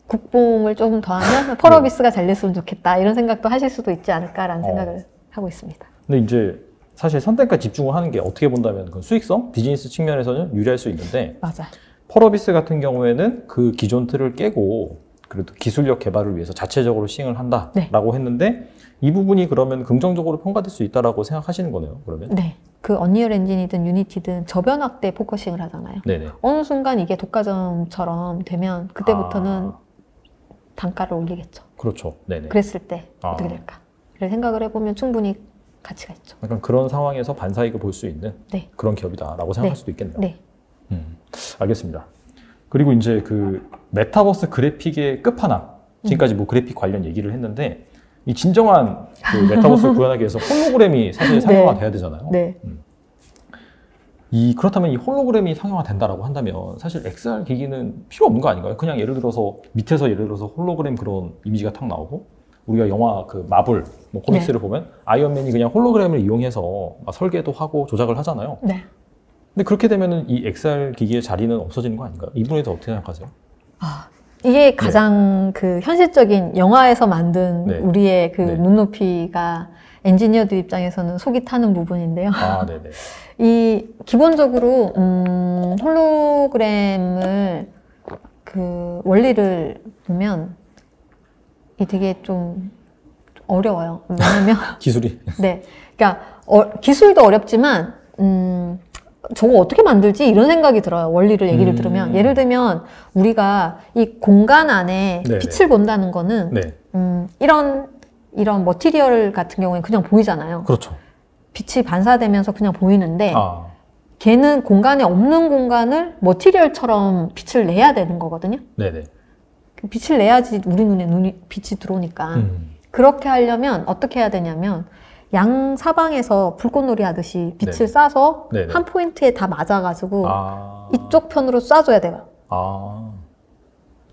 국뽕을 조금 더하면 펄어비스가 잘 됐으면 좋겠다 이런 생각도 하실 수도 있지 않을까라는 생각을 하고 있습니다. 근데 이제 사실 선택과 집중을 하는 게 어떻게 본다면 그 수익성, 비즈니스 측면에서는 유리할 수 있는데 맞아. 펄어비스 같은 경우에는 그 기존 틀을 깨고 그래도 기술력 개발을 위해서 자체적으로 시행을 한다라고 했는데 이 부분이 그러면 긍정적으로 평가될 수 있다라고 생각하시는 거네요, 그러면? 네. 그 언리얼 엔진이든 유니티든 저변 확대 포커싱을 하잖아요. 네네. 어느 순간 이게 독과점처럼 되면 그때부터는 단가를 올리겠죠. 그렇죠. 네네. 그랬을 때 어떻게 될까? 를 생각을 해보면 충분히 가치가 있죠. 약간 그런 상황에서 반사이익을 볼 수 있는 네. 그런 기업이다라고 생각할 수도 있겠네요. 네. 알겠습니다. 그리고 이제 그 메타버스 그래픽의 끝판왕, 지금까지 뭐 그래픽 관련 얘기를 했는데 이 진정한 그 메타버스를 구현하기 위해서 홀로그램이 사실 상용화 돼야 되잖아요. 네. 그렇다면 이 홀로그램이 상용화 된다라고 한다면 사실 XR 기기는 필요 없는 거 아닌가요? 그냥 예를 들어서 밑에서 예를 들어서 홀로그램 그런 이미지가 탁 나오고 우리가 영화 그 마블 뭐 코믹스를 네. 보면 아이언맨이 그냥 홀로그램을 이용해서 설계도 하고 조작을 하잖아요. 네. 근데 그렇게 되면은 이 XR 기기의 자리는 없어지는 거 아닌가요? 이 부분에 대해서 어떻게 생각하세요? 이게 가장 네. 그 현실적인 영화에서 만든 네. 우리의 그 네. 눈높이가 엔지니어들 입장에서는 속이 타는 부분인데요. 네네. 이 기본적으로 홀로그램을 그 원리를 보면 이 되게 좀 어려워요. 왜냐면 기술이 네, 그러니까 기술도 어렵지만 저거 어떻게 만들지? 이런 생각이 들어요. 원리를 얘기를 들으면. 예를 들면 우리가 이 공간 안에 네네. 빛을 본다는 거는 네. 이런 머티리얼 같은 경우에 그냥 보이잖아요. 그렇죠. 빛이 반사되면서 그냥 보이는데 걔는 공간에 없는 공간을 머티리얼처럼 빛을 내야 되는 거거든요. 네네. 빛을 내야지 우리 눈에 빛이 들어오니까. 그렇게 하려면 어떻게 해야 되냐면 양사방에서 불꽃놀이 하듯이 빛을 네네. 쏴서 네네. 한 포인트에 다 맞아가지고 이쪽 편으로 쏴줘야 돼요.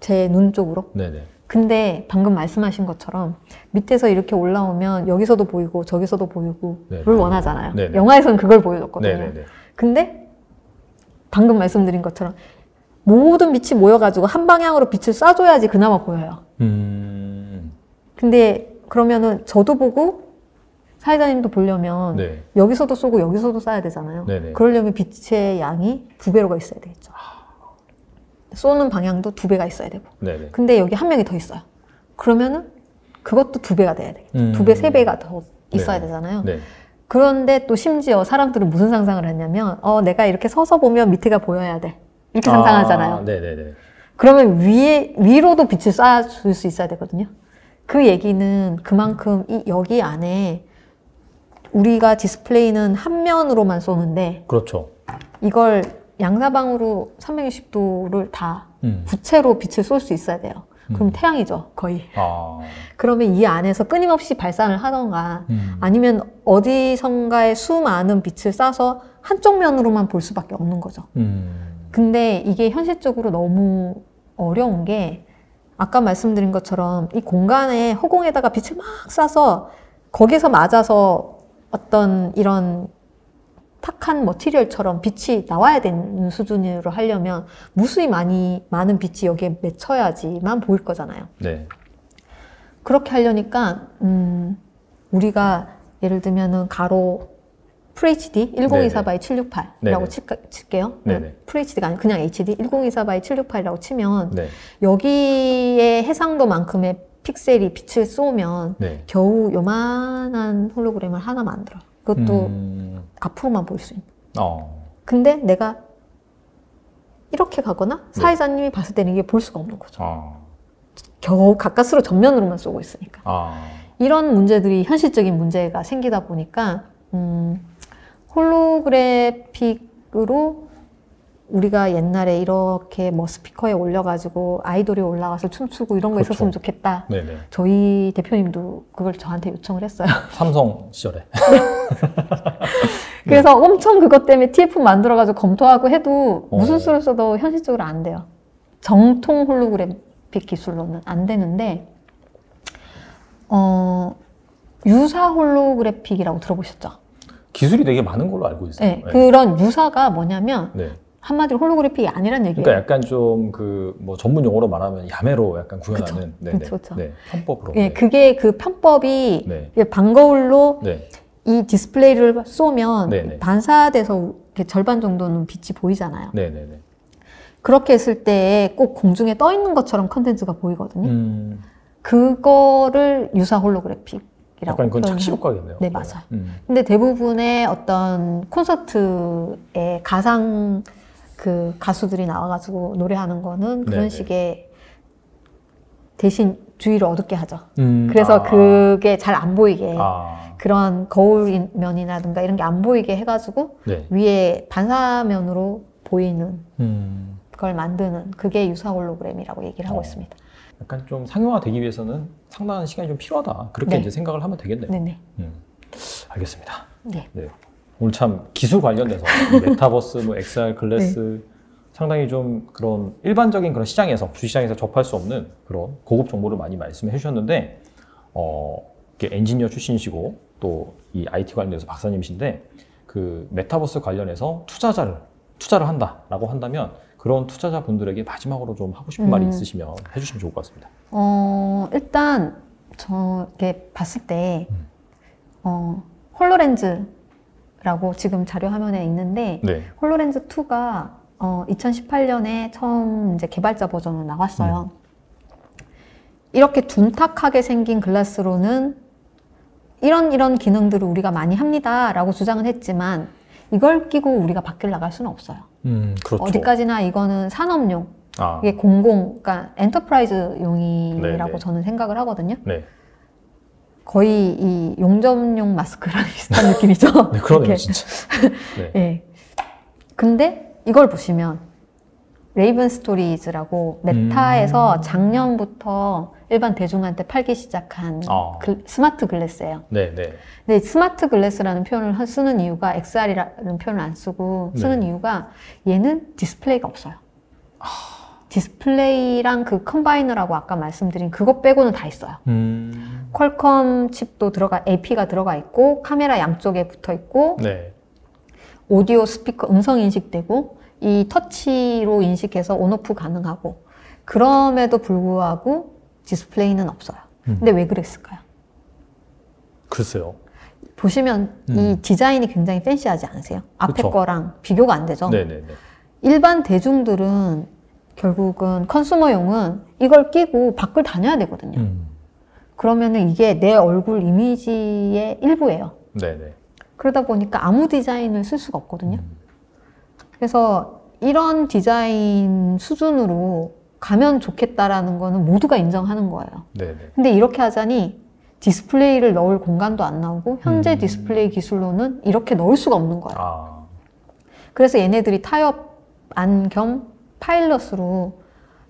제 눈 쪽으로. 네네. 근데 방금 말씀하신 것처럼 밑에서 이렇게 올라오면 여기서도 보이고 저기서도 보이고 를 원하잖아요. 네네. 영화에서는 그걸 보여줬거든요. 네네네. 근데 방금 말씀드린 것처럼 모든 빛이 모여가지고 한 방향으로 빛을 쏴줘야지 그나마 보여요. 근데 그러면은 저도 보고 사회자님도 보려면 네. 여기서도 쏘고 여기서도 쏴야 되잖아요. 네네. 그러려면 빛의 양이 2배로가 있어야 되겠죠. 쏘는 방향도 2배가 있어야 되고. 네네. 근데 여기 한 명이 더 있어요. 그러면은 그것도 2배가 돼야 되겠죠. 2배, 3배가 더 있어야 네네. 되잖아요. 네. 그런데 또 심지어 사람들은 무슨 상상을 했냐면 내가 이렇게 서서 보면 밑에가 보여야 돼. 이렇게 상상하잖아요. 네네네. 그러면 위로도 빛을 쏴줄 수 있어야 되거든요. 그 얘기는 그만큼 여기 안에 우리가 디스플레이는 한 면으로만 쏘는데 그렇죠. 이걸 양사방으로 360도를 다 부채로 빛을 쏠 수 있어야 돼요. 그럼 태양이죠, 거의. 그러면 이 안에서 끊임없이 발산을 하던가 아니면 어디선가에 수많은 빛을 쏴서 한쪽 면으로만 볼 수밖에 없는 거죠. 근데 이게 현실적으로 너무 어려운 게 아까 말씀드린 것처럼 이 공간에 허공에다가 빛을 막 쏴서 거기서 맞아서 어떤 이런 탁한 머티리얼처럼 빛이 나와야 되는 수준으로 하려면 무수히 많은 빛이 여기에 맺혀야지만 보일 거잖아요. 네. 그렇게 하려니까 우리가 예를 들면은 가로 FHD 1024x768이라고 칠게요. FHD가 아니고 그냥 HD 1024x768이라고 치면 네. 여기에 해상도만큼의 픽셀이 빛을 쏘면 네. 겨우 요만한 홀로그램을 하나 만들어요. 그것도 앞으로만 볼 수 있는. 근데 내가 이렇게 가거나 사회자님이 봤을 때는 이게 볼 수가 없는 거죠. 겨우 가까스로 전면으로만 쏘고 있으니까. 이런 문제들이 현실적인 문제가 생기다 보니까 홀로그래픽으로 우리가 옛날에 이렇게 뭐 스피커에 올려가지고 아이돌이 올라가서 춤추고 이런 거 그렇죠. 있었으면 좋겠다. 네네. 저희 대표님도 그걸 저한테 요청을 했어요. 삼성 시절에. 그래서 엄청 그것 때문에 TF 만들어가지고 검토하고 해도 무슨 수를 써도 현실적으로 안 돼요. 정통 홀로그래픽 기술로는 안 되는데 유사 홀로그래픽이라고 들어보셨죠? 기술이 되게 많은 걸로 알고 있어요. 네, 그런 유사가 뭐냐면 한마디로 홀로그래픽이 아니란 얘기예요. 그러니까 약간 좀 뭐 전문 용어로 말하면 야매로 약간 구현하는 그쵸. 편법으로. 그게 그 편법이 반거울로 이 디스플레이를 쏘면 반사돼서 이렇게 절반 정도는 빛이 보이잖아요. 그렇게 했을 때 꼭 공중에 떠 있는 것처럼 컨텐츠가 보이거든요. 그거를 유사 홀로그래픽. 약간 그건 착시 효과겠네요. 네, 맞아요. 근데 대부분의 어떤 콘서트에 가상 그 가수들이 나와가지고 노래하는 거는 그런 식의 대신 주의를 어둡게 하죠. 그래서 그게 잘 안 보이게 그런 거울면이라든가 이런 게 안 보이게 해가지고 위에 반사면으로 보이는 걸 만드는 그게 유사 홀로그램이라고 얘기를 하고 있습니다. 약간 좀 상용화되기 위해서는 상당한 시간이 좀 필요하다. 그렇게 이제 생각을 하면 되겠네요. 알겠습니다. 네. 오늘 참 기술 관련돼서 메타버스, 뭐 XR 클래스 상당히 좀 그런 일반적인 그런 시장에서 주시장에서 접할 수 없는 그런 고급 정보를 많이 말씀해 주셨는데 엔지니어 출신이시고 또 이 IT 관련돼서 박사님이신데 그 메타버스 관련해서 투자를 한다라고 한다면 그런 투자자분들에게 마지막으로 좀 하고 싶은 말이 있으시면 해주시면 좋을 것 같습니다. 일단 저게 봤을 때 홀로렌즈라고 지금 자료 화면에 있는데 홀로렌즈 2가 2018년에 처음 이제 개발자 버전으로 나왔어요. 이렇게 둔탁하게 생긴 글라스로는 이런 기능들을 우리가 많이 합니다라고 주장은 했지만 이걸 끼고 우리가 밖을 나갈 수는 없어요. 그렇죠. 어디까지나 이거는 산업용, 이게 그러니까 엔터프라이즈용이라고 저는 생각을 하거든요. 거의 이 용접용 마스크랑 비슷한 느낌이죠. 그러네요, 진짜. 근데 이걸 보시면 레이븐 스토리즈라고 메타에서 작년부터 일반 대중한테 팔기 시작한 스마트 글래스예요. 네네. 근데 스마트 글래스라는 표현을 쓰는 이유가 XR이라는 표현을 안 쓰고 쓰는 이유가 얘는 디스플레이가 없어요. 디스플레이랑 그 컴바이너라고 아까 말씀드린 그것 빼고는 다 있어요. 퀄컴 칩도 AP가 들어가 있고 카메라 양쪽에 붙어 있고 네. 오디오 스피커 음성 인식되고 이 터치로 인식해서 온오프 가능하고 그럼에도 불구하고 디스플레이는 없어요. 근데 왜 그랬을까요? 글쎄요. 보시면 이 디자인이 굉장히 팬시하지 않으세요? 앞에 그쵸. 거랑 비교가 안 되죠? 네네네. 일반 대중들은 결국은 컨슈머용은 이걸 끼고 밖을 다녀야 되거든요. 그러면은 이게 내 얼굴 이미지의 일부예요. 네네. 그러다 보니까 아무 디자인을 쓸 수가 없거든요. 그래서 이런 디자인 수준으로 가면 좋겠다라는 거는 모두가 인정하는 거예요. 네네. 근데 이렇게 하자니 디스플레이를 넣을 공간도 안 나오고 현재 디스플레이 기술로는 이렇게 넣을 수가 없는 거예요. 그래서 얘네들이 타협 안 겸 파일럿으로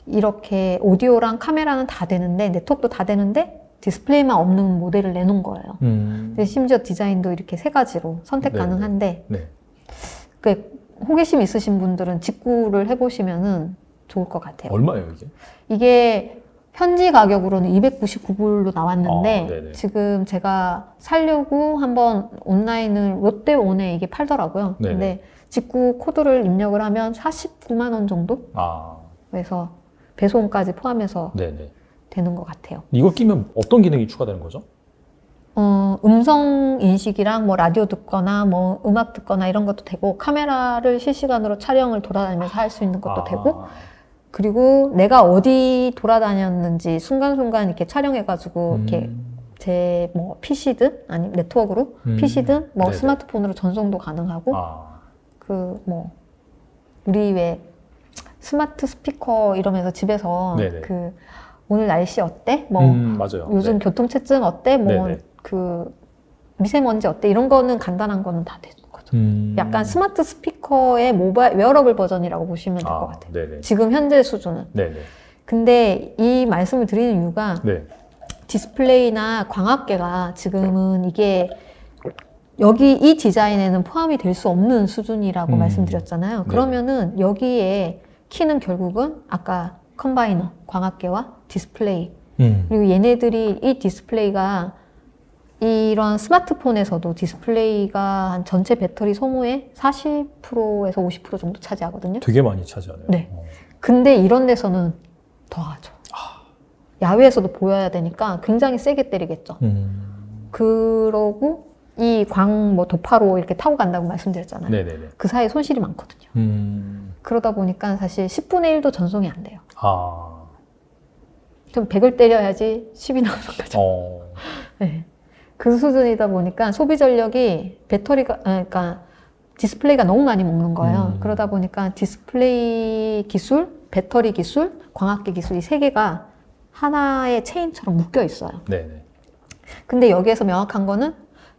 이렇게 오디오랑 카메라는 다 되는데 네트워크도 다 되는데 디스플레이만 없는 모델을 내놓은 거예요. 심지어 디자인도 이렇게 세 가지로 선택 가능한데 네. 호기심 있으신 분들은 직구를 해보시면은 좋을 것 같아요. 얼마예요 이게? 이게 현지 가격으로는 299불로 나왔는데 지금 제가 살려고 한번 온라인을 롯데온에 이게 팔더라고요. 네네. 근데 직구 코드를 입력을 하면 49만 원 정도? 그래서 배송까지 포함해서 네네. 되는 것 같아요. 이거 끼면 어떤 기능이 추가되는 거죠? 음성 인식이랑 뭐 라디오 듣거나 뭐 음악 듣거나 이런 것도 되고 카메라를 실시간으로 촬영을 돌아다니면서 할 수 있는 것도 되고 그리고 내가 어디 돌아다녔는지 순간순간 이렇게 촬영해가지고 이렇게 제 뭐 PC든 아니면 네트워크로 PC든 뭐 네네. 스마트폰으로 전송도 가능하고 그 뭐 우리 왜 스마트 스피커 이러면서 집에서 네네. 그 오늘 날씨 어때? 뭐 맞아요. 요즘 네. 교통체증 어때? 뭐 네네. 그 미세먼지 어때? 이런 거는 간단한 거는 다 되는 거죠. 약간 스마트 스피커의 모바일 웨어러블 버전이라고 보시면 될 것 같아요. 네네. 지금 현재 수준은. 네네. 근데 이 말씀을 드리는 이유가 네. 디스플레이나 광학계가 지금은 이게 여기 이 디자인에는 포함이 될 수 없는 수준이라고 말씀드렸잖아요. 그러면은 여기에 키는 결국은 아까 컴바이너, 광학계와 디스플레이 그리고 얘네들이 이 디스플레이가 이런 스마트폰에서도 디스플레이가 한 전체 배터리 소모의 40%에서 50% 정도 차지하거든요. 되게 많이 차지하네요. 네. 근데 이런 데서는 더 하죠. 야외에서도 보여야 되니까 굉장히 세게 때리겠죠. 그러고 이 뭐 도파로 이렇게 타고 간다고 말씀드렸잖아요. 네네네. 그 사이에 손실이 많거든요. 그러다 보니까 사실 10분의 1도 전송이 안 돼요. 좀 100을 때려야지 10이 나오는 거죠. 네. 그 수준이다 보니까 소비 전력이 그러니까 디스플레이가 너무 많이 먹는 거예요. 그러다 보니까 디스플레이 기술, 배터리 기술, 광학계 기술 이 세 개가 하나의 체인처럼 묶여 있어요. 네네. 근데 여기에서 명확한 거는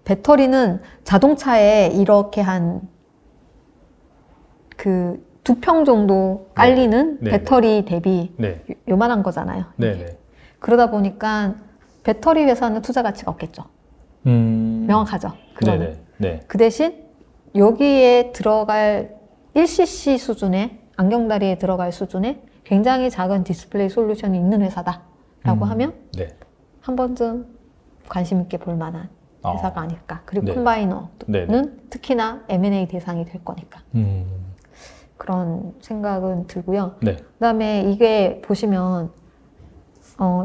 배터리는 자동차에 이렇게 한 그 2평 정도 깔리는 배터리 대비 요만한 거잖아요. 네네. 그러다 보니까 배터리 회사는 투자 가치가 없겠죠. 명확하죠. 그거는. 네. 그 대신 여기에 들어갈 1cc 수준의 안경다리에 들어갈 수준의 굉장히 작은 디스플레이 솔루션이 있는 회사다라고 하면 한 번쯤 관심 있게 볼 만한 회사가 아닐까. 그리고 콤바이너는 특히나 M&A 대상이 될 거니까. 그런 생각은 들고요. 그다음에 이게 보시면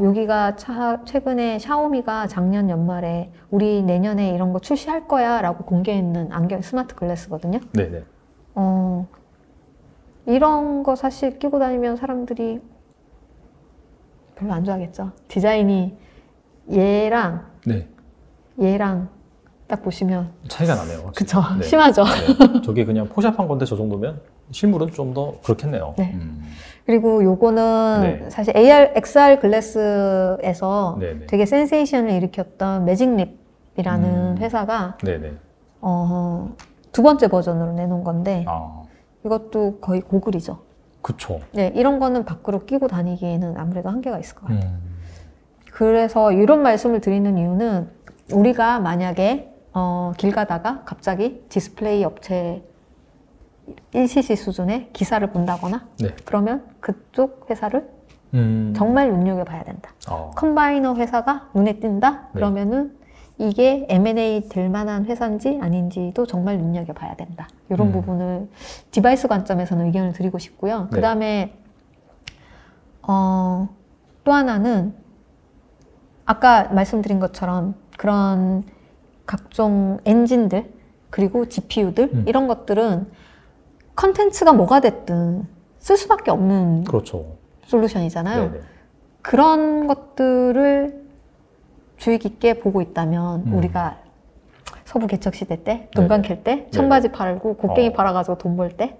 여기가 최근에 샤오미가 작년 연말에 우리 내년에 이런 거 출시할 거야 라고 공개했는 안경 스마트 글래스거든요. 네네. 이런 거 사실 끼고 다니면 사람들이 별로 안 좋아하겠죠. 디자인이 얘랑 딱 보시면 차이가 나네요. 그쵸. 심하죠. 저게 그냥 포샵한 건데 저 정도면 실물은 좀 더 그렇겠네요. 그리고 요거는 사실 XR 글래스에서 되게 센세이션을 일으켰던 매직립이라는 회사가 두 번째 버전으로 내놓은 건데 이것도 거의 고글이죠. 그쵸. 네, 이런 거는 밖으로 끼고 다니기에는 아무래도 한계가 있을 것 같아요. 그래서 이런 말씀을 드리는 이유는 우리가 만약에 길 가다가 갑자기 디스플레이 업체 1cc 수준의 기사를 본다거나 네. 그러면 그쪽 회사를 정말 눈여겨봐야 된다. 컴바이너 회사가 눈에 띈다? 그러면은 이게 M&A 될 만한 회사인지 아닌지도 정말 눈여겨봐야 된다. 이런 부분을 디바이스 관점에서는 의견을 드리고 싶고요. 그 다음에 또 하나는 아까 말씀드린 것처럼 그런 각종 엔진들 그리고 GPU들 이런 것들은 컨텐츠가 뭐가 됐든 쓸 수밖에 없는 그렇죠. 솔루션이잖아요. 네네. 그런 것들을 주의 깊게 보고 있다면 우리가 서부 개척 시대 때 돈관 캘 때 청바지 팔고 곡괭이 팔아가지고 돈 벌 때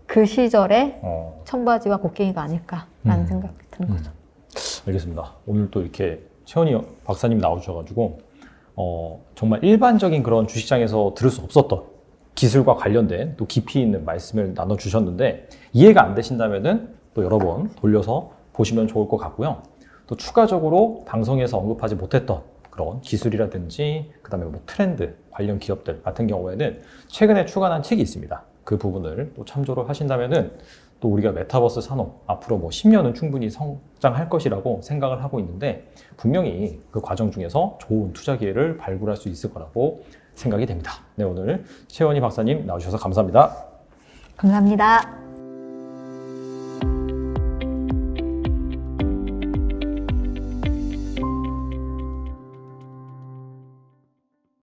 그 시절에 청바지와 곡괭이가 아닐까라는 생각이 드는 거죠. 알겠습니다. 오늘 또 이렇게 최원희 박사님 나오셔가지고 정말 일반적인 그런 주식장에서 들을 수 없었던 기술과 관련된 또 깊이 있는 말씀을 나눠주셨는데 이해가 안 되신다면은 또 여러 번 돌려서 보시면 좋을 것 같고요. 또 추가적으로 방송에서 언급하지 못했던 그런 기술이라든지 그다음에 뭐 트렌드 관련 기업들 같은 경우에는 최근에 출간한 책이 있습니다. 그 부분을 또 참조를 하신다면은 또 우리가 메타버스 산업 앞으로 뭐 10년은 충분히 성장할 것이라고 생각을 하고 있는데 분명히 그 과정 중에서 좋은 투자 기회를 발굴할 수 있을 거라고 생각이 됩니다. 네, 오늘 최원희 박사님 나오셔서 감사합니다. 감사합니다.